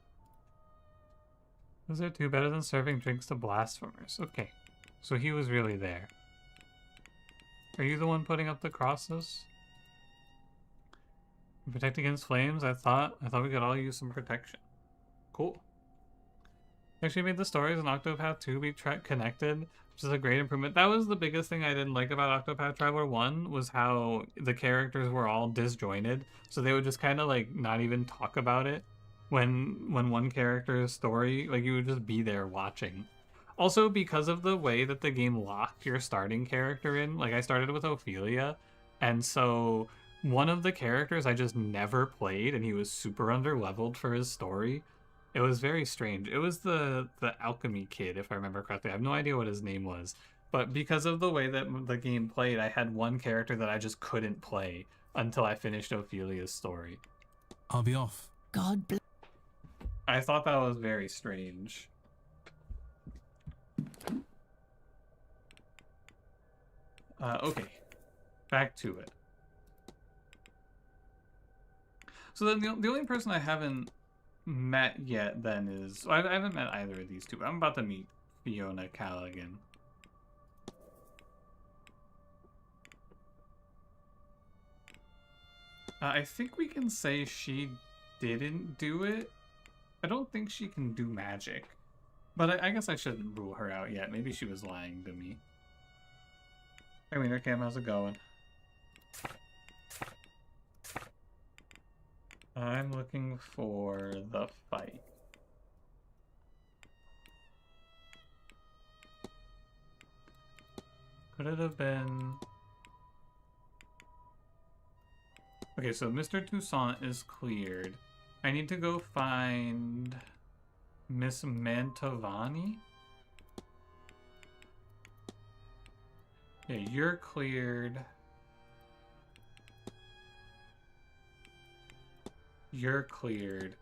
Those are two better than serving drinks to blasphemers. Okay, so he was really there. Are you the one putting up the crosses? Protect against flames? I thought we could all use some protection. Cool. Actually made the stories in Octopath 2 be connected, which is a great improvement. That was the biggest thing I didn't like about Octopath Traveler 1, was how the characters were all disjointed. So they would just kind of like not even talk about it when one character's story, like you would just be there watching. Also, because of the way that the game locked your starting character in, like I started with Ophelia, and so one of the characters I just never played, and he was super underleveled for his story. It was very strange. It was the alchemy kid, if I remember correctly. I have no idea what his name was. But because of the way that the game played, I had one character that I just couldn't play until I finished Ophelia's story. I'll be off. God bless. I thought that was very strange. Okay. Back to it. So then the only person I haven't met yet then is... I haven't met either of these two. I'm about to meet Fiona Callaghan. I think we can say she didn't do it. I don't think she can do magic. But I guess I shouldn't rule her out yet. Maybe she was lying to me. I mean, Cam, how's it going? I'm looking for the fight. Could it have been... Okay, so Mr. Toussaint is cleared. I need to go find Miss Mantovani. Yeah, you're cleared. You're cleared.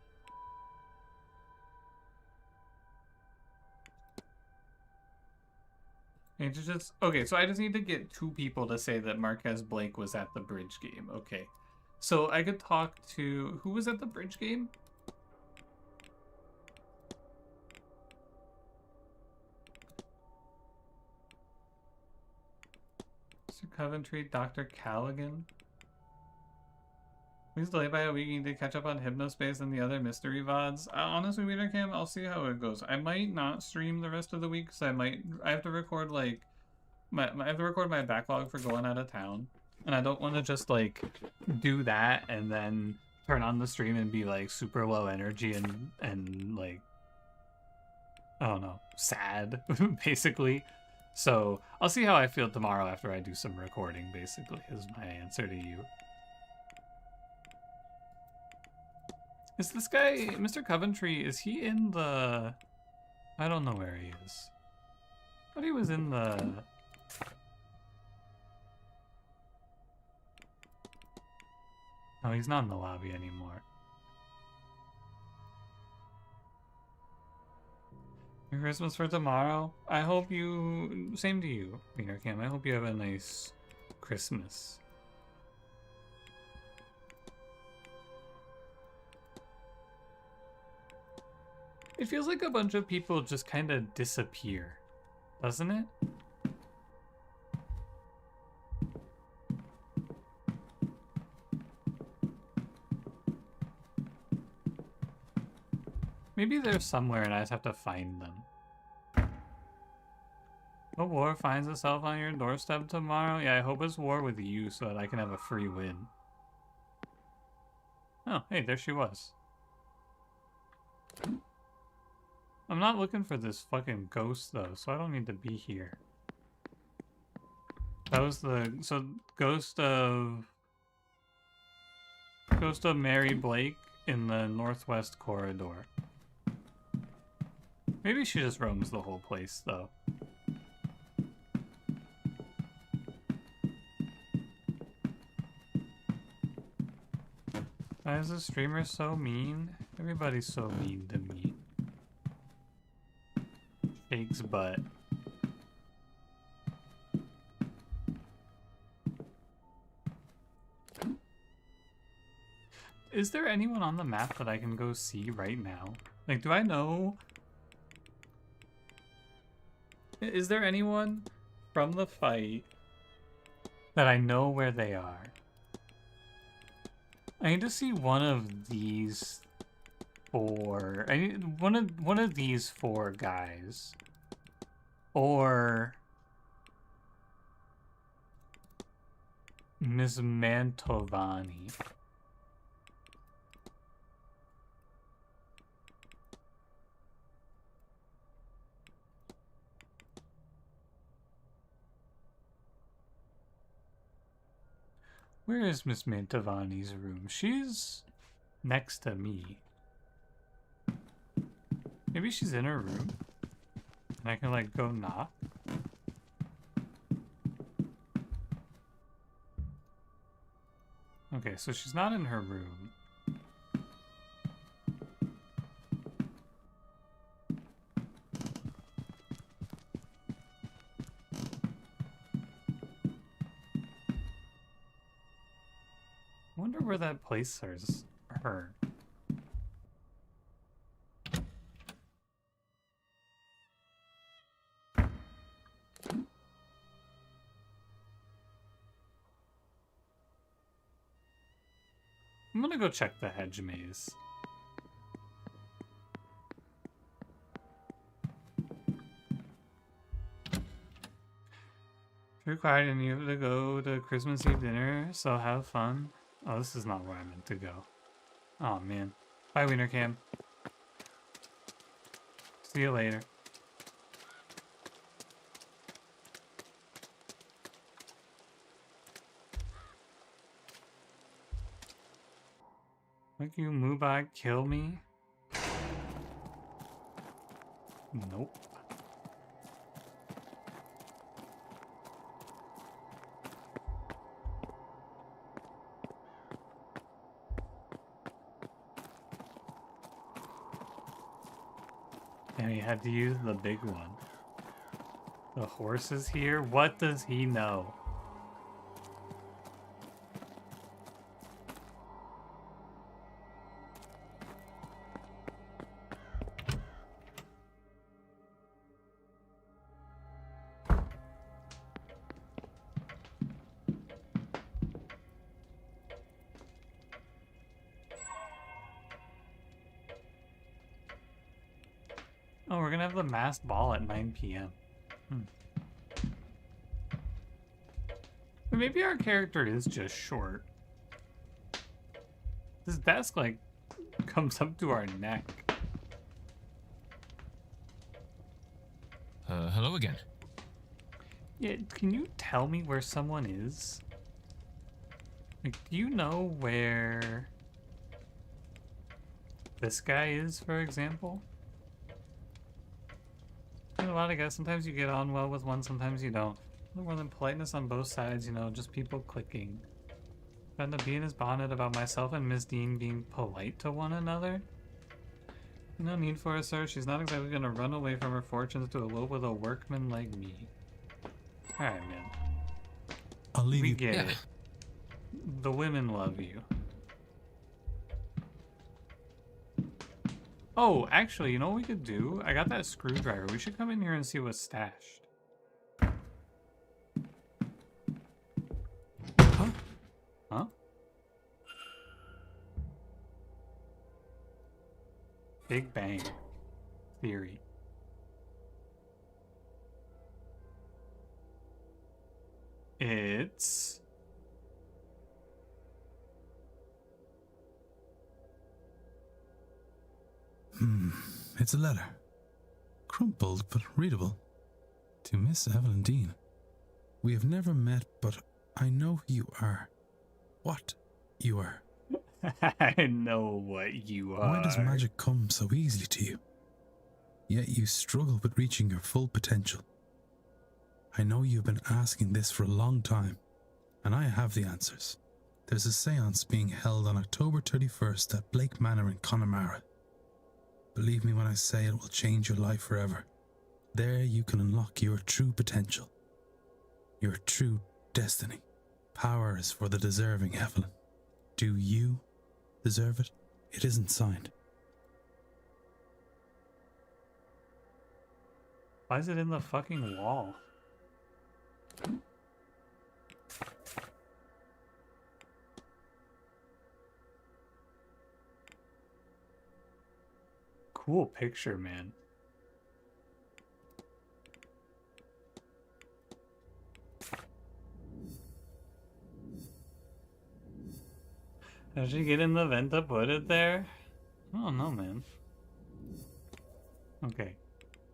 And just okay, so I just need to get two people to say that Marquez Blake was at the bridge game. Okay. So I could talk to... Who was at the bridge game? Mr. Coventry, Dr. Callaghan. Please delay by a week. You need to catch up on Hypnospace and the other mystery VODs. Honestly, Wiener Cam, I'll see how it goes. I might not stream the rest of the week, so I have to record like I have to record my backlog for going out of town, and I don't want to just like do that and then turn on the stream and be like super low energy and like, I don't know, sad basically. So I'll see how I feel tomorrow after I do some recording, basically, is my answer to you. Is this guy, Mr. Coventry, is he in the... I don't know where he is. I thought he was in the... No, he's not in the lobby anymore. Merry Christmas for tomorrow. I hope you... Same to you, Wiener Cam. I hope you have a nice Christmas. It feels like a bunch of people just kind of disappear, doesn't it? Maybe they're somewhere and I just have to find them. A war finds itself on your doorstep tomorrow? Yeah, I hope it's war with you so that I can have a free win. Oh, hey, there she was. I'm not looking for this fucking ghost though, so I don't need to be here. That was the... So, Ghost of Mary Blake in the northwest corridor. Maybe she just roams the whole place though. Why is the streamer so mean? Everybody's so mean to me. Shake's butt. Is there anyone on the map that I can go see right now? Like, do I know? Is there anyone from the fight that I know where they are? I need to see one of these four. I need one of these four guys. Or Miss Mantovani. Where is Miss Mantovani's room? She's next to me. Maybe she's in her room. And I can like go knock. Okay, so she's not in her room. I wonder where that places her. I'm gonna go check the hedge maze. You're quiet and you have to go to Christmas Eve dinner, so have fun. Oh, this is not where I meant to go. Oh man. Bye, Wiener Cam. See you later. Like you Mubak kill me? Nope. And he had to use the big one. The horse is here? What does he know? Oh, we're gonna have the masked ball at 9 p.m. Or maybe our character is just short. This desk, like, comes up to our neck. Hello again. Yeah, can you tell me where someone is? Like, do you know where this guy is, for example? You know, a lot of guys, sometimes you get on well with one, sometimes you don't. No more than politeness on both sides, you know, just people clicking. If I end up being as bonnet about myself and Miss Dean being polite to one another. No need for it, sir. She's not exactly gonna run away from her fortunes to elope with a workman like me. Alright, man. I'll leave you. We get it. The women love you. Oh, actually, you know what we could do? I got that screwdriver. We should come in here and see what's stashed. Huh? Big Bang Theory. It's... It's a letter. Crumpled but readable. To Miss Evelyn Dean. We have never met, but I know who you are. What you are. I know what you are. Why does magic come so easily to you? Yet you struggle with reaching your full potential. I know you've been asking this for a long time, and I have the answers. There's a seance being held on October 31st at Blake Manor in Connemara. Believe me when I say it will change your life forever. There you can unlock your true potential. Your true destiny. Power is for the deserving, Evelyn. Do you deserve it? It isn't signed. Why is it in the fucking wall? Cool picture, man. Did she get in the vent to put it there? I don't know, man. Okay.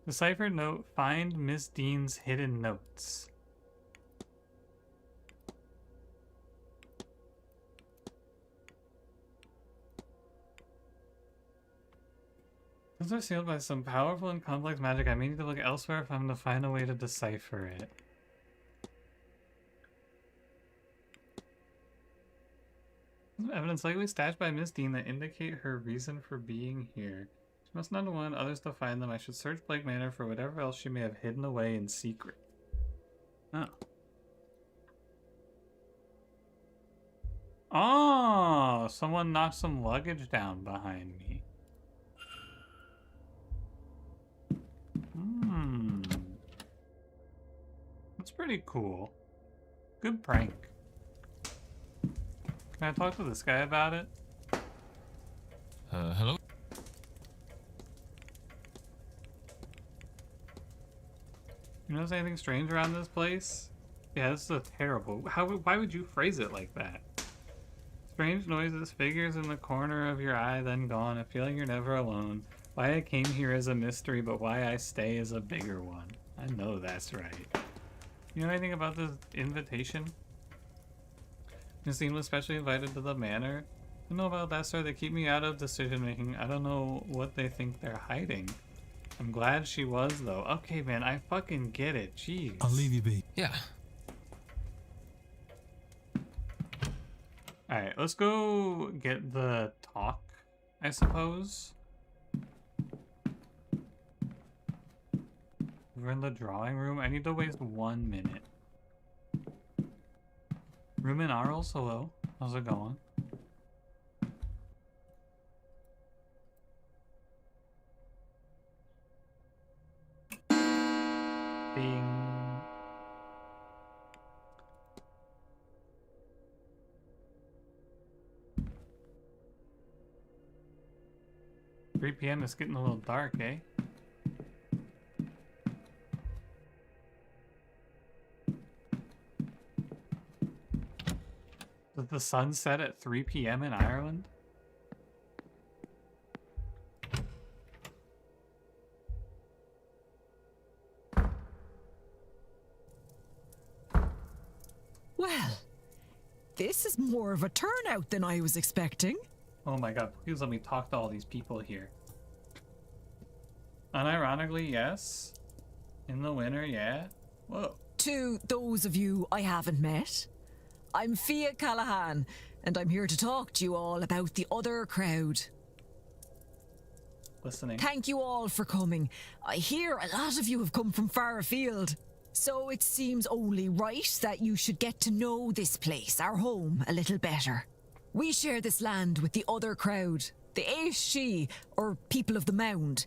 Deciphered note, find Miss Dean's hidden notes. Those are sealed by some powerful and complex magic. I may need to look elsewhere if I'm to find a way to decipher it. Evidence likely stashed by Miss Dean that indicate her reason for being here. She must not want others to find them. I should search Blake Manor for whatever else she may have hidden away in secret. Oh. Oh, someone knocked some luggage down behind me. That's pretty cool. Good prank. Can I talk to this guy about it? Hello? You notice anything strange around this place? Yeah, this is a terrible... Why would you phrase it like that? Strange noises, figures in the corner of your eye, then gone. I feel like you're never alone. Why I came here is a mystery, but why I stay is a bigger one. I know that's right. You know anything about this invitation? Miss Dean was specially invited to the manor. I don't know about that, sir. They keep me out of decision making. I don't know what they think they're hiding. I'm glad she was, though. Okay, man, I fucking get it. Jeez. I'll leave you be. Yeah. Alright, let's go get the talk, I suppose. We're in the drawing room. I need to waste 1 minute. Rumen Arls, hello. How's it going? Bing. 3 p.m. is getting a little dark, eh? The sun set at 3 p.m. in Ireland? Well, this is more of a turnout than I was expecting. Oh my god, please let me talk to all these people here. Unironically, yes. In the winter, yeah. Whoa. To those of you I haven't met, I'm Fia Callahan, and I'm here to talk to you all about the other crowd. Listening. Thank you all for coming. I hear a lot of you have come from far afield, so it seems only right that you should get to know this place, our home, a little better. We share this land with the other crowd, the Aishi, or people of the Mound.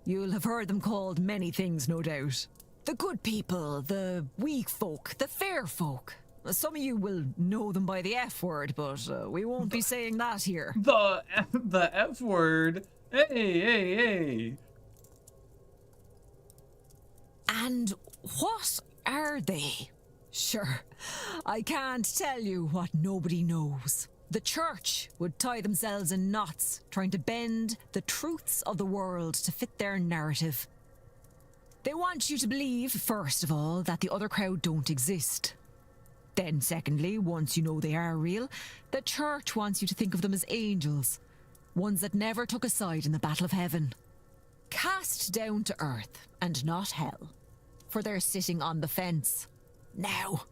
You'll have heard them called many things, no doubt. The good people, the weak folk, the fair folk. Some of you will know them by the F word, but we won't be saying that here. The F word? Hey. And what are they? Sure, I can't tell you what nobody knows. The church would tie themselves in knots, trying to bend the truths of the world to fit their narrative. They want you to believe, first of all, that the other crowd don't exist. Then, secondly, once you know they are real, the church wants you to think of them as angels, ones that never took a side in the battle of heaven. Cast down to earth, and not hell, for they're sitting on the fence. Now,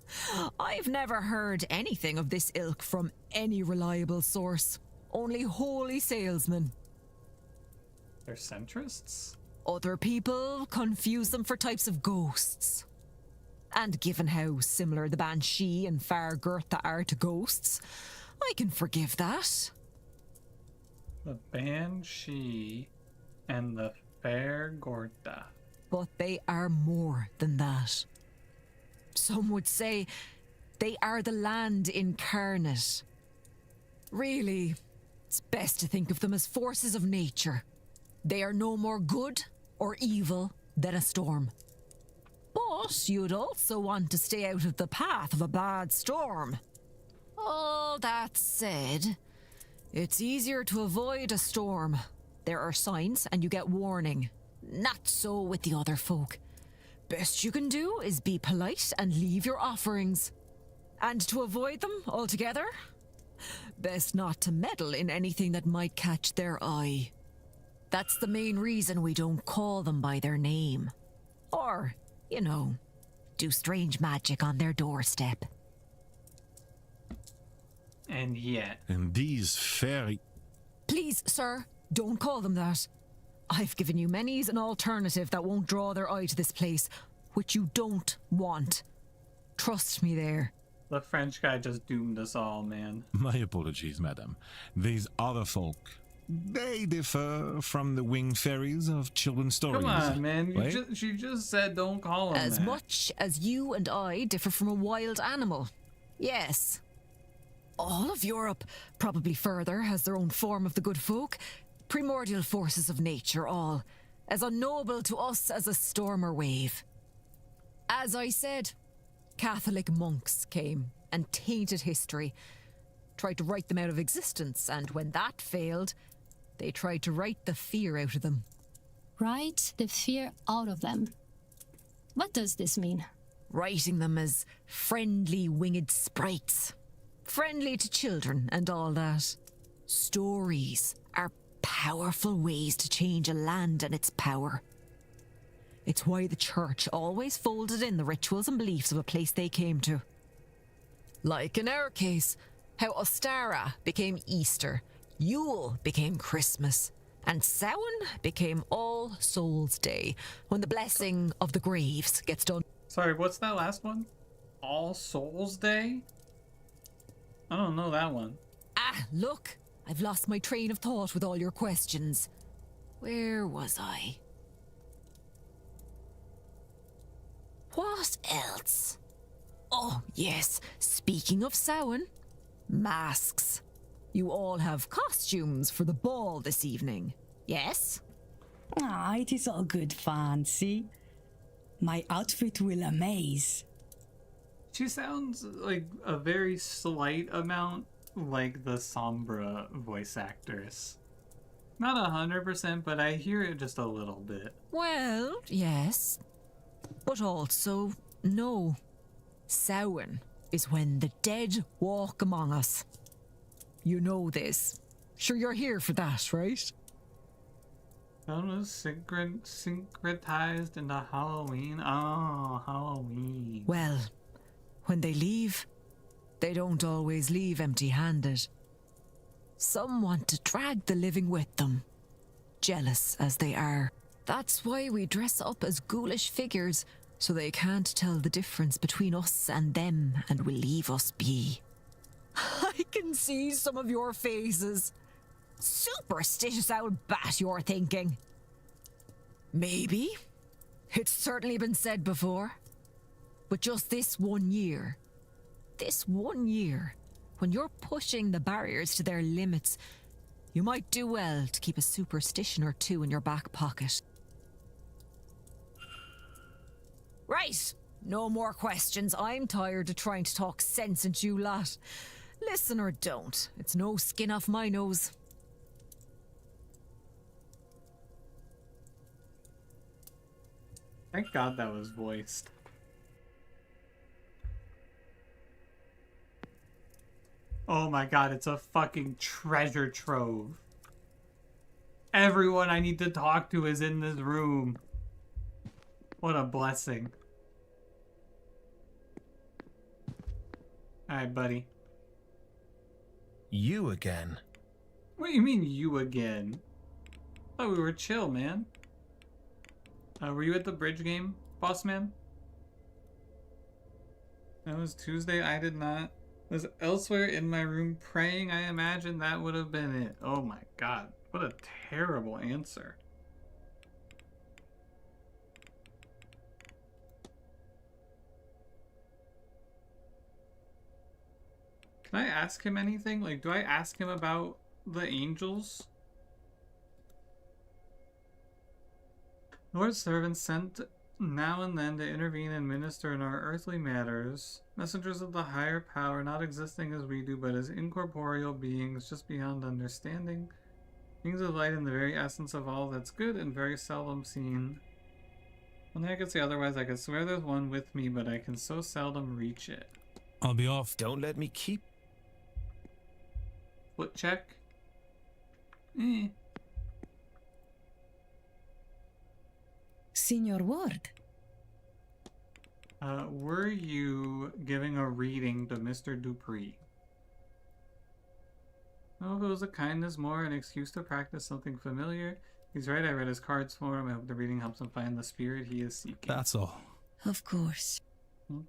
I've never heard anything of this ilk from any reliable source. Only holy salesmen. They're centrists? Other people confuse them for types of ghosts. And given how similar the Banshee and Far Gertha are to ghosts, I can forgive that. The Banshee and the Fair Gorta. But they are more than that. Some would say they are the land incarnate. Really, it's best to think of them as forces of nature. They are no more good or evil than a storm. But you'd also want to stay out of the path of a bad storm. All that said, it's easier to avoid a storm. There are signs and you get warning. Not so with the other folk. Best you can do is be polite and leave your offerings. And to avoid them altogether, best not to meddle in anything that might catch their eye. That's the main reason we don't call them by their name. Or, you know, do strange magic on their doorstep. And yet... And these fairy... Please, sir, don't call them that. I've given you many's an alternative that won't draw their eye to this place, which you don't want. Trust me there. The French guy just doomed us all, man. My apologies, madam. These other folk, they differ from the winged fairies of children's stories. Come on, man. She just said don't call them As that. much as you and I differ from a wild animal. Yes. All of Europe, probably further, has their own form of the good folk. Primordial forces of nature, all as unknowable to us as a storm or wave. As I said, Catholic monks came and tainted history, tried to write them out of existence, and when that failed, they tried to write the fear out of them. Write the fear out of them. What does this mean? Writing them as friendly winged sprites. Friendly to children and all that. Stories are powerful ways to change a land and its power. It's why the church always folded in the rituals and beliefs of a place they came to. Like in our case, how Ostara became Easter, Yule became Christmas, and Samhain became All Souls' Day, when the blessing of the graves gets done. Sorry, what's that last one? All Souls Day? I don't know that one. Ah, look, I've lost my train of thought with all your questions. Where was I? What else? Oh, yes, speaking of Samhain, masks. You all have costumes for the ball this evening, yes? Ah, it is all good fun, see? My outfit will amaze. She sounds like a very slight amount like the Sombra voice actress. Not 100%, but I hear it just a little bit. Well, yes. But also, no. Samhain is when the dead walk among us. You know this. Sure you're here for that, right? That was syncretized into Halloween. Oh, Halloween. Well, when they leave, they don't always leave empty-handed. Some want to drag the living with them, jealous as they are. That's why we dress up as ghoulish figures, so they can't tell the difference between us and them and will leave us be. I can see some of your faces. Superstitious old bat, you're thinking. Maybe. It's certainly been said before. But just this 1 year, when you're pushing the barriers to their limits, you might do well to keep a superstition or two in your back pocket. Right, no more questions. I'm tired of trying to talk sense into you lot. Listen or don't, it's no skin off my nose. Thank God that was voiced. Oh my God, it's a fucking treasure trove. Everyone I need to talk to is in this room. What a blessing. Alright, buddy. You again? What do you mean, you again? I thought we were chill, man. Were you at the bridge game, boss man? That was Tuesday. I did not. Was elsewhere in my room praying. I imagine that would have been it. Oh my God. What a terrible answer. Can I ask him anything? Like, do I ask him about the angels? Lord's servants sent now and then to intervene and minister in our earthly matters, messengers of the higher power, not existing as we do, but as incorporeal beings just beyond understanding, beings of light in the very essence of all that's good and very seldom seen. Only I could say otherwise. I could swear there's one with me, but I can so seldom reach it. I'll be off. Don't let me keep... Foot check? Signor Ward. Were you giving a reading to Mr. Dupree? Oh, if it was a kindness more, an excuse to practice something familiar. He's right, I read his cards for him. I hope the reading helps him find the spirit he is seeking. That's all. Of course.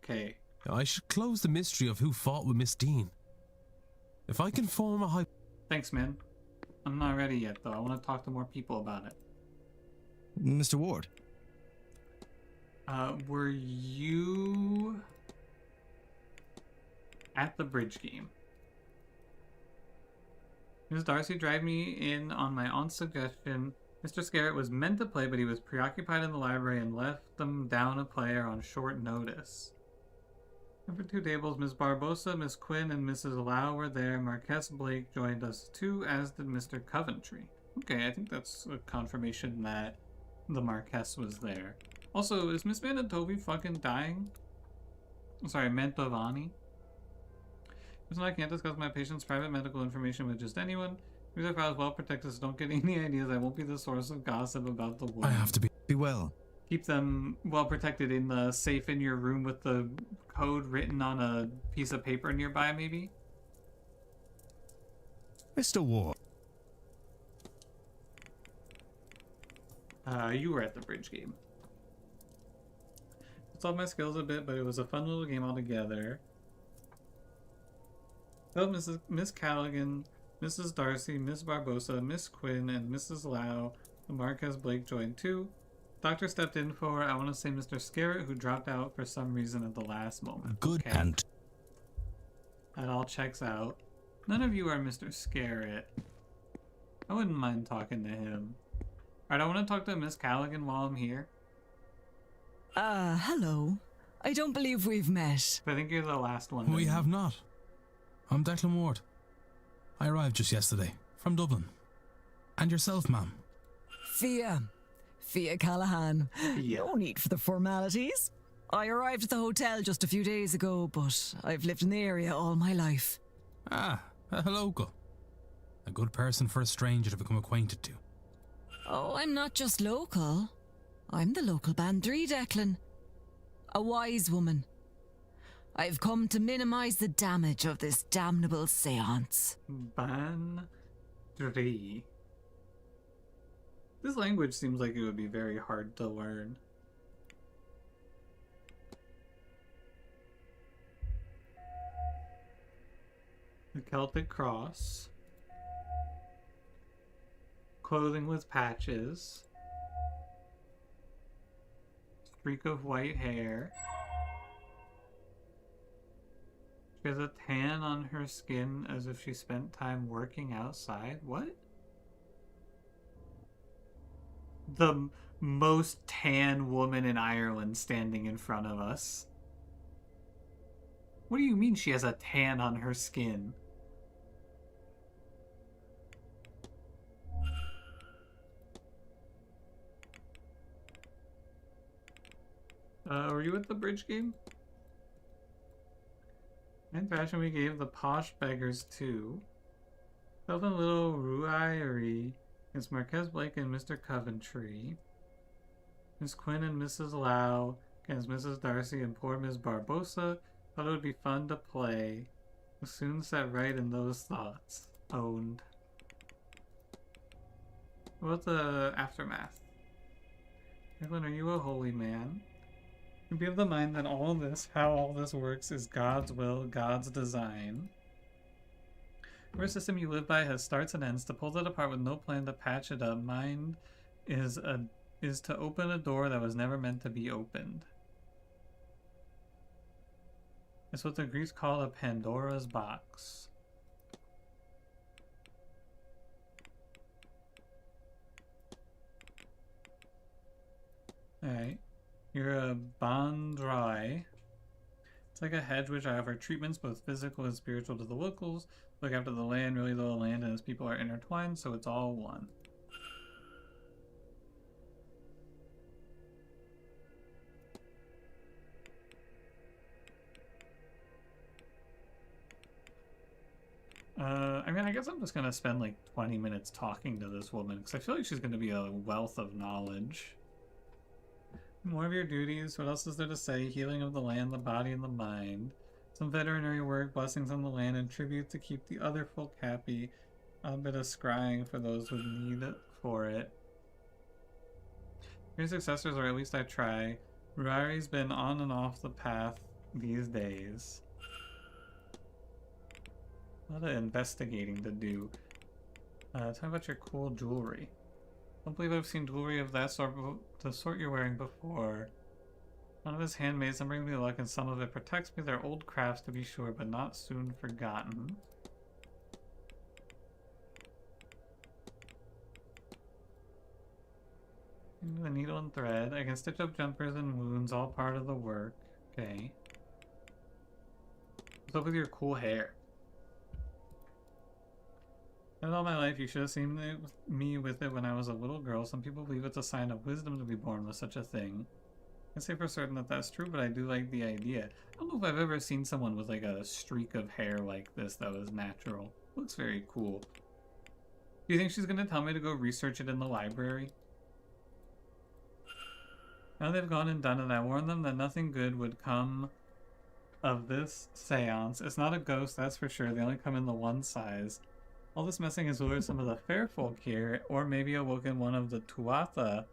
Okay. I should close the mystery of who fought with Miss Dean. If I can form a Thanks, man. I'm not ready yet, though. I want to talk to more people about it. Mr. Ward. Were you at the bridge game? Ms. Darcy dragged me in on my aunt's suggestion. Mr. Scarrett was meant to play, but he was preoccupied in the library and left them down a player on short notice. Over 2 tables, Miss Barbosa, Miss Quinn, and Mrs. Lau were there. Marquess Blake joined us too, as did Mr. Coventry. Okay, I think that's a confirmation that the Marquess was there. Also, is Miss Manitovi fucking dying? I'm sorry, Mantovani. Listen, I can't discuss my patient's private medical information with just anyone. These are files well protected, so don't get any ideas. I won't be the source of gossip about the woman. I have to be well. Keep them well protected in the safe in your room with the code written on a piece of paper nearby, maybe? Mr. Ward. You were at the bridge game. It's off my skills a bit, but it was a fun little game altogether. Well, Miss Callaghan, Mrs. Darcy, Miss Barbosa, Miss Quinn, and Mrs. Lau, the Marquez Blake joined too. Doctor stepped in for, I want to say, Mr. Scarrett, who dropped out for some reason at the last moment. Good okay. And that all checks out. None of you are Mr. Scarrett. I wouldn't mind talking to him. Alright, I want to talk to Miss Callaghan while I'm here. Hello. I don't believe we've met. I think you're the last one. We have not. I'm Declan Ward. I arrived just yesterday, from Dublin. And yourself, ma'am? Fia. Fia Callahan. Fia. No need for the formalities. I arrived at the hotel just a few days ago, but I've lived in the area all my life. Ah, a local. A good person for a stranger to become acquainted to. Oh, I'm not just local. I'm the local Bandri, Declan. A wise woman. I've come to minimize the damage of this damnable seance. Bandri. This language seems like it would be very hard to learn. The Celtic cross. Clothing with patches. Streak of white hair. She has a tan on her skin as if she spent time working outside. What? The most tan woman in Ireland standing in front of us. What do you mean she has a tan on her skin? Were you at the bridge game? In fashion, we gave the posh beggars too. Felt a little rouillerie against Marquez Blake and Mr. Coventry. Miss Quinn and Mrs. Lau against Mrs. Darcy and poor Miss Barbosa. Thought it would be fun to play. Was soon set right in those thoughts. Owned. What about the aftermath? Declan, are you a holy man? You be of the mind that all this, how all this works, is God's will, God's design. Every system you live by has starts and ends. To pull that apart with no plan to patch it up, mind is to open a door that was never meant to be opened. It's what the Greeks call a Pandora's box. Alright. You're a Bandrai. It's like a hedge which I offer treatments both physical and spiritual to the locals. Look after the land, really though the land and its people are intertwined, so it's all one. I mean, I guess I'm just gonna spend like 20 minutes talking to this woman, because I feel like she's gonna be a wealth of knowledge. More of your duties. What else is there to say? Healing of the land, the body, and the mind. Some veterinary work, blessings on the land, and tribute to keep the other folk happy. A bit of scrying for those with need for it. Your successors, or at least I try. Rari's been on and off the path these days. A lot of investigating to do. Tell me about your cool jewelry. Don't believe I've seen jewelry of that sort, the sort you're wearing before. One of his handmaids, some bring me luck and some of it protects me. They're old crafts to be sure, but not soon forgotten. The needle and thread. I can stitch up jumpers and wounds, all part of the work. Okay. What's up with your cool hair? In all my life, you should have seen me with it when I was a little girl. Some people believe it's a sign of wisdom to be born with such a thing. I say for certain that that's true, but I do like the idea. I don't know if I've ever seen someone with like a streak of hair like this that was natural. Looks very cool. Do you think she's gonna tell me to go research it in the library? Now they've gone and done it, I warned them that nothing good would come of this seance. It's not a ghost, that's for sure. They only come in the one size. All this messing has lured some of the fair folk here, or maybe awoken one of the Tuatha.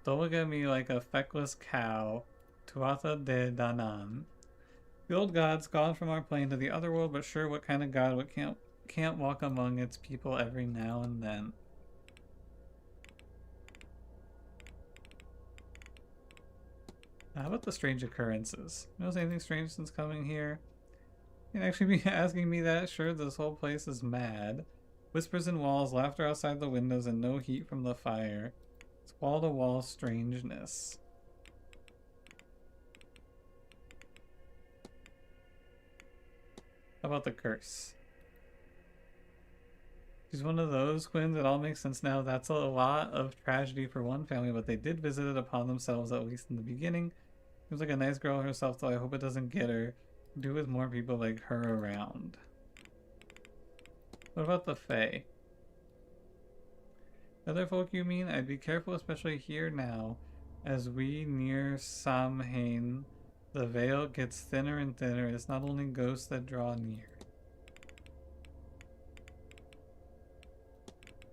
Don't look at me like a feckless cow. Tuatha de Danann. The old god's gone from our plane to the other world, but sure, what kind of god can't walk among its people every now and then? How about the strange occurrences? Notice anything strange since coming here? You'd actually be asking me that? Sure, this whole place is mad. Whispers in walls, laughter outside the windows, and no heat from the fire. It's wall-to-wall strangeness. about the curse? She's one of those twins. It all makes sense now. That's a lot of tragedy for one family, but they did visit it upon themselves, at least in the beginning. Seems like a nice girl herself, though I hope it doesn't get her. Do with more people like her around. What about the Fae? Other folk you mean? I'd be careful, especially here now. As we near Samhain, the veil gets thinner and thinner. It's not only ghosts that draw near.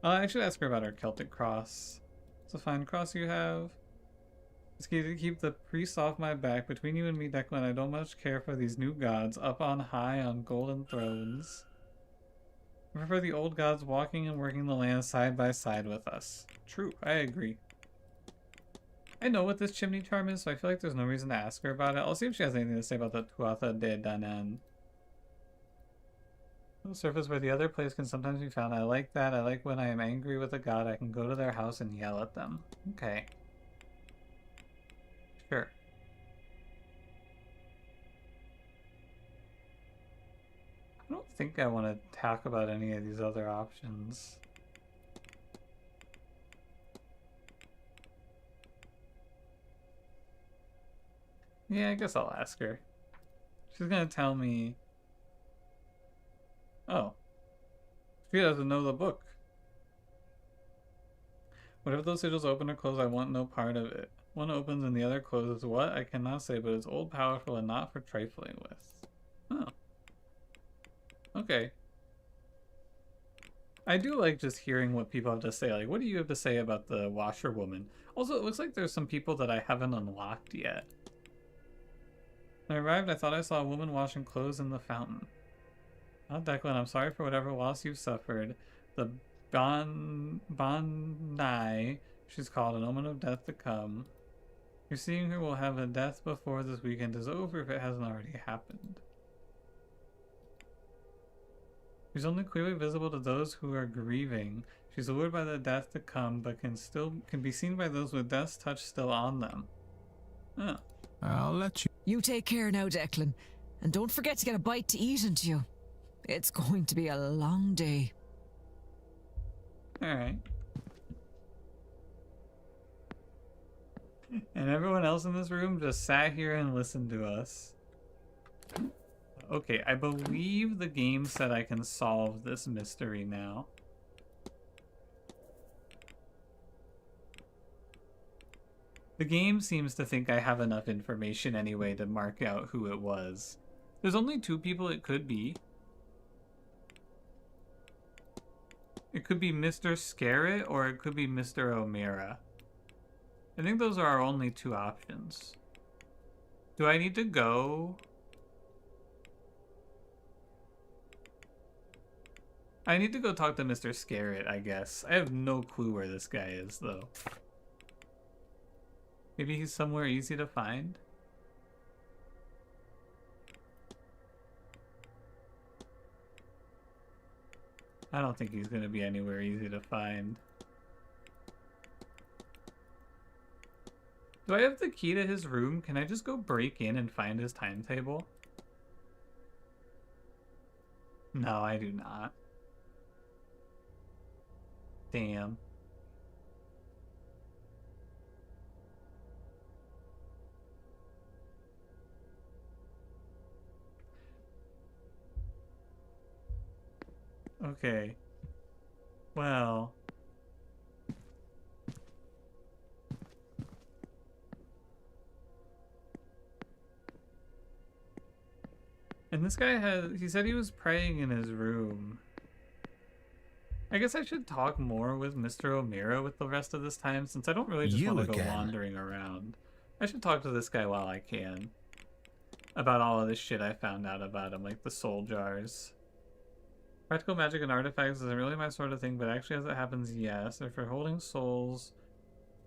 I'll actually ask her about her Celtic cross. It's a fine cross you have. It's key to keep the priests off my back. Between you and me, Declan, I don't much care for these new gods up on high on golden thrones. I prefer the old gods walking and working the land side by side with us. True, I agree. I know what this chimney charm is, so I feel like there's no reason to ask her about it. I'll see if she has anything to say about the Tuatha de Danann. The surface where the other place can sometimes be found. I like that. I like when I am angry with a god, I can go to their house and yell at them. Okay. Sure. I don't think I want to talk about any of these other options. Yeah, I guess I'll ask her. She's gonna tell me... Oh. She doesn't know the book. Whatever those sigils open or close, I want no part of it. One opens and the other closes. What? I cannot say, but it's old, powerful, and not for trifling with. Oh. Okay. I do like just hearing what people have to say. Like, what do you have to say about the washerwoman? Also, it looks like there's some people that I haven't unlocked yet. When I arrived, I thought I saw a woman washing clothes in the fountain. Oh, Declan, I'm sorry for whatever loss you've suffered. The Bonai, she's called, an omen of death to come. Your seeing her will have a death before this weekend is over if it hasn't already happened. She's only clearly visible to those who are grieving. She's allured by the death to come, but can be seen by those with death's touch still on them. Oh. I'll let you. You take care now, Declan. And don't forget to get a bite to eat into you. It's going to be a long day. Alright. And everyone else in this room just sat here and listened to us. Okay, I believe the game said I can solve this mystery now. The game seems to think I have enough information anyway to mark out who it was. There's only 2 people it could be. It could be Mr. Scarrett or it could be Mr. O'Meara. I think those are our only 2 options. Do I need to go? I need to go talk to Mr. Scarrett, I guess. I have no clue where this guy is, though. Maybe he's somewhere easy to find? I don't think he's gonna be anywhere easy to find. Do I have the key to his room? Can I just go break in and find his timetable? No, I do not. Damn. Okay. Well. And this guy he said he was praying in his room. I guess I should talk more with Mr. O'Meara with the rest of this time, since I don't really just want to go wandering around. I should talk to this guy while I can. About all of this shit I found out about him, like the soul jars. Practical magic and artifacts isn't really my sort of thing, but actually as it happens, yes. If you're holding souls,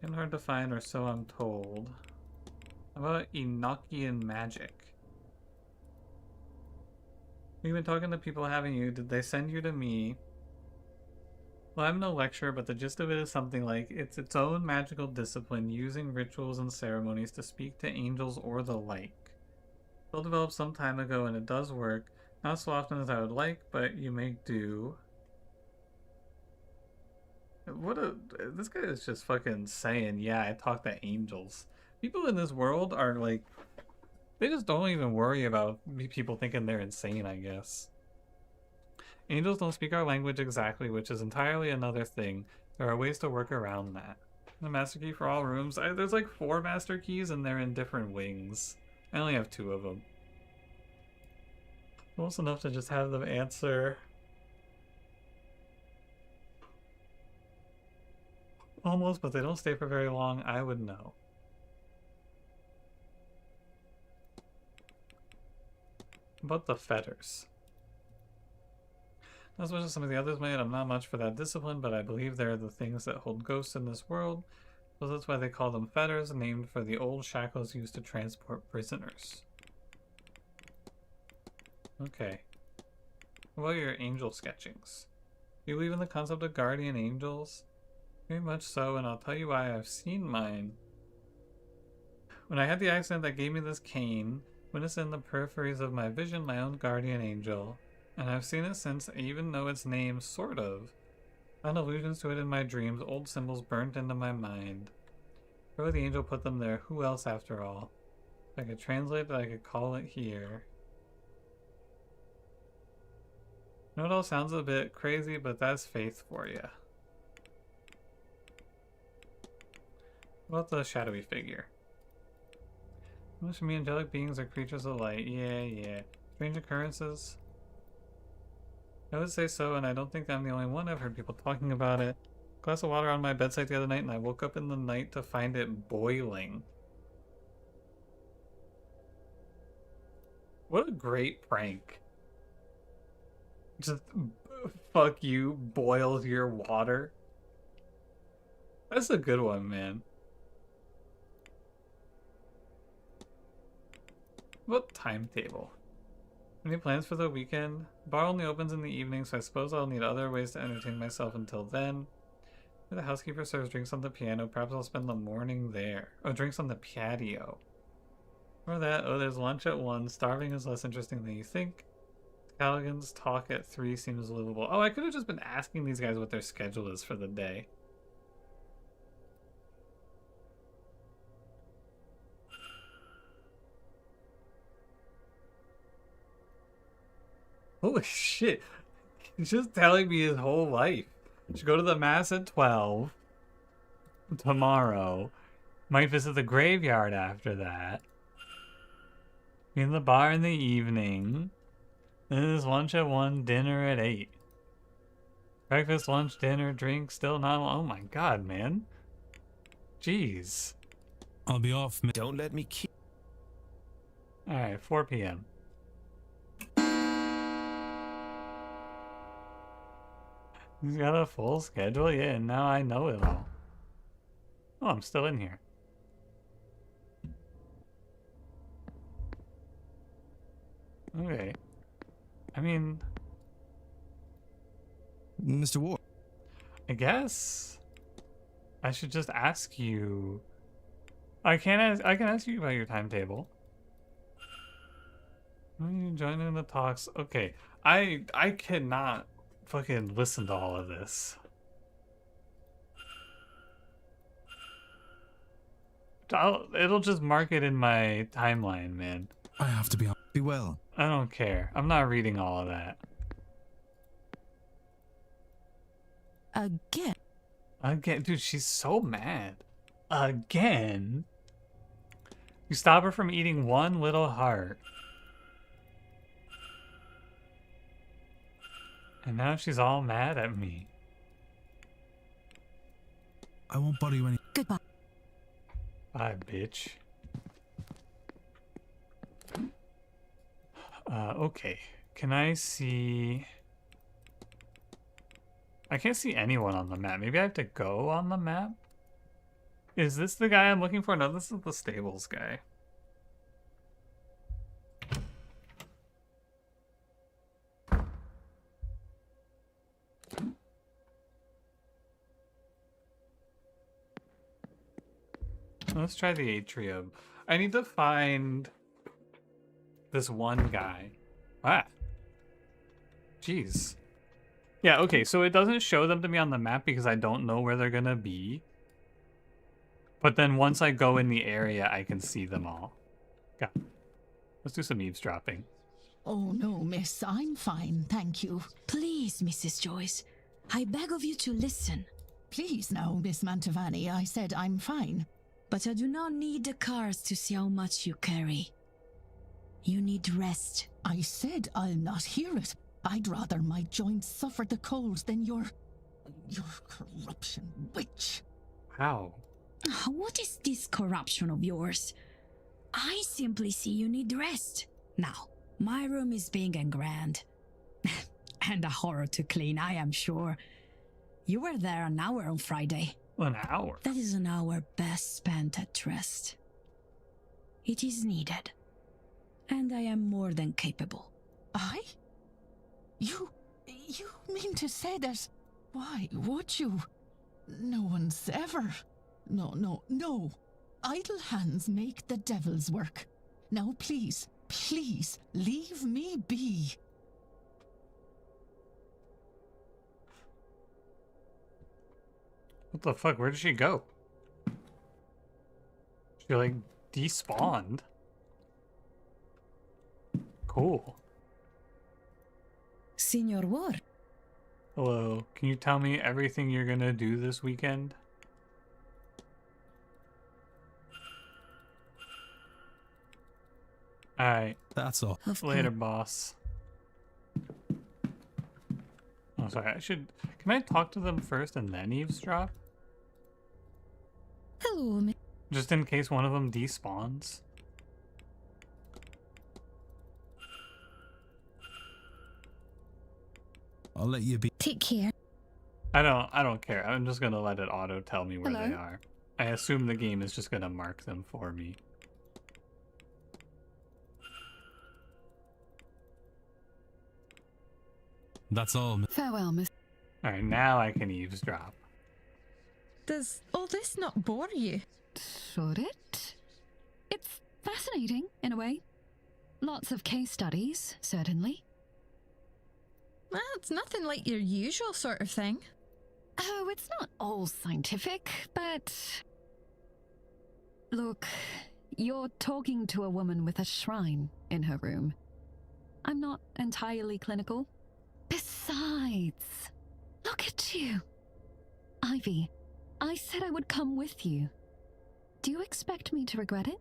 it's hard to find, or so I'm told. How about Enochian magic? We've been talking to people, haven't you? Did they send you to me? Well, I'm no lecturer, but the gist of it is something like, it's its own magical discipline, using rituals and ceremonies to speak to angels or the like. It was developed some time ago, and it does work, Not so often as I would like, but you make do. This guy is just fucking saying, yeah, I talk to angels. People in this world are like, they just don't even worry about people thinking they're insane, I guess. Angels don't speak our language exactly, which is entirely another thing. There are ways to work around that. The master key for all rooms. There's like 4 master keys and they're in different wings. I only have 2 of them. Almost enough to just have them answer. Almost, but they don't stay for very long. I would know. About the fetters. Not as much as some of the others made, I'm not much for that discipline, but I believe they're the things that hold ghosts in this world. So that's why they call them fetters, named for the old shackles used to transport prisoners. Okay. What about your angel sketchings? Do you believe in the concept of guardian angels? Very much so, and I'll tell you why. I've seen mine. When I had the accident that gave me this cane, witnessed in the peripheries of my vision my own guardian angel, and I've seen it since, even though its name, sort of. Found allusions to it in my dreams, old symbols burnt into my mind. Whoever the angel put them there, who else after all? If I could translate it, I could call it here. I know it all sounds a bit crazy, but that's faith for you. What about the shadowy figure? Most of me angelic beings are creatures of light. Yeah. Strange occurrences? I would say so, and I don't think I'm the only one. I've heard people talking about it. Glass of water on my bedside the other night, and I woke up in the night to find it boiling. What a great prank. Just fuck you, boils your water. That's a good one, man. What timetable? Any plans for the weekend? Bar only opens in the evening, so I suppose I'll need other ways to entertain myself until then. The housekeeper serves drinks on the piano. Perhaps I'll spend the morning there. Oh, drinks on the patio. Or that. Oh, there's lunch at 1. Starving is less interesting than you think. Callaghan's talk at 3 seems livable. Oh, I could have just been asking these guys what their schedule is for the day. Holy shit. He's just telling me his whole life. Should go to the mass at 12. Tomorrow. Might visit the graveyard after that. Be in the bar in the evening. Then there's lunch at 1, dinner at 8. Breakfast, lunch, dinner, drink, still not... Oh my god, man. Jeez. I'll be off. Don't let me keep... Alright, 4 p.m. He's got a full schedule? Yeah, and now I know it all. Oh, I'm still in here. Okay. I mean... Mr. Ward. I guess... I should just ask you... I can ask you about your timetable. When are you joining the talks? Okay. I cannot fucking listen to all of this. It'll just mark it in my timeline, man. I have to be well. I don't care. I'm not reading all of that. Again, dude, she's so mad. Again? You stop her from eating one little heart. And now she's all mad at me. I won't bother you any. Goodbye. Bye, bitch. Okay. Can I see... I can't see anyone on the map. Maybe I have to go on the map? Is this the guy I'm looking for? No, this is the stables guy. Let's try the atrium. I need to find this one guy. Ah, Jeez. Yeah, okay, so it doesn't show them to me on the map because I don't know where they're gonna be. But then once I go in the area, I can see them all. Yeah. Let's do some eavesdropping. Oh, no, miss. I'm fine, thank you. Please, Mrs. Joyce, I beg of you to listen. Please now, Miss Mantovani. I said I'm fine. But I do not need the cars to see how much you carry. You need rest. I said I'll not hear it. I'd rather my joints suffer the cold than your corruption witch. How? What is this corruption of yours? I simply see you need rest. Now, my room is big and grand. And a horror to clean, I am sure. You were there an hour on Friday. An hour? That is an hour best spent at rest. It is needed. And I am more than capable. I? You mean to say that... Why would you? No one's ever... No. Idle hands make the devil's work. Now please, leave me be. What the fuck? Where did she go? She like despawned. Cool. Signor Ward. Hello. Can you tell me everything you're gonna do this weekend? Alright. That's all. Later, boss. Oh, sorry. Can I talk to them first and then eavesdrop? Hello, miss. Just in case one of them despawns. I'll let you be. Take care. I don't care. I'm just gonna let it auto tell me where they Hello? are. I assume the game is just gonna mark them for me. That's all. Farewell, miss. Alright, now I can eavesdrop. Does all this not bore you? Should it? It's fascinating, in a way. Lots of case studies, certainly. Well, it's nothing like your usual sort of thing. Oh, it's not all scientific, but... Look, you're talking to a woman with a shrine in her room. I'm not entirely clinical. Besides, look at you. Ivy, I said I would come with you. Do you expect me to regret it?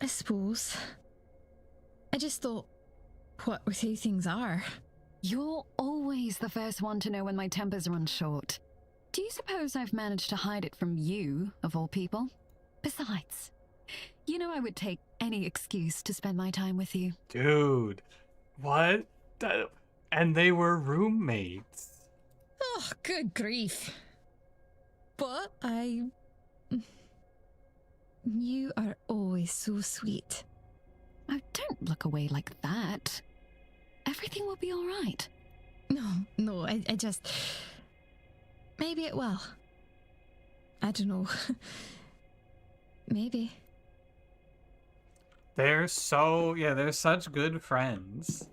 I suppose. I just thought, what with how things are. You're always the first one to know when my tempers run short. Do you suppose I've managed to hide it from you, of all people? Besides, you know I would take any excuse to spend my time with you. Dude, what? And they were roommates. Oh, good grief. But you are always so sweet. Oh, don't look away like that. Everything will be all right. No, I just... Maybe it will. I don't know. Maybe. They're such good friends.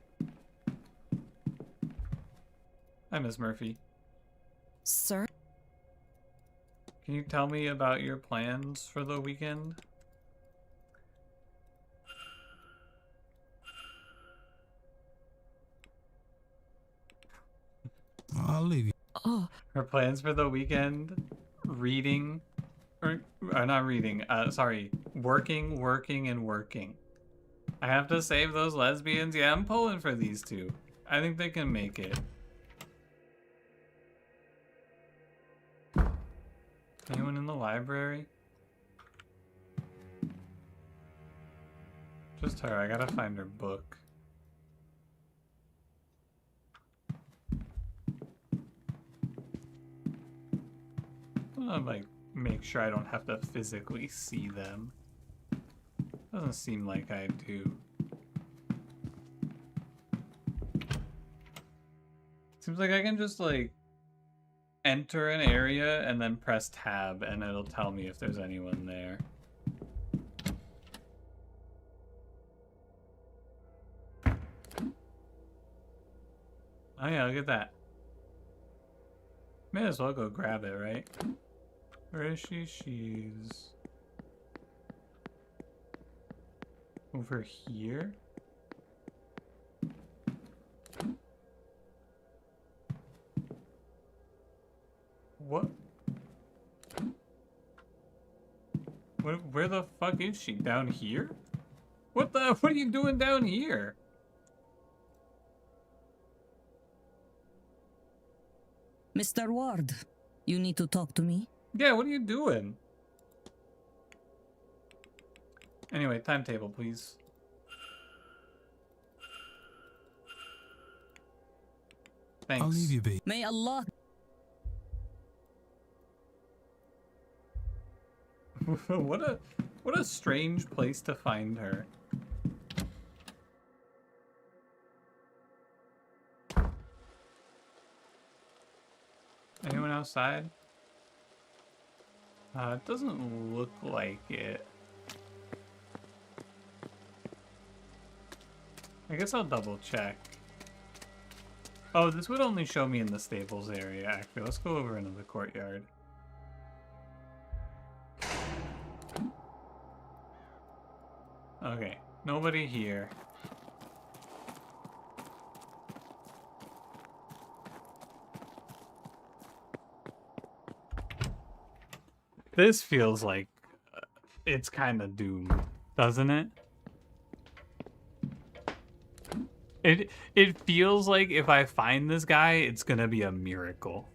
Hi, Miss Murphy. Sir? Can you tell me about your plans for the weekend? I'll leave you. Oh. Her plans for the weekend? Reading? Or not reading, sorry. Working, and working. I have to save those lesbians? Yeah, I'm pulling for these two. I think they can make it. Anyone in the library? Just her. I gotta find her book. I'm like, make sure I don't have to physically see them. Doesn't seem like I do. Seems like I can just like enter an area and then press tab and it'll tell me if there's anyone there. Oh yeah, look at that. May as well go grab it, right? Where is she? She's over here. What? Where the fuck is she? Down here? What are you doing down here? Mr. Ward, you need to talk to me? Yeah, what are you doing? Anyway, timetable, please. Thanks. I'll leave you be. May Allah. what a strange place to find her. Anyone outside? It doesn't look like it. I guess I'll double check. Oh, this would only show me in the stables area, actually. Let's go over into the courtyard. Okay, nobody here. This feels like it's kind of doomed, doesn't it? It feels like if I find this guy, it's gonna be a miracle.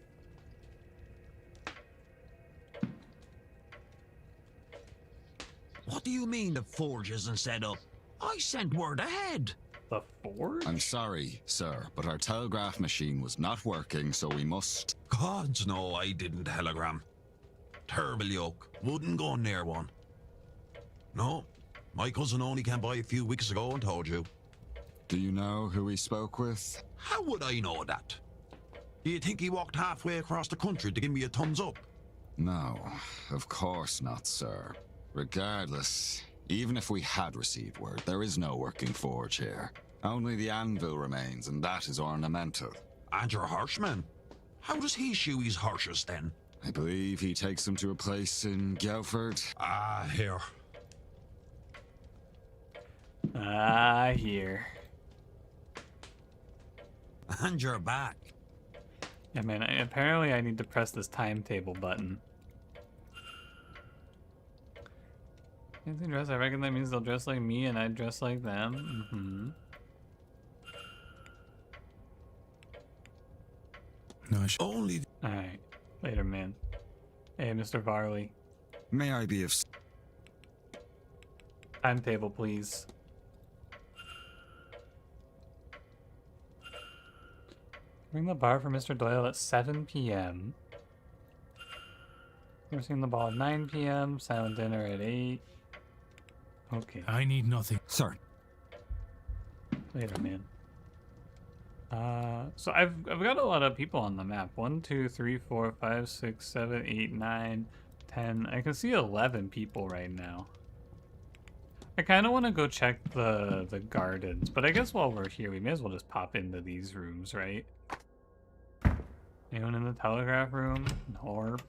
What do you mean the forge isn't set up? I sent word ahead. The forge? I'm sorry, sir, but our telegraph machine was not working, so we must... Gods no, I didn't telegram. Terrible yoke. Wouldn't go near one. No, my cousin only came by a few weeks ago and told you. Do you know who he spoke with? How would I know that? Do you think he walked halfway across the country to give me a thumbs up? No, of course not, sir. Regardless, even if we had received word, there is no working forge here. Only the anvil remains, and that is ornamental. And your horseman? How does he shoe his horses then? I believe he takes them to a place in Guildford. Ah, here. Ah, here. And you're back. Yeah, man, apparently I need to press this timetable button. Anything dress I reckon that means they'll dress like me and I dress like them. No, only. Alright. Later, man. Hey, Mr. Varley. May I be of... Timetable, please. Ring the bar for Mr. Doyle at 7 p.m. We're seeing the ball at 9 p.m. Silent dinner at 8. Okay. I need nothing. Sir. Later, man. So I've got a lot of people on the map. 1, 2, 3, 4, 5, 6, 7, 8, 9, 10. I can see 11 people right now. I kind of want to go check the gardens, but I guess while we're here, we may as well just pop into these rooms, right? Anyone in the telegraph room? Norp.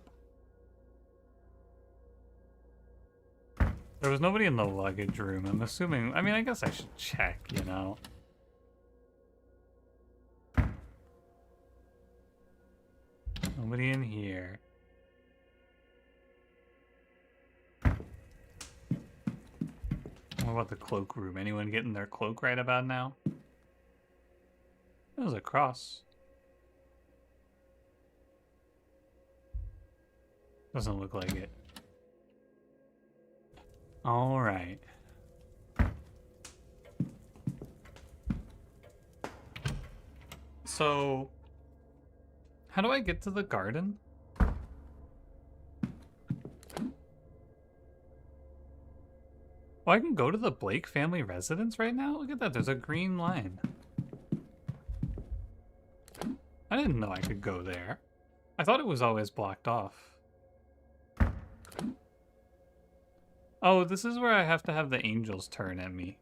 There was nobody in the luggage room. I'm assuming. I mean, I guess I should check, you know. Nobody in here. What about the cloak room? Anyone getting their cloak right about now? That was a cross. Doesn't look like it. All right. So, how do I get to the garden? Oh, I can go to the Blake family residence right now? Look at that, there's a green line. I didn't know I could go there. I thought it was always blocked off. Oh, this is where I have to have the angels turn at me.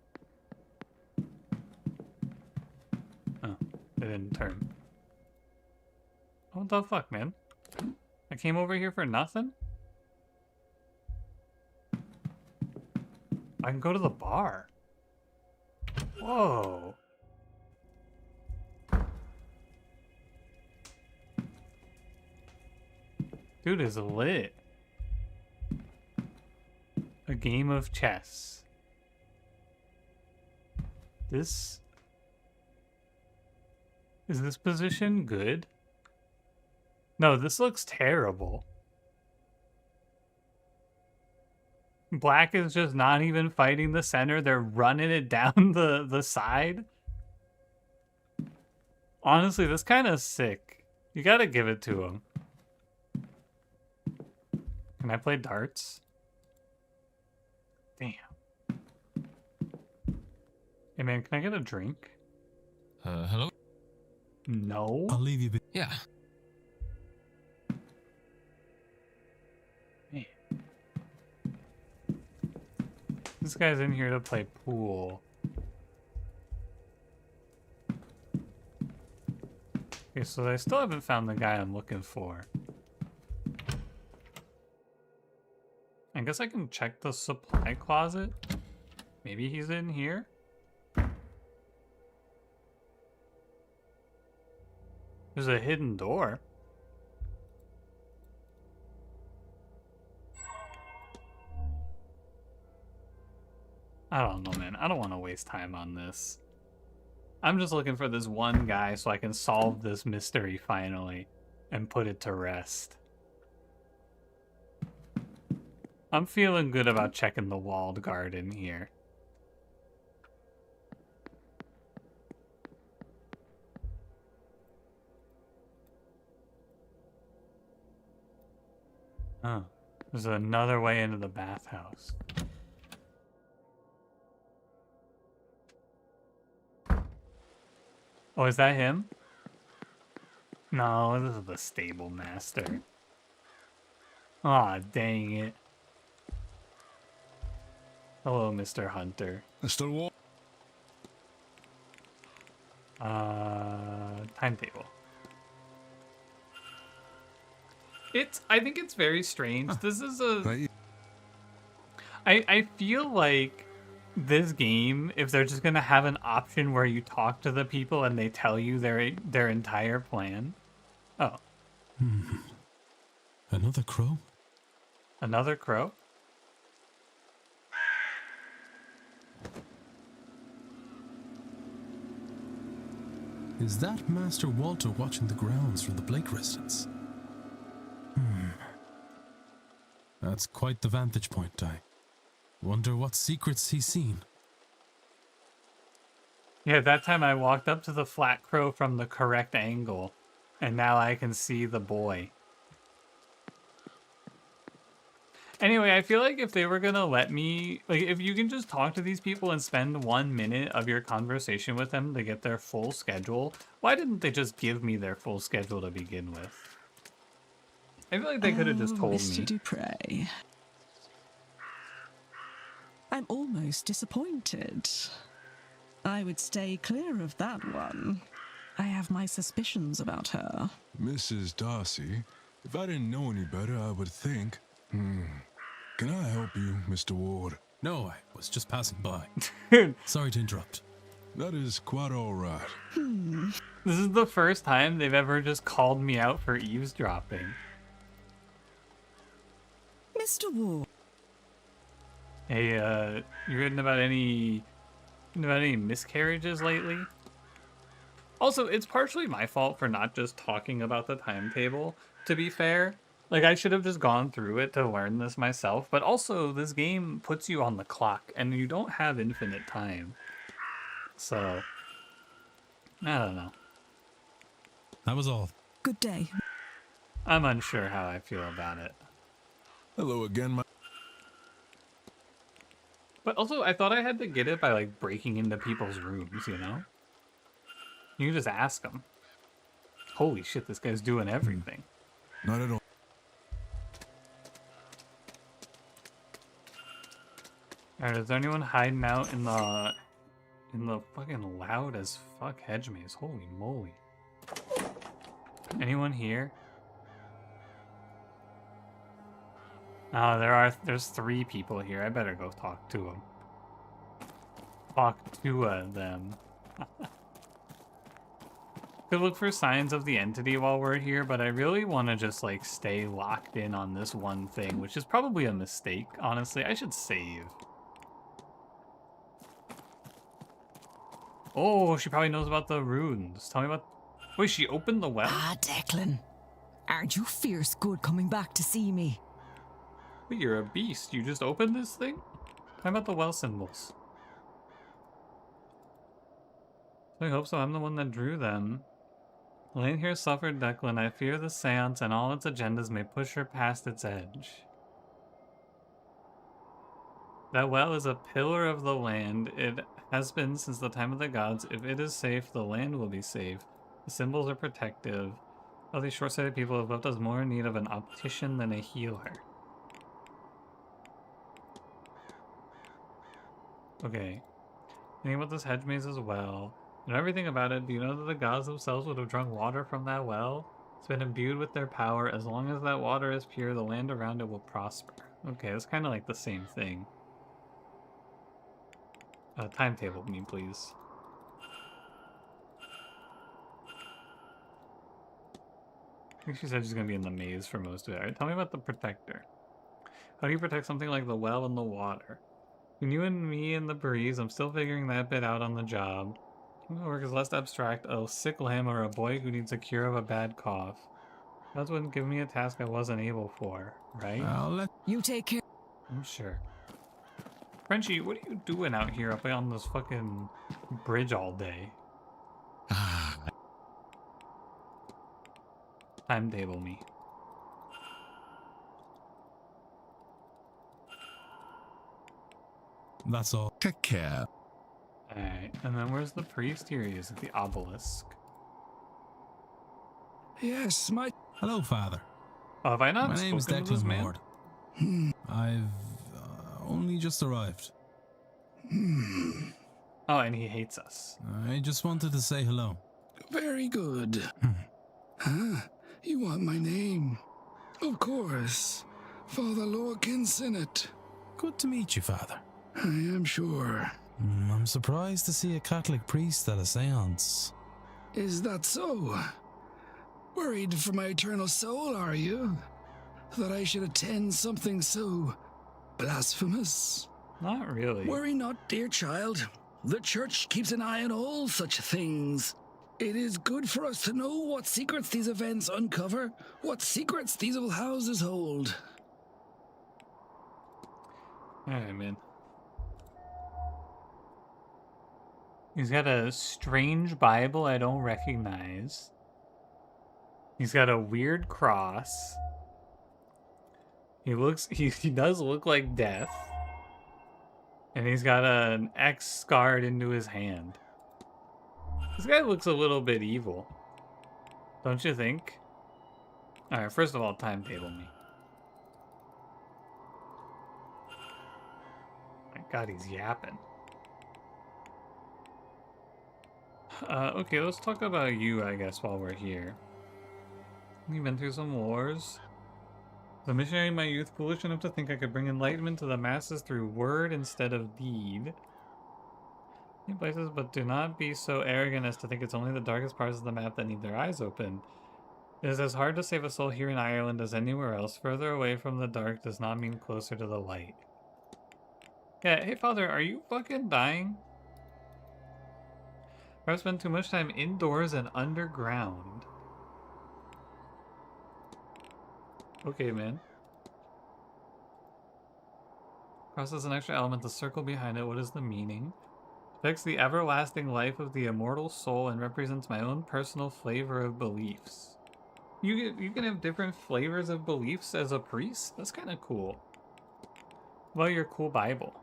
Oh, they didn't turn. What the fuck, man? I came over here for nothing? I can go to the bar. Whoa. Dude is lit. A game of chess. Is this position good? No, this looks terrible. Black is just not even fighting the center. They're running it down the side. Honestly, this kind of sick. You gotta give it to him. Can I play darts? Damn. Hey man, can I get a drink? Hello? No. I'll leave you be. Yeah. Man. This guy's in here to play pool. Okay, so I still haven't found the guy I'm looking for. I guess I can check the supply closet. Maybe he's in here? There's a hidden door. I don't know, man. I don't want to waste time on this. I'm just looking for this one guy so I can solve this mystery finally and put it to rest. I'm feeling good about checking the walled garden here. Oh, there's another way into the bathhouse. Oh, is that him? No, this is the stable master. Aw, dang it. Hello, Mr. Hunter. Mr. Ward. Timetable. I think it's very strange. This is a... I feel like this game, if they're just gonna have an option where you talk to the people and they tell you their entire plan. Oh. Another crow? Another crow? Is that Master Walter watching the grounds from the Blake residence? That's quite the vantage point. I wonder what secrets he's seen. Yeah, that time I walked up to the flat crow from the correct angle, and now I can see the boy. Anyway, I feel like if they were gonna let me, like, if you can just talk to these people and spend 1 minute of your conversation with them to get their full schedule, why didn't they just give me their full schedule to begin with? I feel like they could have just told Mr. me. Dupre. I'm almost disappointed. I would stay clear of that one. I have my suspicions about her. Mrs. Darcy, if I didn't know any better, I would think... Can I help you, Mr. Ward? No, I was just passing by. Sorry to interrupt. That is quite all right. This is the first time they've ever just called me out for eavesdropping. Mr. Ward. Hey, you written about any miscarriages lately? Also, it's partially my fault for not just talking about the timetable, to be fair. Like, I should have just gone through it to learn this myself, but also, this game puts you on the clock, and you don't have infinite time. So, I don't know. That was all. Good day. I'm unsure how I feel about it. Hello again, my... But also, I thought I had to get it by, like, breaking into people's rooms, you know? You can just ask them. Holy shit, this guy's doing everything. Not at all. Alright, is there anyone hiding out in the fucking loud as fuck hedge maze? Holy moly. Anyone here? Oh, there's 3 people here. I better go talk to them. Talk to them. Could look for signs of the entity while we're here, but I really want to just like stay locked in on this one thing, which is probably a mistake, honestly. I should save. Oh, she probably knows about the runes. Tell me about... Wait, she opened the well? Ah, Declan. Aren't you fierce good coming back to see me? Wait, you're a beast. You just opened this thing? How about the well symbols? I hope so. I'm the one that drew them. Elaine here suffered Declan. I fear the Seance and all its agendas may push her past its edge. That well is a pillar of the land. It has been since the time of the gods. If it is safe, the land will be safe. The symbols are protective. All these short-sighted people have left us more in need of an optician than a healer. Okay. Thinking about this hedge maze as well. And everything about it, do you know that the gods themselves would have drunk water from that well? It's been imbued with their power. As long as that water is pure, the land around it will prosper. Okay, it's kind of like the same thing. Timetable me, please. I think she said she's going to be in the maze for most of it. Alright, tell me about the protector. How do you protect something like the well and the water? When you and me and the breeze, I'm still figuring that bit out on the job. Work is less abstract. A sick lamb or a boy who needs a cure of a bad cough. Gods wouldn't give me a task I wasn't able for, right? I'll let you take care. I'm sure. Frenchie, what are you doing out here up on this fucking bridge all day? Timetable me. That's all. Take care. Alright, and then where's the priest? Here he is at the obelisk. Yes, my... Hello, Father. Oh, have I not My name's spoken to this Declan man? Ward. I've only just arrived. Oh, and he hates us. I just wanted to say hello. Very good. Huh? You want my name? Of course. Father Lorcan Sinnott. Good to meet you, Father. I am sure. I'm surprised to see a Catholic priest at a seance. Is that so? Worried for my eternal soul, are you? That I should attend something so blasphemous? Not really. Worry not, dear child. The church keeps an eye on all such things. It is good for us to know what secrets these events uncover, what secrets these old houses hold. Alright, man. He's got a strange Bible I don't recognize. He's got a weird cross. He does look like death. And he's got an X scarred into his hand. This guy looks a little bit evil. Don't you think? Alright, first of all, timetable me. My god, he's yapping. Okay, let's talk about you, I guess, while we're here. You've been through some wars. As a missionary in my youth, foolish enough to think I could bring enlightenment to the masses through word instead of deed. In places, but do not be so arrogant as to think it's only the darkest parts of the map that need their eyes open. It is as hard to save a soul here in Ireland as anywhere else. Further away from the dark does not mean closer to the light. Yeah, hey father, are you fucking dying? I've spent too much time indoors and underground. Okay, man. Cross is an extra element, the circle behind it. What is the meaning? Affects the everlasting life of the immortal soul and represents my own personal flavor of beliefs. You can have different flavors of beliefs as a priest? That's kind of cool. Well, your cool Bible.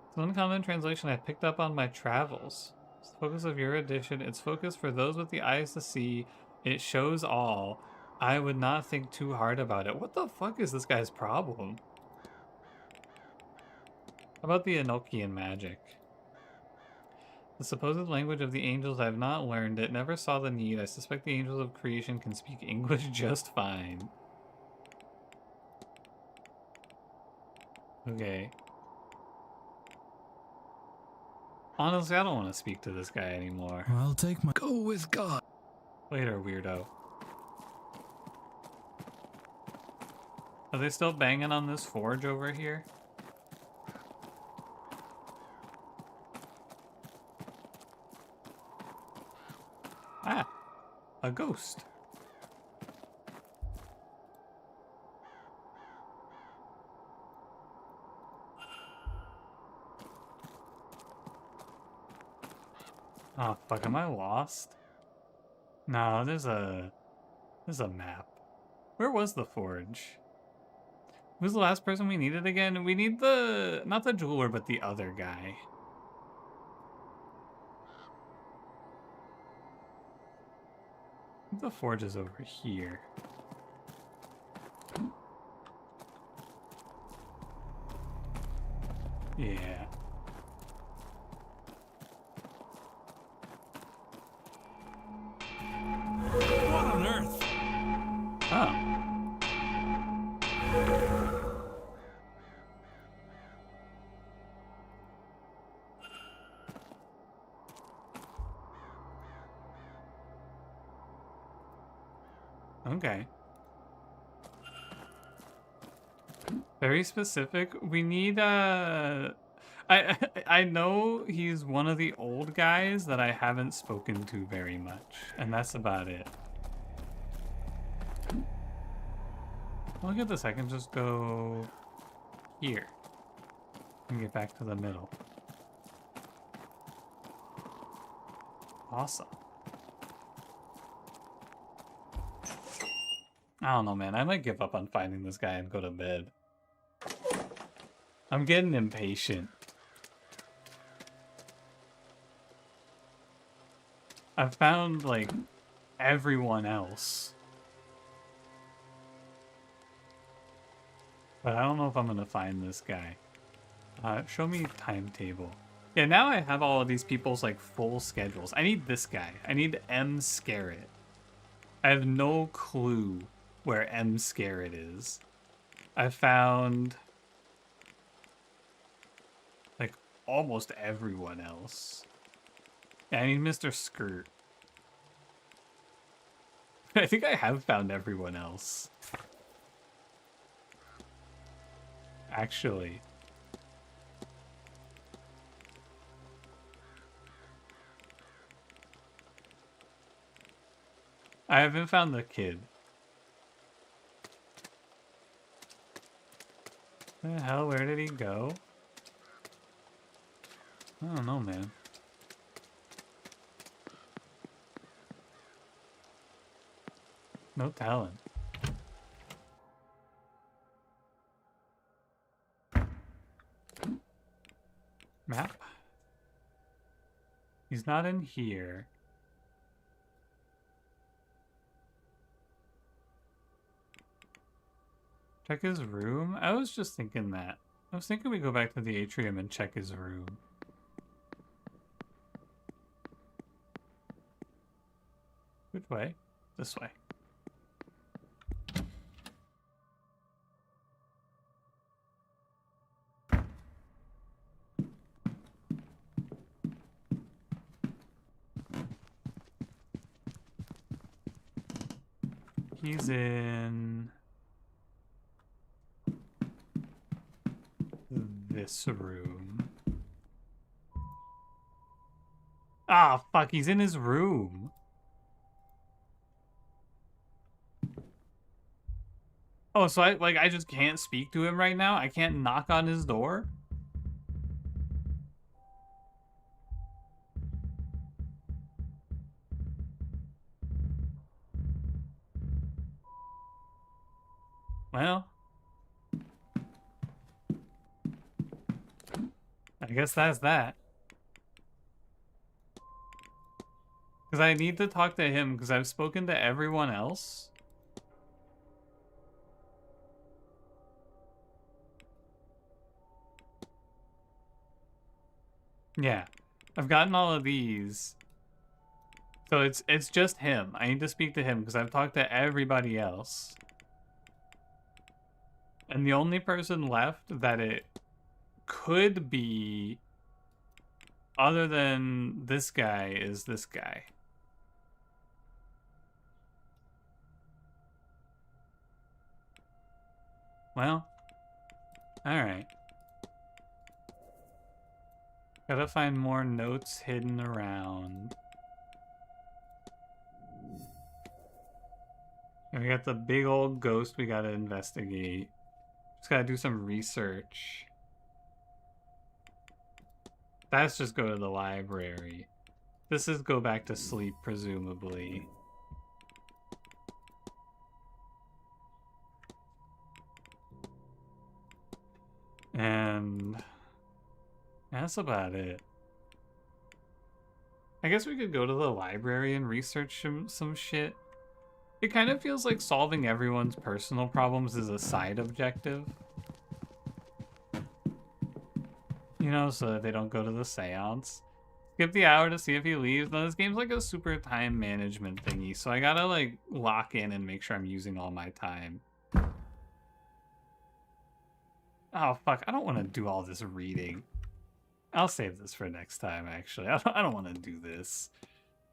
It's an uncommon translation I picked up on my travels. It's the focus of your edition. It's focused for those with the eyes to see. It shows all. I would not think too hard about it. What the fuck is this guy's problem? How about the Enochian magic? The supposed language of the angels, I have not learned it. Never saw the need. I suspect the angels of creation can speak English just fine. Okay. Honestly, I don't want to speak to this guy anymore. I'll take my... Go with God. Later, weirdo. Are they still banging on this forge over here? Ah, a ghost. Oh, fuck, am I lost? No, there's a map. Where was the forge? Who's the last person we needed again? We need the, not the jeweler, but the other guy. The forge is over here. Yeah. What on earth? Oh. Okay. Very specific. We need I know he's one of the old guys that I haven't spoken to very much, and that's about it. Look at this, I can just go here and get back to the middle. Awesome. I don't know, man. I might give up on finding this guy and go to bed. I'm getting impatient. I've found, like, everyone else. But I don't know if I'm gonna find this guy. Show me timetable. Yeah, now I have all of these people's, like, full schedules. I need this guy. I need M. Scarrett. I have no clue where M. Scarrett is. I found... like, almost everyone else. Yeah, I need Mr. Skirt. I think I have found everyone else. Actually. I haven't found the kid. The hell, where did he go? I don't know, man. No talent. Map? He's not in here. Check his room? I was just thinking that. I was thinking we go back to the atrium and check his room. Which way? This way. He's in this room. Ah, fuck, he's in his room. Oh, so I just can't speak to him right now? I can't knock on his door? Well, I guess that's that. Because I need to talk to him because I've spoken to everyone else. Yeah. I've gotten all of these. So it's just him. I need to speak to him because I've talked to everybody else. And the only person left that it could be other than this guy is this guy. Well, alright. Gotta find more notes hidden around. And we got the big old ghost we gotta investigate. Just gotta do some research. That's just go to the library. This is go back to sleep, presumably. And that's about it. I guess we could go to the library and research some shit. It kind of feels like solving everyone's personal problems is a side objective. You know, so that they don't go to the seance. Skip the hour to see if he leaves. Now, this game's like a super time management thingy, so I gotta like lock in and make sure I'm using all my time. Oh, fuck. I don't want to do all this reading. I'll save this for next time, actually. I don't want to do this.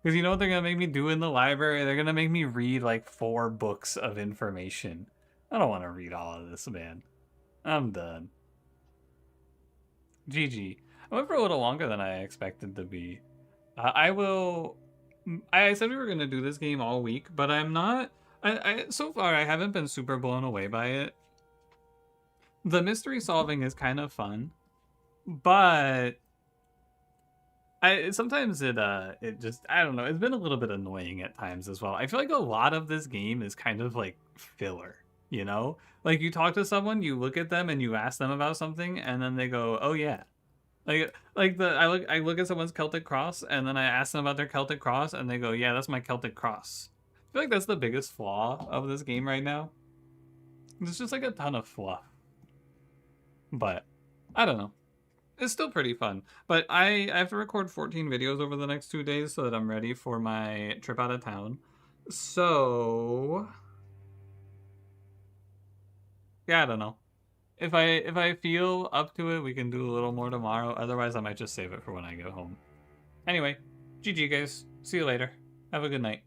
Because you know what they're going to make me do in the library? They're going to make me read like 4 books of information. I don't want to read all of this, man. I'm done. GG. I went for a little longer than I expected to be. I said we were going to do this game all week, but I'm not. So far, I haven't been super blown away by it. The mystery solving is kind of fun, but sometimes it just, I don't know, it's been a little bit annoying at times as well. I feel like a lot of this game is kind of like filler, you know? Like you talk to someone, you look at them and you ask them about something and then they go, "Oh yeah." I look at someone's Celtic cross and then I ask them about their Celtic cross and they go, "Yeah, that's my Celtic cross." I feel like that's the biggest flaw of this game right now. There's just like a ton of fluff. But I don't know. It's still pretty fun. But I have to record 14 videos over the next 2 days so that I'm ready for my trip out of town. So yeah, I don't know. If I feel up to it, we can do a little more tomorrow. Otherwise, I might just save it for when I get home. Anyway, GG guys. See you later. Have a good night.